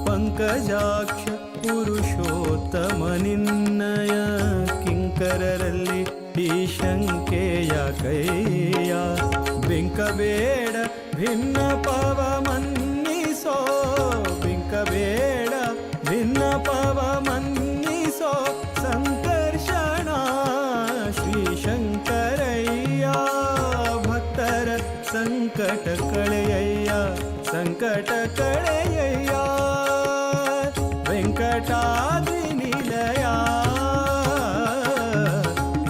ಪಂಕಜಾಕ್ಷ ಪುರುಷೋತ್ತಮನಿನ್ನಯ ಕಿಂಕರರಲ್ಲಿ ಈ ಶಂಕೆಯ ಕೈಯ ಬಿಂಕಬೇಡ ಭಿನ್ನ ಪವ ಮನ್ನಿಸೋ ಬಿಂಕಬೇಡ ಭಿನ್ನ ಪವ ಮನ್ನಿಸೋ ಸಂಕರ್ಷಣ ಶ್ರೀ ಶಂಕರಯ್ಯ ಭಕ್ತರ ಸಂಕಟ ಕಳೆಯಯ್ಯ ಸಂಕಟ ಕಳೆಯಯ್ಯ ವೆಂಕಟಾದ್ರಿ ನಿಲಯ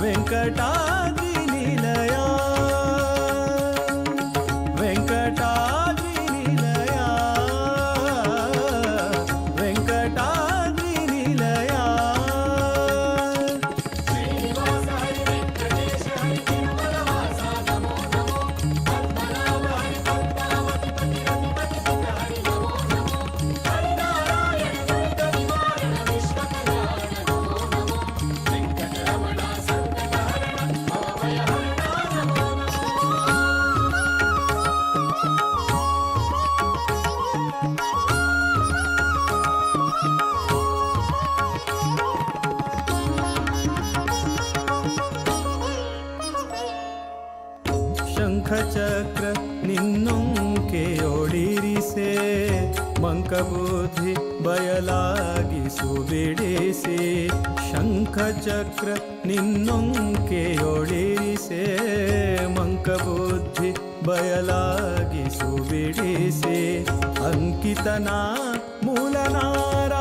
ವೆಂಕಟಾದ್ರಿ ನಿಲಯ ವೆಂಕಟಾದ್ರಿ ನಿಲಯ ವೆಂಕಟಾದ್ರಿ ನಿಲಯ ಶಂಖಚಕ್ರ ನಿನ್ನೊಂಕೆಯೊಳಿರಿಸೆ ಮಂಕಬುದ್ಧಿ ಬಯಲಾಗಿಸು ಬಿಡಿಸಿ ಶಂಖಚಕ್ರ ನಿನ್ನೊಂಕೆಯೊಳಿರಿಸೆ ಮಂಕಬುದ್ಧಿ ಬಯಲಾಗಿಸು ಬಿಡಿಸಿ ಅಂಕಿತನ ಮೂಲನಾರಾಯಣ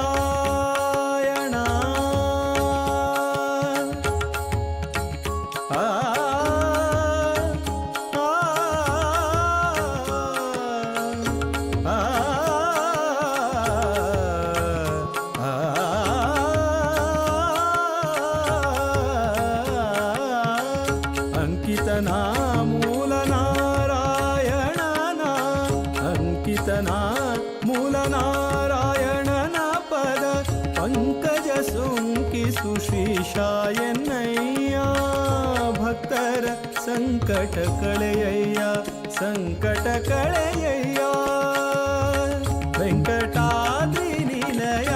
ಅಂಕಿತನ ಮೂಲನಾರಾಯಣನ ಅಂಕಿತನ ಮೂಲನಾರಾಯಣನ ಪದ ಪಂಕಜ ಸುಂಕಿಸು ಶ್ರೀಶಾಯನಯ್ಯ ಭಕ್ತರ ಸಂಕಟ ಕಳೆಯಯ್ಯ ಸಂಕಟ ಕಳೆಯಯ್ಯ ವೆಂಕಟಾದ್ರಿ ನಿಲಯ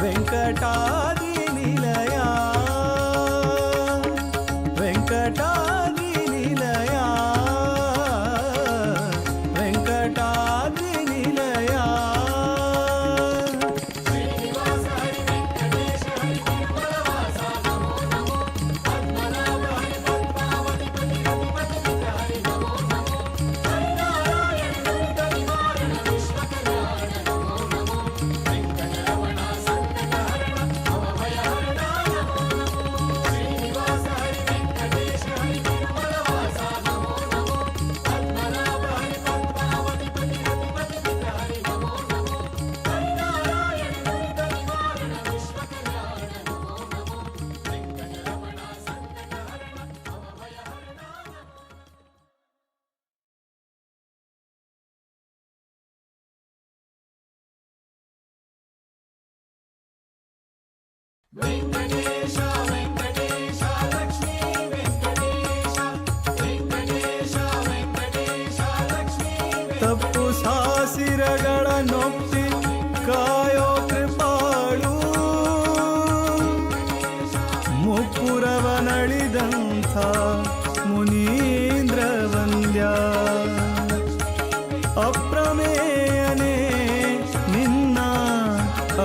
ವೆಂಕಟಾದ್ರಿ ನಿಲಯ ವೆಂಕಟಾದ್ರಿ ನಿಲಯ ವೆಂಕಟಾದ್ರಿ ನಿಲಯ ವೆಂಕಟೇಶ ವೆಂಕಟೇಶ ಲಕ್ಷ್ಮೀ ವೆಂಕಟೇಶ ವೆಂಕಟೇಶ ವೆಂಕಟೇಶ ಲಕ್ಷ್ಮೀ ತಪ್ಪು ಸಾಸಿರಗಳ ನೊಪ್ಪಿ ಕಾಯೋ ಕೃಪಾಕರ ಮುನೀಂದ್ರವಂದ್ಯ ಅಪ್ರಮೇಯನೇ ನಿನ್ನ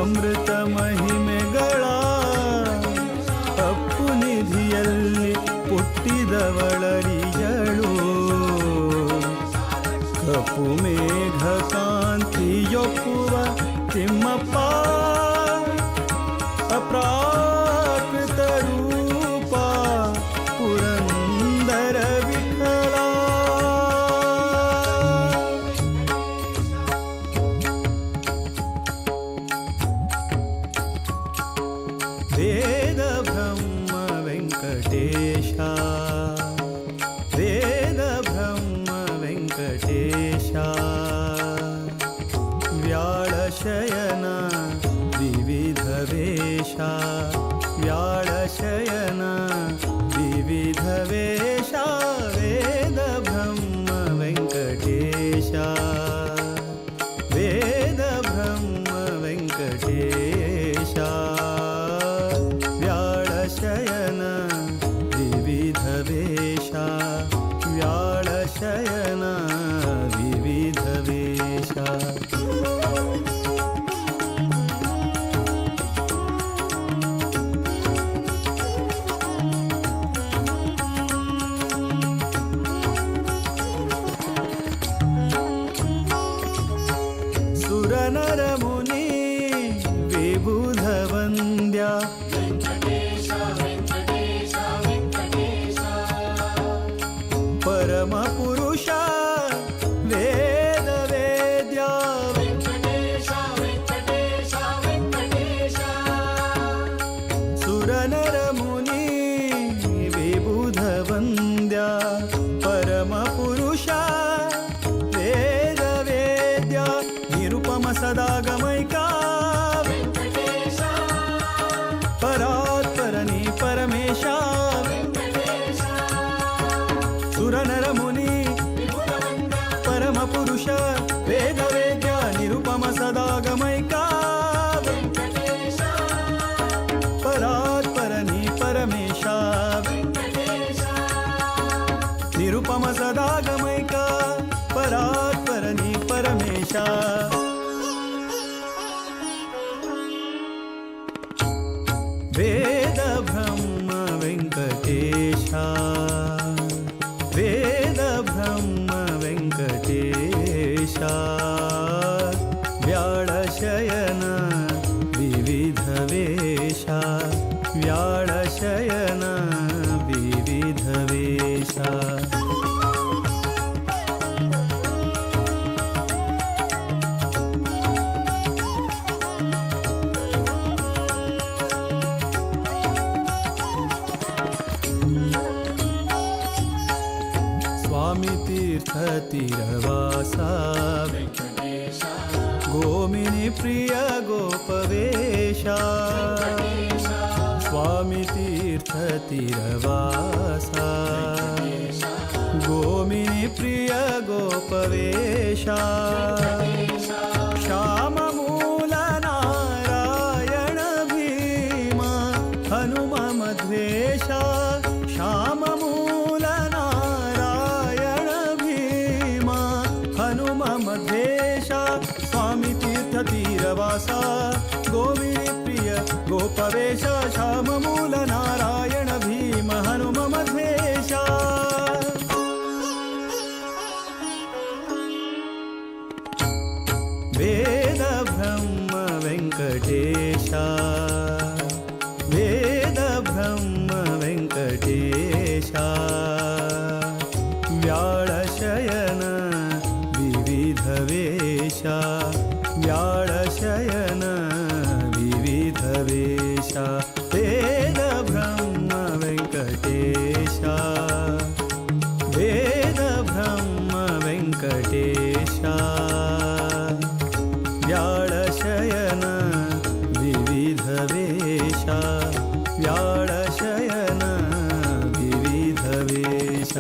ಅಮೃತ ಮಹಿಮೆಗಳ ಅಪ್ಪು ನಿಧಿಯಲ್ಲಿ ಹುಟ್ಟಿದವಳರಿಯಳು ಕಪ್ಪು ಮೇಘ ಕಾಂತಿಯೊಪ್ಪುವ ತಿಮ್ಮಪ್ಪ ಅಪ್ರಾಕೃತ ರೂಪ ಪುರಂದರ ವಿಠಲ ವೇದ ಬ್ರಹ್ಮ ವೆಂಕಟೇಶ ವೇದ ಬ್ರಹ್ಮ ವೆಂಕಟೇಶ ವ್ಯಾಳಶಯನ ವಿವಿಧ ವೇಷ ವ್ಯಾಳಶಯನ ವಿವಿಧ ವೇಷ ವೇದ ಬ್ರಹ್ಮ ವೆಂಕಟೇಶ ವೇದ ಬ್ರಹ್ಮ ವೆಂಕಟೇಶ ವ್ಯಾಳಶಯನ ವಿವಿಧ ವೇಷ ವ್ಯಾಳಶಯನ ವಿವಿಧ ವೇಷ ಸುರನರ ಮುನಿ ವಿಬುಧ ವಂದ್ಯ ಪರಮ ಪುರುಷ ವೇದ ವೇದ್ಯ ಸುರನರ ಮುನಿ ವಿಬುಧ ವಂದ್ಯ ಪರಮ ಪುರುಷ ವೇದ ವೇದ್ಯ ನಿರುಪಮ ಸದಾಗಮೈಕ ಪರಾತ್ಪರನಿ ಪರಮೇಶ ಸುರನರ ಮುನಿ ಪರಮ ಪುರುಷ ವೇದ ವೇದ್ಯ ನಿರುಪಮ ಸದಾಗಮೈಕ ಪರಾತ್ಪರನಿ ಪರಮೇಶ ನಿರುಪಮ ಸದಾಗಮೈಕ ಪರಾತ್ಪರನಿ ಪರಮೇಶ ವೇದ ಬ್ರಹ್ಮ ವೆಂಕಟೇಶ ವೇದ ಬ್ರಹ್ಮ ವೆಂಕಟೇಶ ವ್ಯಾಳಶಯನ ವಿವಿಧ ವೇಷ ವ್ಯಾಳಶಯನ ವಿವಿಧ ವೇಷ स्वामी तीर्थ तीरवास गोमिनी प्रिय गोपवेश स्वामी तीर्थ तीरवास गोमिनी प्रिय गोपवेश श्याम मूल नारायण भीम हनुम मध्वेश श्याम मूल नारायण भीम हनुम मध्वेश स्वामी तीर्थ तीरवासा गोविनी प्रिय गोपवेश श्याम मूल नारायण भीम हनुम मध्वेश वेद ब्रह्म वेंकटेश वेद ब्रह्म वेंकटेश व्याळशयन विविध वेश व्याळशयन विविध वेश वेद ब्रह्म वेंकटेश वेद ब्रह्म वेंकटेश व्याळशयन विविध वेश व्याळशयन विविध वेश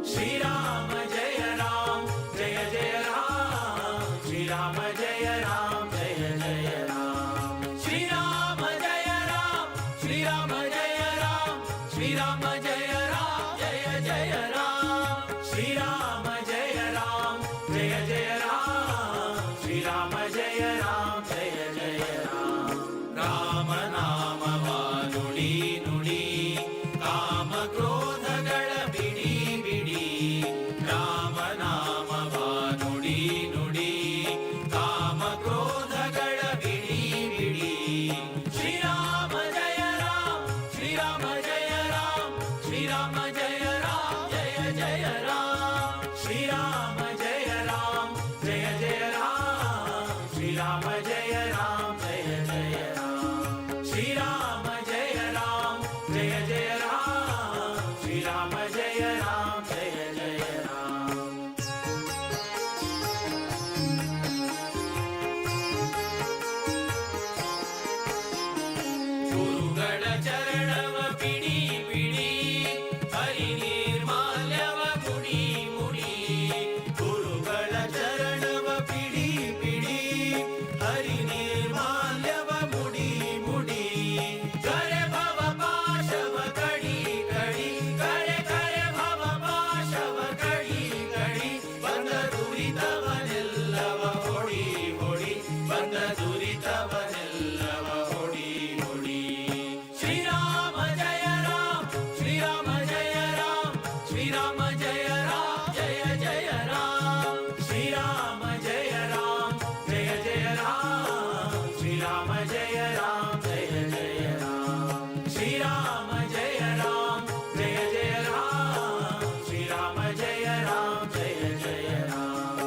श्रीराम जय राम जय जय राम श्रीराम जय राम जय जय राम श्रीराम जय राम श्रीराम जय राम श्रीराम जय राम जय जय राम श्रीराम जय राम जय जय राम श्रीराम जय राम जय जय राम राम नामवा ನುಡಿ ನುಡಿ ಕಾಮ ಕ್ರೋಧಗಳ ಬಿಡಿ ಬಿಡಿ ರಾಮ ನಾಮವ ನುಡಿ ನುಡಿ ಕಾಮ ಕ್ರೋಧಗಳ ಬಿಡಿ ಬಿಡಿ ಶ್ರೀರಾಮ ಜಯ ರಾಮ ಶ್ರೀರಾಮ ಜಯ ರಾಮ ಶ್ರೀರಾಮ ಜಯ ರಾಮ ಜಯ ಜಯ ರಾಮ ಶ್ರೀರಾಮ ಜಯ ರಾಮ ಜಯ ಜಯ ರಾಮ ಶ್ರೀರಾಮ ಜಯ ರಾಮ ಜಯ ಜಯ ರಾಮ ಶ್ರೀರಾಮ ಜಯ ರಾಮ ಜಯ ಜಯ ರಾಮ ಶ್ರೀರಾಮ ಜಯ ರಾಮ ಜಯ ಜಯ ರಾಮ ಗುರುಗಳ ಚರಣವ ಪಿಡಿ ಪಿಡಿ ಹರಿ ನಿರ್ಮಾಲ್ಯವ ಮುಡಿ ಮುಡಿ ಗುರುಗಳ ಚರಣವ ಪಿಡಿ ಪಿಡಿ ಹರಿ ನಿರ್ಮಾಲ್ಯವ ಮುಡಿ ಮುಡಿ ಕರೆ ಭವ ಪಾಶವ ಕಡಿ ಕಡಿ ಕರೆ ಕರೆ ಭವ ಪಾಶವ ಕಡಿ ಕಡಿ ಬಂದ ದುರಿತವನೆಲ್ಲವ ಹೊಡಿ ಹೊಡಿ ಬಂದ ದುರಿತವನೆಲ್ಲವ ಹೊಡಿ ಹೊಡಿ ಶ್ರೀರಾಮ ಜಯ ರಾಮ ಶ್ರೀರಾಮ ಜಯ ರಾಮ ಶ್ರೀರಾಮ ಜಯ ರಾಮ ಜಯ ಜಯ ರಾಮ ಶ್ರೀರಾಮ ಜಯ ರಾಮ ಜಯ ಜಯ ರಾಮ ಶ್ರೀರಾಮ ಜಯ ರಾಮ ಜಯ ಜಯ ರಾಮ ಶ್ರೀರಾಮ ಜಯ ರಾಮ ಜಯ ಜಯ ರಾಮ ಶ್ರೀರಾಮ ಜಯ ರಾಮ ಜಯ ಜಯ ರಾಮ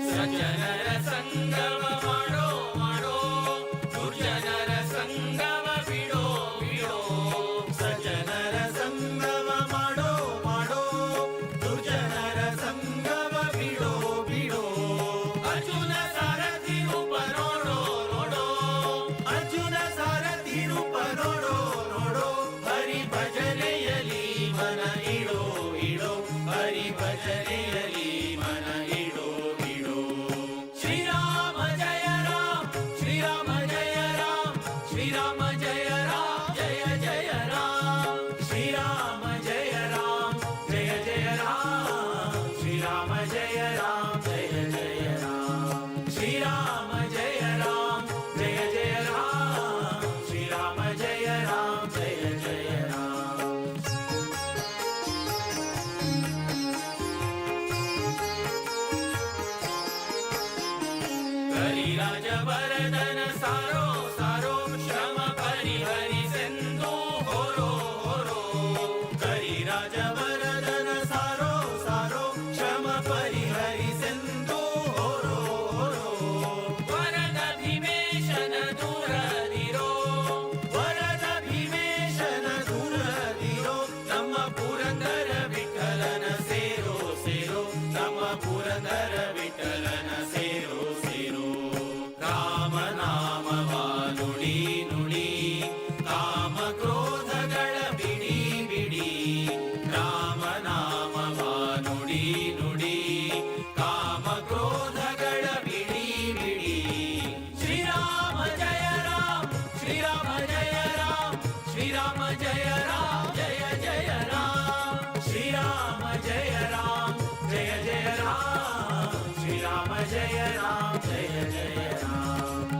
ಸಜ್ಜನರ ಸಂಗಮ ಮಾಡೋ ಮಾಡೋ ದುರ್ಜನರ ಸಂಗಮ ಬಿಡೋ ಬಿಡೋ ಸಜ್ಜನರ ಸಂಗಮ ಮಾಡೋ ಮಾಡೋ ದುರ್ಜನರ ಸಂಗಮ ಬಿಡೋ ಬಿಡೋ ಅರ್ಜುನ ಸಾರಥಿ ರೂಪ ನೋಡೋ ನೋಡೋ ಅರ್ಜುನ ಸಾರಥಿ ರೂಪ ನೋಡೋ ನೋಡೋ ಹರಿ ಭಜನೆಯಲಿ ಮನ ಇಡೋ ಇಡೋ ಹರಿ ಭಜನೆಯಲಿ ಮನ ಇಡೋ ಇಡೋ ಶ್ರೀರಾಮ ಜಯ ರಾಮ ಶ್ರೀರಾಮ ಜಯ ರಾಮ ಶ್ರೀರಾಮ ಜಯ ರಾಮ ಜಯ ಜಯ ರಾಮ ಶ್ರೀರಾಮ ಜಯ ರಾಮ ಜಯ ಜಯ ರಾಮ ಶ್ರೀರಾಮ ಜಯ ರಾಮ ಜಯ ಜಯ ರಾಮ ಶ್ರೀರಾಮ ಜಯ ರಾಮ ಜಯ ಜಯ ರಾಮ ಶ್ರೀರಾಮ ಜಯ ರಾಮ ಜಯ ಜಯ ರಾಮ ಕರಿರಾಜ ವರದನ ಸಾರೋ ಸಾರೋ ಶ್ರಮ ಪರಿಹರಿಸೆಂದು ಹೊರೋ ಹೊರೋ ಕರಿರಾಜ ವರದನ ಸಾರೋ ಸಾರೋ ಶ್ರಮ ಪರಿಹರಿಸೆಂದು ಹೊರೋ ಹೊರೋ ವರದ ಭೀಮೇಶನ ದೂರದಿರೋ ವರದ ಭೀಮೇಶನ ದೂರದಿರೋ ನಮ್ಮ ಪುರಂದರ ವಿಠಲನ ಸೇರೋ ಸೇರೋ ನಮ್ಮ ಪುರಂದರ ವಿಠಲನ ಸೇರೋ ಸೇರೋ ರಾಮ ನಾಮವ ನುಡಿ ನುಡಿ ಕಾಮ ಕ್ರೋಧಗಳ ಬಿಡಿ ಬಿಡಿ ರಾಮ ನಾಮವ ನುಡಿ ನುಡಿ ಕಾಮ ಕ್ರೋಧಗಳ ಬಿಡಿ ಬಿಡಿ ಶ್ರೀರಾಮ ಜಯ ರಾಮ ಶ್ರೀರಾಮ ಜಯ ರಾಮ ಶ್ರೀರಾಮ ಜಯ ರಾಮ ಜಯ ಜಯ ರಾಮ ಶ್ರೀರಾಮ ಜಯ ರಾಮ ಜಯ ಜಯ ರಾಮ ಶ್ರೀರಾಮ ಜಯ ರಾಮ ಜಯ ಜಯ ರಾಮ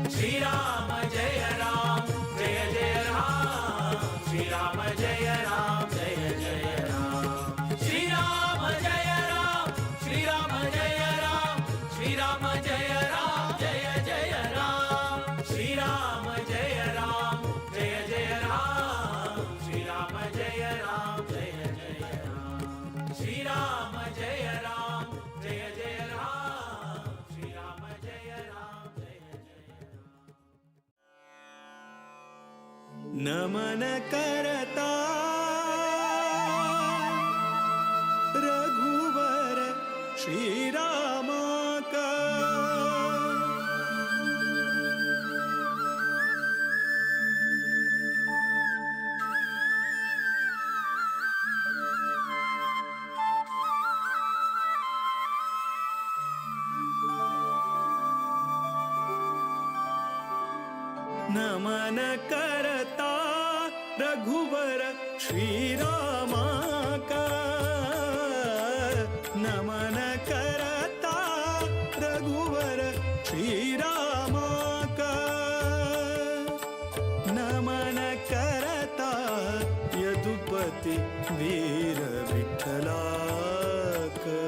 ಶ್ರೀರಾಮ ಜಯ ರಾಮ ಜಯ ಜಯ ರಾಮ ಶ್ರೀರಾಮ ಜಯ ರಾಮ ಜಯ ಜಯ ರಾಮ ಶ್ರೀರಾಮ ಜಯ ರಾಮ ಶ್ರೀರಾಮ ಜಯ ರಾಮ ಶ್ರೀರಾಮ ಜಯ ರಾಮ ಜಯ ಜಯ ರಾಮ ಶ್ರೀರಾಮ ಜಯ ರಾಮ ಜಯ ಜಯ ರಾಮ ಶ್ರೀರಾಮ ಜಯ ರಾಮ ಜಯ ಜಯ ರಾಮ ಶ್ರೀರಾಮ ಜಯ ರಾಮ ಜಯ ಜಯ ರಾಮ ಶ್ರೀರಾಮ ಜಯ ರಾಮ ಜಯ ಜಯ ರಾಮ नमन करता रघुवर श्री राम का नमन करता रघुवर श्रीरामा का नमन करता रघुवर श्रीरामा का नमन करता यदुपति वीर विठ्ठला का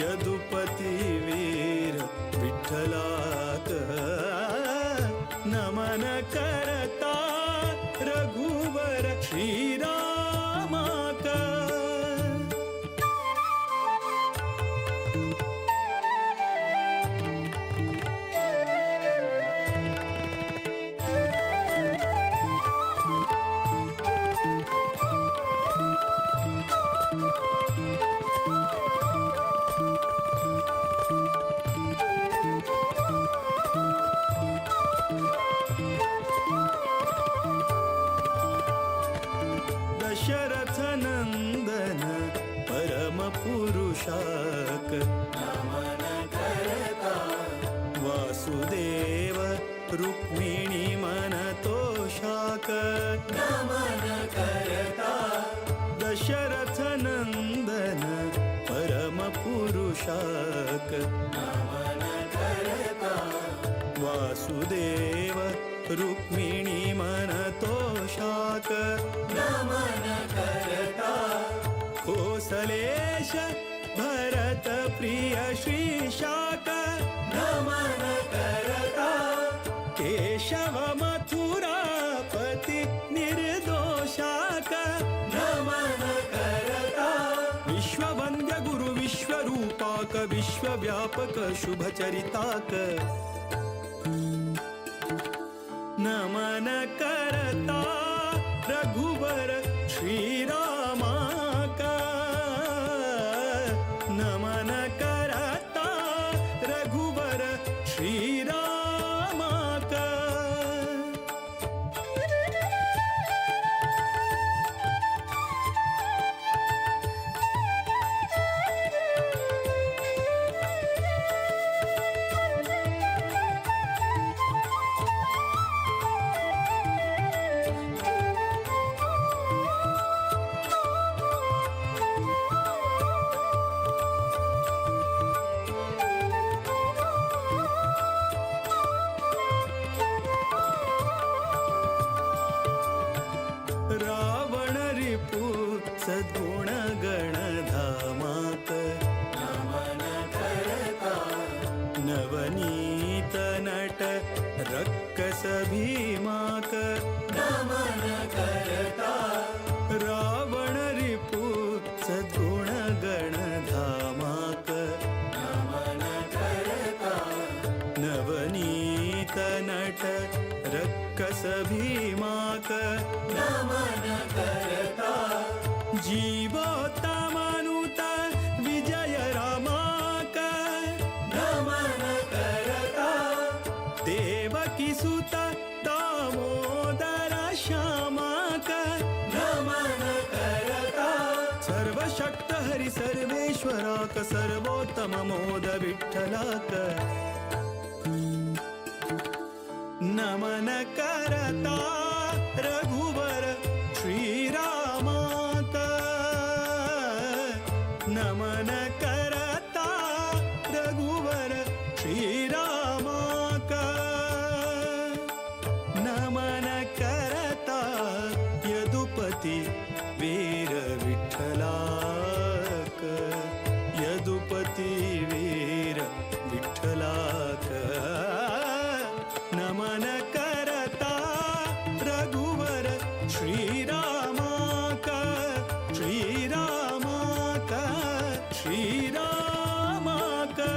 यदुपति वीर विठ्ठला का नमन करता रघुवर श्रीरामा का दशरथ नंदन परम पुरुषाक नमन करता वासुदेव रुक्मिणी मन तोषाक नमन करता दशरथ नंदन परम पुरुषाक नमन करता वासुदेव रुक्मिणी मन तोषाक नमन करता कोसलेश भरत प्रिय श्रीशाक नमन करता केशव मथुरापति निर्दोषाक नमन करता विश्ववन्द्य गुरु विश्वरूपाक विश्वव्यापक शुभचरिताक नमन करता रघुवर श्रीरामा का नमन करता रघुवर श्रीरामा का रावण रिपु सद्गुण गणधामाक नमन करता नवनीत नट रक्कस भीमाक नमन करता रावण रिपु सद्गुण गणधामाक नमन करता नवनीत नट रक्कस भीमाक नमन करता जीवोत्तमानुता विजय रामाक नमन करता देवकी सुत दामोदर श्यामाक नमन करता सर्वशक्त हरि सर्वेश्वराक सर्वोत्तम मोद विठ्ठलाक नमन करता रघुवर श्रीरामा का नमन करता रघुवर श्रीरामा का नमन करता यदुपति वीर विठ्ठला का यदुपति वीर विठ्ठला का नमन करता रघुवर श्रीरामा का श्रीरामा का श्रीरामा का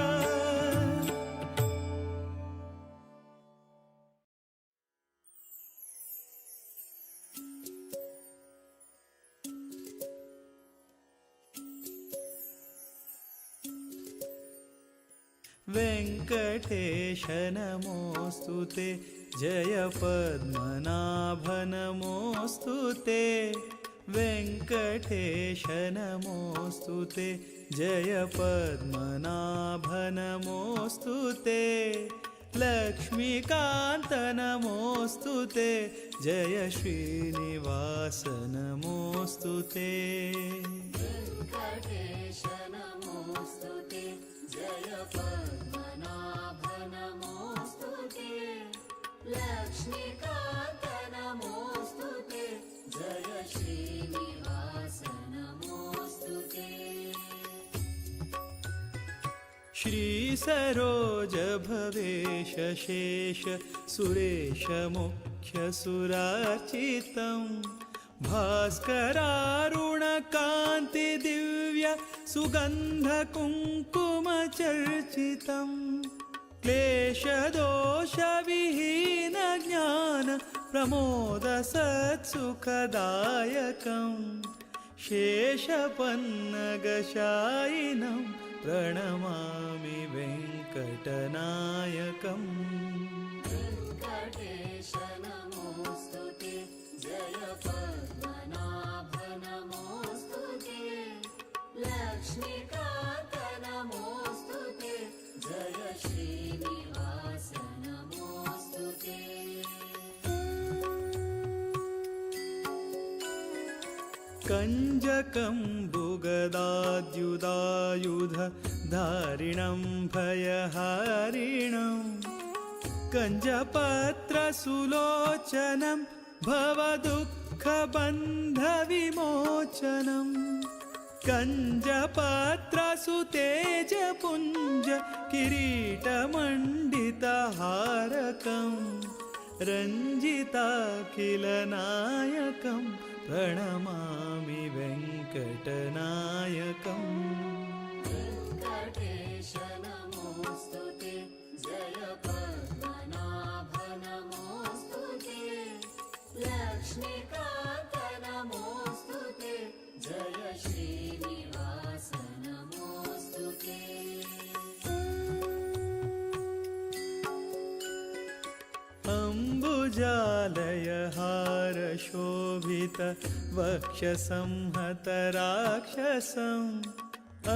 वेंकटेश नमोस्तुते जय पद्मनाभ नमोस्तुते वेंकटेश नमोस्तुते जय पद्मनाभ नमोस्तुते लक्ष्मीकान्त नमो नमोऽस्तु ते जय श्रीनिवास नमोऽस्तु ते वेङ्कटेश नमोऽस्तु ते जय पद्मनाभ नमोऽस्तु ते लक्ष्मीकान्त नमोऽस्तु ते जय श्रीनिवास नमोऽस्तु ते श्रीसरोज भवेश शेष सुरेश मुख्य सुरार्चितं भास्करारुणकान्ति दिव्य सुगन्ध कुङ्कुम चर्चितं क्लेशदोषविहीन ज्ञान प्रमोद सत्सुखदायकं शेषपन्नगशायिनं प्रणमामि वेङ्कटनायकम् वेङ्कटेश नमोऽस्तु ते जय पद्मनाभ नमोऽस्तु ते लक्ष्मीकान्त नमोऽस्तु ते जय श्रीनिवास नमोऽस्तु ते कञ्जकम्बुगदाद्युदायुध धारिणं भयहारिणं कञ्जपत्रसुलोचनं भवदुःखबन्धविमोचनं कञ्जपत्रसुतेजपुञ्ज किरीटमण्डितहारकं रञ्जिताखिलनायकं प्रणमामि वेङ्कटनायकम् वेङ्कटेश नमोऽस्तु ते जय पद्मनाभ नमोऽस्तु ते लक्ष्मीकान्त नमोऽस्तु ते जय श्रीनिवास नमोऽस्तु ते अम्बुजालयहारशोभित वक्षसंहतराक्षसम्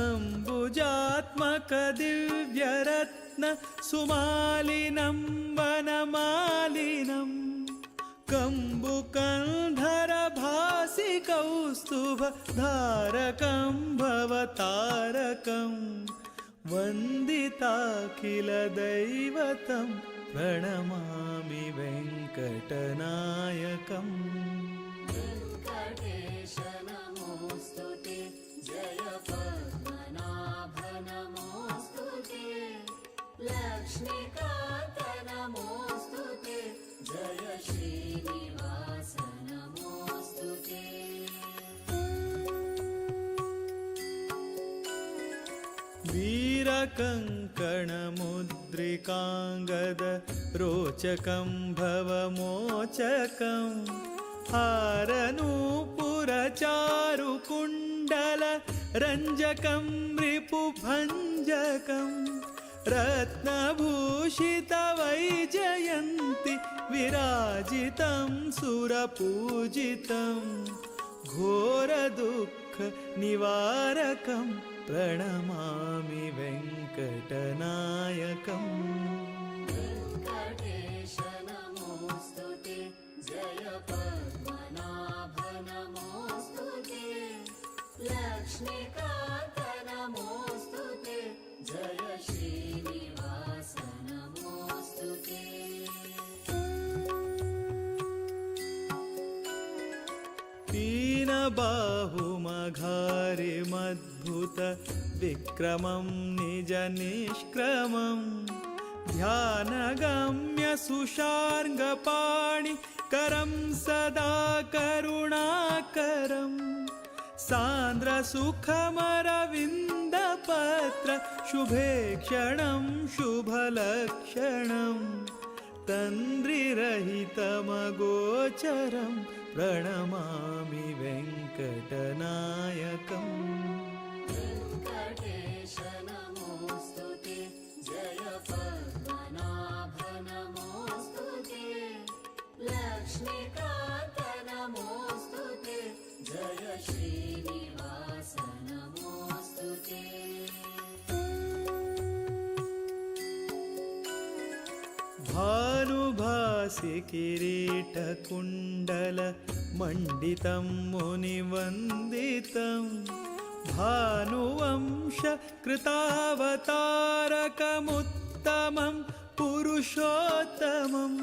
अम्बुजात्मकदिव्यरत्न सुमालिनं वनमालिनं कम्बुकन्धरभासि कौस्तुभधारकं भवतारकं वन्दिताखिलदैवतं प्रणमामि वेङ्कटनायकम् वेङ्कटेश नमोऽस्तु ते जय पद्मनाभ नमोऽस्तु ते लक्ष्मीकान्त नमोऽस्तु ते जय श्रीनिवास नमोऽस्तु ते वीरकङ्कणमुद्रिकाङ्गद रोचकं भवमोचकं हारनूपुरचारुकुण्डल रञ्जकं रिपुभञ्जकं रत्नभूषितवैजयन्ति विराजितं सुरपूजितं घोरदुःखनिवारकं प्रणमामि वेङ्कटनायकम् वेङ्कटेश नमोऽस्तु ते जय पद्मनाभ नमोऽस्तु ते लक्ष्मीकान्त नमोऽस्तु ते जय श्रीनिवास नमोऽस्तु ते दीनबाहुमघारिमद्भुत विक्रमं निजनिष्क्रमं ध्यानगम्य सुषार्ङ्गपाणि करं सदा करुणाकरं सान्द्रसुखमरविन्दपत्र शुभेक्षणं शुभलक्षणं तन्द्रिरहितमगोचरं प्रणमामि वेङ्कटनायकम् वेङ्कटेश नमोऽस्तु ते जय पद्मनाभ नमोऽस्तु ते लक्ष्मीकान्त नमोऽस्तु ते जय श्रीनिवास नमोऽस्तु ते भानुभासि मासिकिरीटकुण्डलमण्डितं मुनिवन्दितं भानुवंशकृतावतारकमुत्तमं पुरुषोत्तमं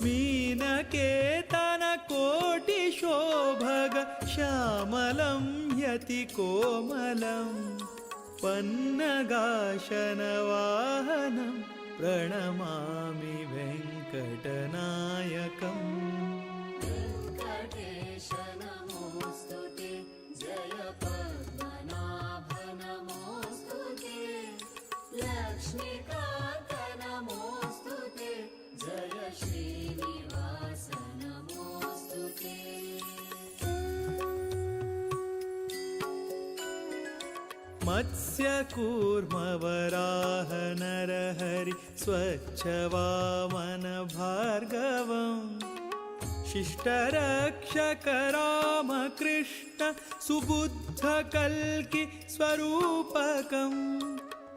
मीनकेतनकोटिशोभग श्यामलं यतिकोमलं पन्नगाशनवाहनं प्रणमामि वेङ्कटनायकम् वेङ्कटेश नमोऽस्तु ते जय पद्मनाभ नमोऽस्तु ते लक्ष्मीकान्त नमोऽस्तु ते जय श्रीनिवास नमोऽस्तु ते मत्स्यकूर्मवराह नरहरि स्वच्छवामन भार्गवम् शिष्टरक्षक रामकृष्ण सुबुद्धकल्कि स्वरूपकम्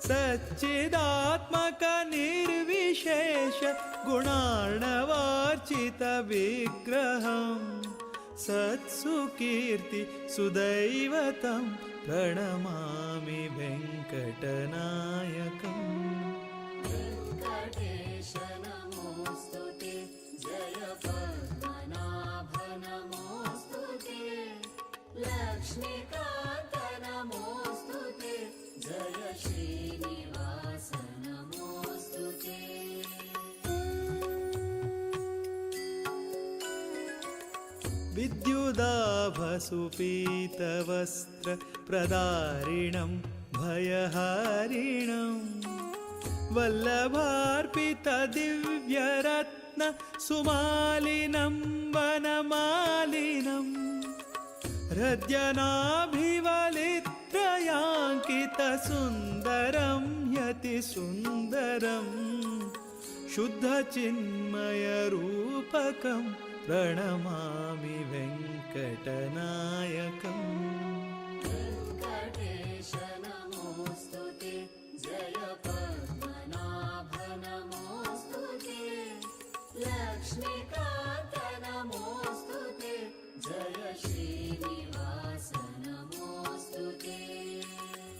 सच्चिदात्मक निर्विशेष गुणार्णवार्चित विग्रहम् सत्सुकीर्ति सुदैवतं प्रणमामि वेङ्कटनायकम् वेङ्कटेश नमोऽस्तु ते जय पद्मनाभ नमोऽस्तु ते लक्ष्मीकान्त नमोऽस्तु ते जय श्रीनिवास नमोऽस्तु ते विद्युदाभसुपीतवस्त्र प्रदारिणं भयहारिणं वल्लभार्पितदिव्यरत्न सुमालिनं वनमालिनं हृद्यनाभिवलित्रयाङ्कितसुन्दरं यतिसुन्दरं शुद्धचिन्मयरूपकं प्रणमामि वेङ्कटनायकम् वेङ्कटेश नमोऽस्तु ते जय पद्मनाभ नमोऽस्तु ते लक्ष्मीकान्त नमोऽस्तु ते जय श्रीनिवास नमोऽस्तु ते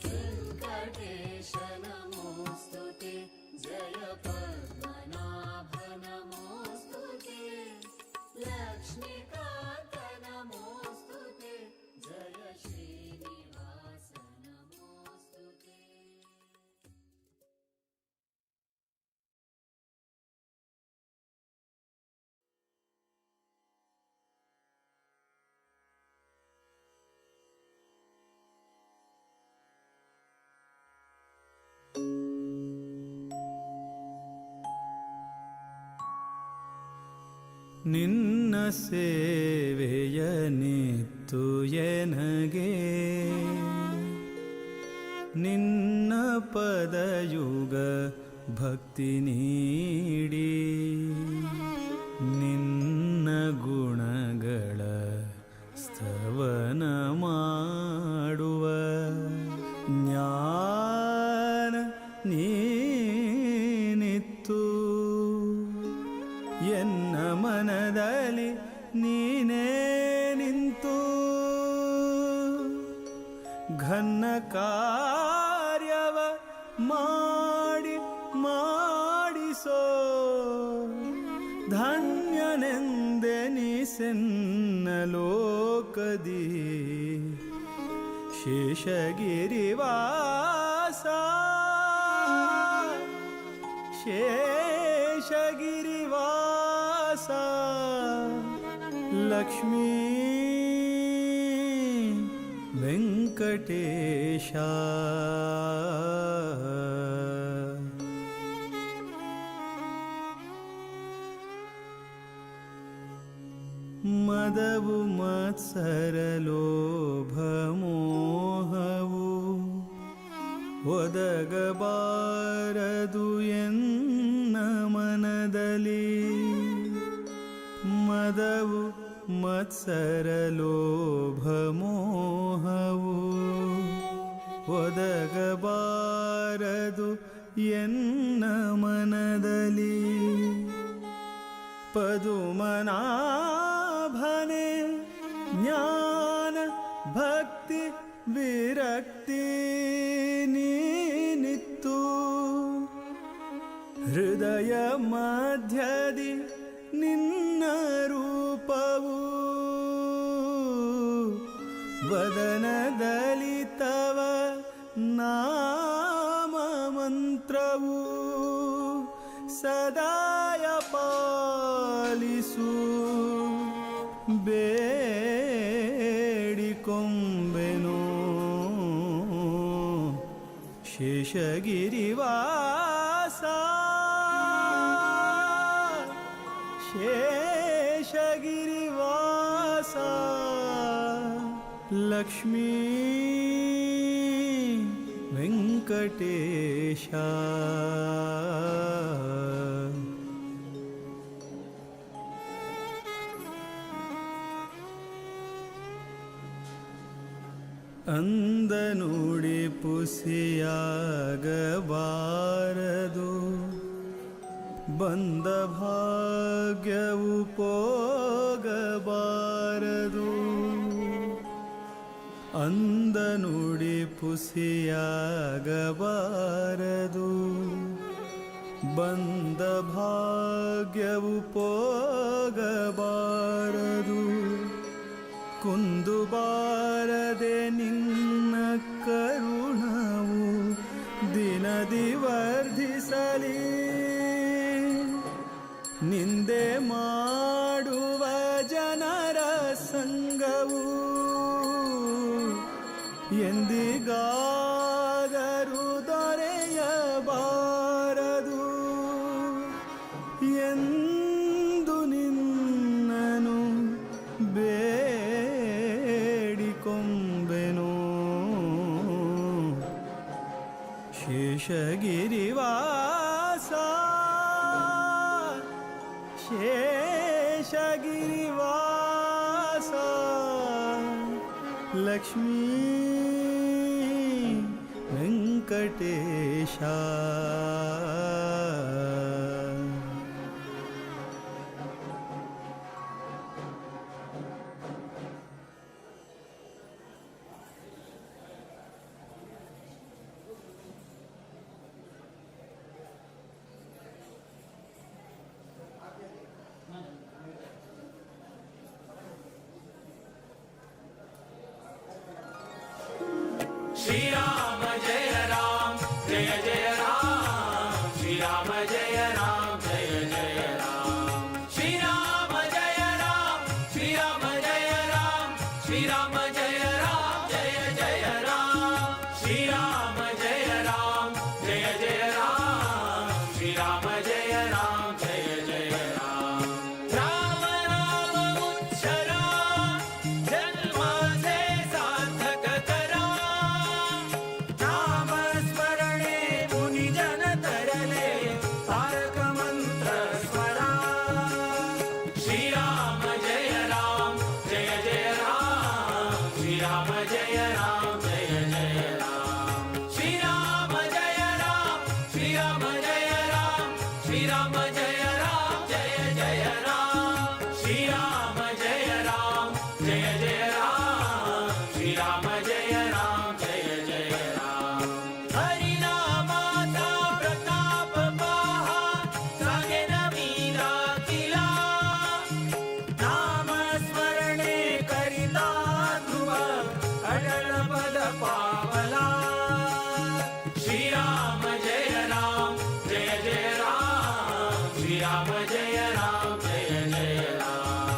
वेङ्कटेश नमोऽस्तु ते जय पद्मनाभ नमोऽस्तु ते लक्ष्मीकान्त नमोऽस्तु ते जय श्रीनिवास नमोऽस्तु ते ನಿನ್ನ ಸೇವೆಯ ನಿತ್ತು ಎನಗೆ ನಿನ್ನ ಪದಯುಗ ಭಕ್ತಿ ನೀಡಿ ನಿನ್ನ ಗುಣಗಳ ಸ್ತವನ ಮಾಡುವ ಜ್ಞಾನ ನೀನಿತ್ತು ಎನ್ನ ಮನದಲ್ಲಿ ನೀನೇ ನಿಂತು ಘನ್ನ ಕಾರ್ಯವ ಮಾಡಿಸೋ ಧನ್ಯನೆಂದೆನಿಸೆನ್ನ ಲೋಕದಿ ಶೇಷಗಿರಿವಾಸ ಶೇಷಗಿರಿವಾಸ ಲಕ್ಷ್ಮೀ ವೆಂಕಟೇಶ ಮದವು ಮತ್ಸರ ಲೋಭ ಮೋಹವು ಒದಗಬಾರದು ಎನ್ನ ಮನದಲ್ಲಿ ಮದವು ಮತ್ಸರ ಲೋಭ ಮೋಹವು ಒದಗಬಾರದು ಎನ್ನ ಮನದಲ್ಲಿ ಪದುಮನಾಭನೆ ಜ್ಞಾನ ಭಕ್ತಿ ವಿರಕ್ತಿ ನೀನಿತ್ತು ಹೃದಯ ಮಧ್ಯದಿ ನಿನ್ನ ರೂಪವು ವದನದಲ್ಲಿ ತವ ನಾಮ ಮಂತ್ರವು ಸದಾಯ ಪಾಲಿಸು ಬೇಡಿಕೊಂಬೆನು ಶೇಷಗಿರಿವಾಸ ಶೇಷಗಿರಿವಾಸ ಲಕ್ಷ್ಮೀ ವೆಂಕಟೇಶ ಅಂದ ನುಡಿ ಪುಸಿಯಾಗಬಾರದು ಬಂದ ಭಾಗ್ಯವು ಪೋಗಬಾರದು ಅಂದ ನುಡಿ ಪುಸಿಯಾಗಬಾರದು ಬಂದ ಭಾಗ್ಯವು ಪೋಗಬಾರದು ಕುಂದು ಬಾರದೆ ನಿನ್ನ ಕರುಣವು ದಿನದಿ ವರ್ಧಿಸಲಿ ನಿಂದೆ ಮಾಡುವ ಜನರ ಸಂಗವು ಎಂದಿಗಾದರೂ ದೊರೆಯಬಾರದು ಎಂದು ನಿನ್ನನು ಬೇಡಿಕೊಂಬೆನು ಶೇಷಗಿರಿವಾಸ ಶೇಷಗಿರಿವಾಸ ಲಕ್ಷ್ಮೀ ವೆಂಕಟೇಶ श्री राम जय राम जय जय राम श्री राम जय राम जय जय राम श्री राम जय राम श्री राम जय राम श्री राम जय राम जय जय राम श्री राम जय राम जय जय राम श्री राम जय राम जय जय राम राम राम उच्चरा जन्म से सार्थक करा नाम स्मरणे मुनि जन तरले तारक मंत्र स्वरा श्री राम जय राम जय जय राम श्री राम जय राम जय जय राम श्री राम जय राम श्री राम जय राम श्री राम जय राम जय जय राम श्री राम जय राम जय जय राम श्री राम जय राम जय जय राम हरि नामाचा प्रताप पहा जागे नवीना किला नाम स्मरणे करिता ध्रुव अडल पद पावला श्री राम जय राम जय जय राम श्री राम जय राम जय जय राम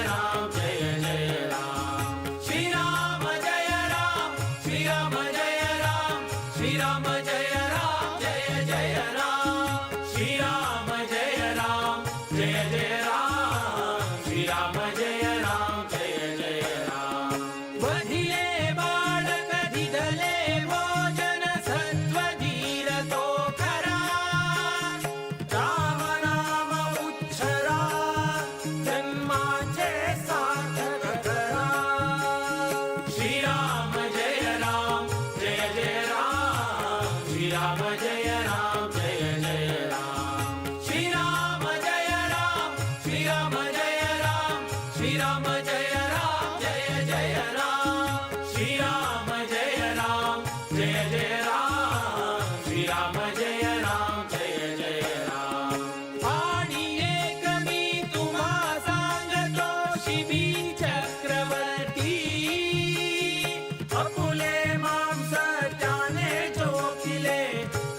राम जय जय राम श्री राम जय राम श्री राम जय राम श्री राम जय राम जय जय राम श्री राम जय राम जय जय राम श्री राम जय राम जय जय राम वधिले बाळक दिदले भोजन सत्व धीर तो खरा राम नाम उच्चरा जन्माचे सार्थक करा श्री राम जय राम जय जय राम श्री राम जय राम जय जय राम श्री राम जय राम श्री राम जय राम श्री राम जय राम जय जय राम श्री राम जय राम जय जय राम श्री राम जय राम जय जय राम आणि एक मी तुम्हा सांगतो शिबी चक्रवर्ती अपुले मांस त्याने चोखिले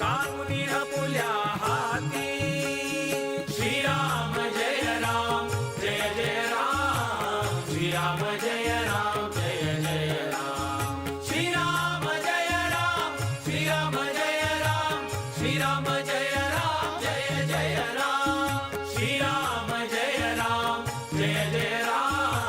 कामुनी अपुल्या हाती श्री राम जय राम जय जय राम श्री राम जय राम जय जय राम श्री राम जय राम श्री राम जय राम श्री राम जय राम जय जय राम श्री राम जय राम जय जय राम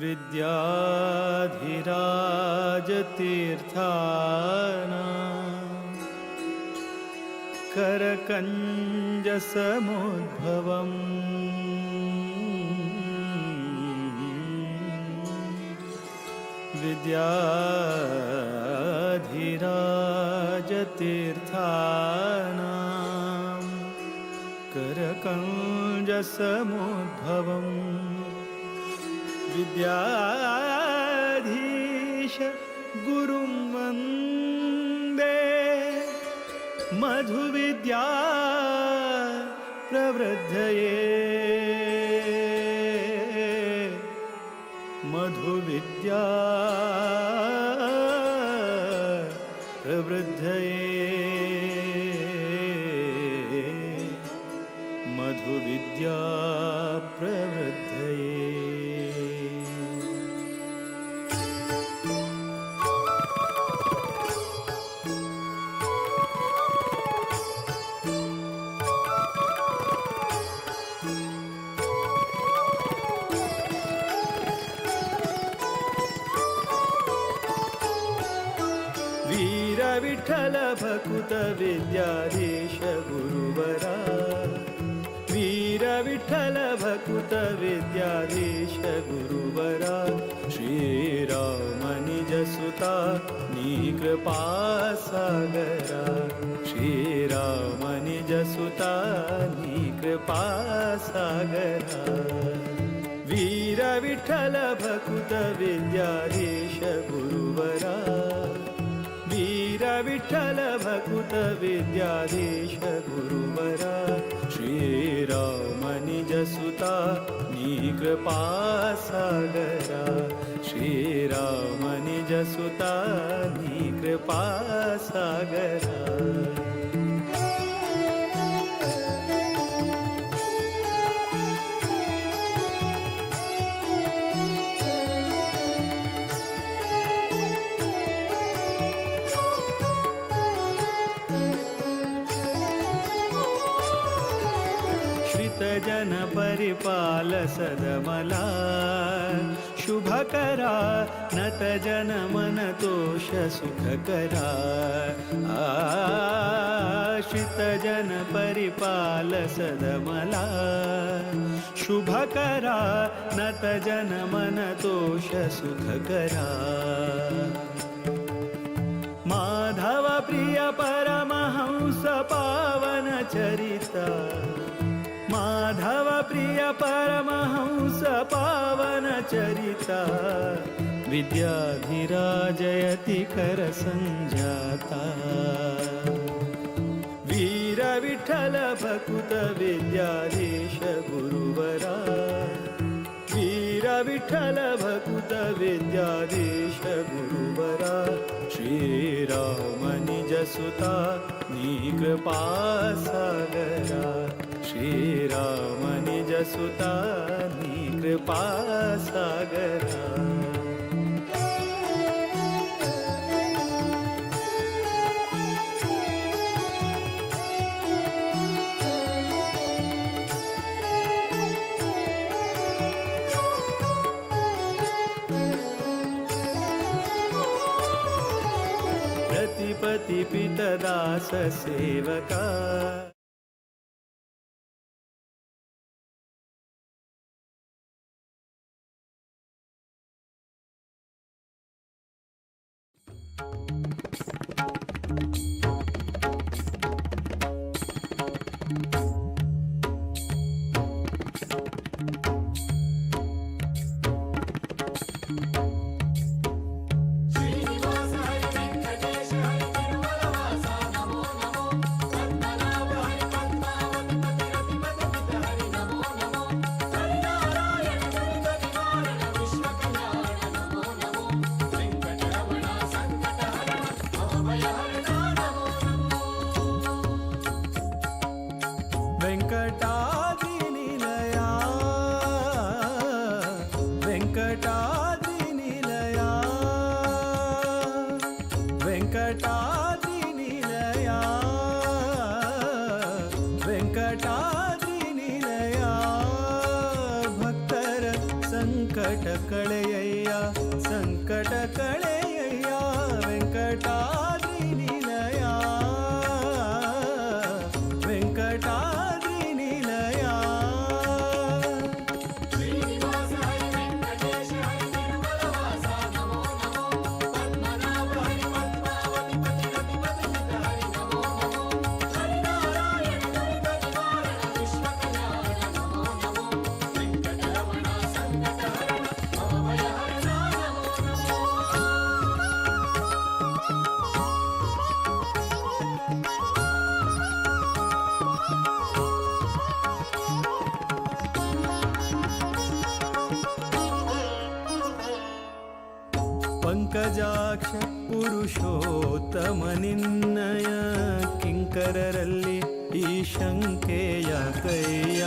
विद्याधिराजतीर्थानां करकञ्जसमुद्भवम् विद्याधिराजतीर्थानां करकञ्जसमुद्भवम् विद्याधीश गुरुं वन्दे मधुविद्या प्रवृद्धये मधुविद्या प्रवृद्धये मधुविद्या प्रवृद्धये। विठ्ठल भकुत विद्याधीश गुरुवरा वीर विठ्ठल भकुत विद्याधीश गुरुवरा श्रीराम निज सुता नी कृपा सागरा श्रीराम निज सुता नी कृपा सागरा वीर विठ्ठल भकुत विद्याधीश गुरुवरा वीर विठ्ठल भकुत विद्याधीश गुरुवरा श्रीराम निज सुता नी कृपा सागरा श्रीराम निज सुता नी कृपा सागरा। जन परिपाल सदमला शुभकरा नत जन मन तोष सुखकरा आश्रित जन परिपाल सदमला शुभकरा नत जन मन तोष सुखकरा माधव प्रिय परमहंस पावन चरिता माधव प्रिय परमहंस पावन चरिता विद्याधिराजयति कर संजाता वीर विठ्ठल भकुत विद्याधीश गुरुवरा वीर विठ्ठल भकुत विद्याधीश गुरुवरा श्रीराम निज सुता नी कृपा सागरा श्रीराम निज सुता नी कृपा सागरा। प्रतिपति पितदास सेवका श्रीनिवास हरि वेंकटेश हरि तिरुमलवास नमो नमो पद्मनाभ हरि पद्मावति रतिपति हरि नमो नमो हरिनारायण चरित निवारण विश्व कल्याण नमो नमो वेंकटरमण संकट हरण भवभय हरण नमो नमो वेंकटाद्रि निलया वेंकटाद्रि निलया वेंकटाद्रि निलया वेंकटाद्रि निलया भक्तर संकट ಕಳೆಯಯ್ಯ ಸಂಕಟ ಕಳೆಯಯ್ಯ ವೆಂಕಟಾದ್ರಿ ನಿಲಯ ವೆಂಕಟಾದ್ರಿ ನಿಲಯ ಶ್ರೀನಿವಾಸ ಹರಿ ವೆಂಕಟೇಶ ಹರಿ ತಿರುಮಲವಾಸ ನಮೋ ನಮೋ ಪದ್ಮನಾಭ ಹರಿ ಪದ್ಮಾವತಿ ಪತಿ ರತಿಪತಿ ಚಿತ್ತ ಹರಿ ನಮೋ ನಮೋ ಹರಿನಾರಾಯಣ ದುರಿತ ನಿವಾರಣ ವಿಶ್ವ ಕಲ್ಯಾಣ ನಮೋ ನಮೋ ವೆಂಕಟರಮಣ ಸಂಕಟ ಹರಣ ಭವಭಯ ಹರಣ ನಮೋ ನಮೋ ಪಂಕಜಾಕ್ಷ ಪುರುಷೋತ್ತಮ ನಿನ್ನಯ ಕಿಂಕರರಲ್ಲಿ ಈ ಶಂಕೆಯ ಕೈಯ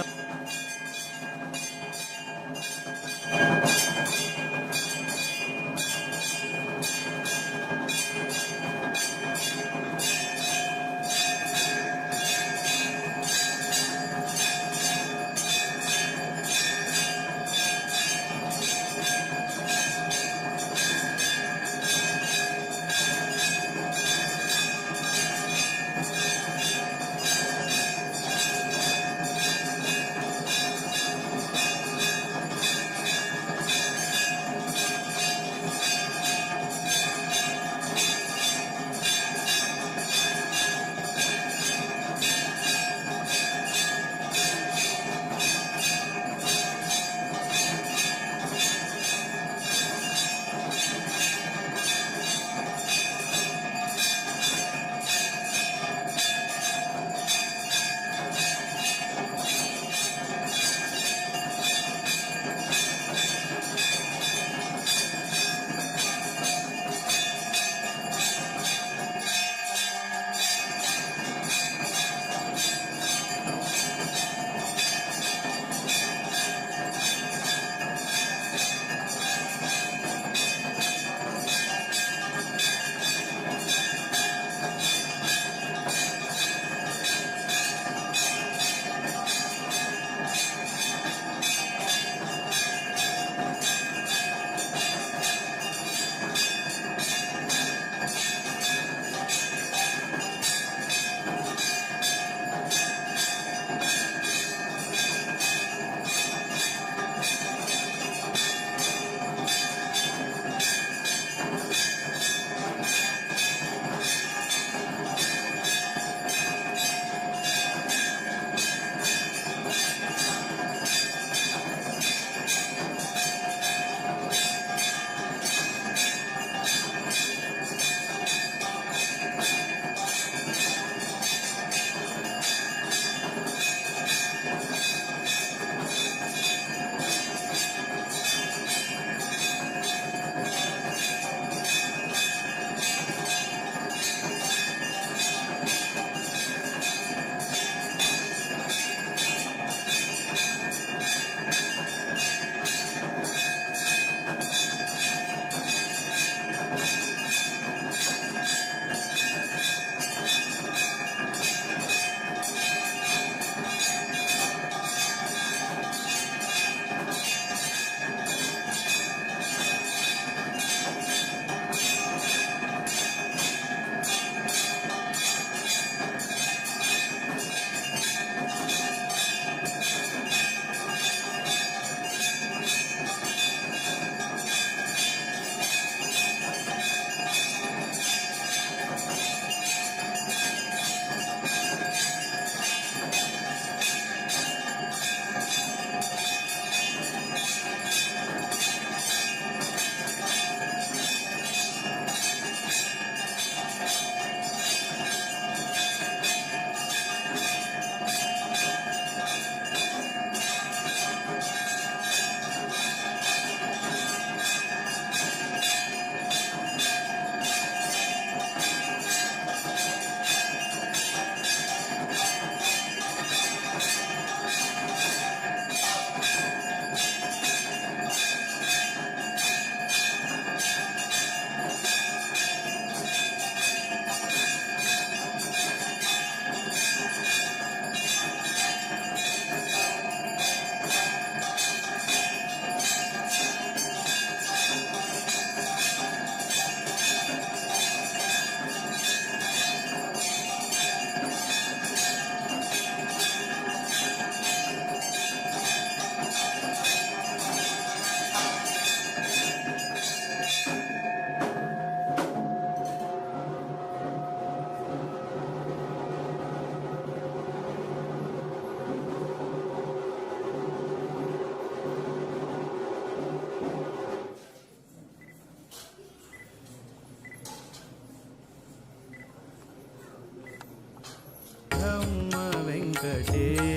ವೆಂಕಟೇಶ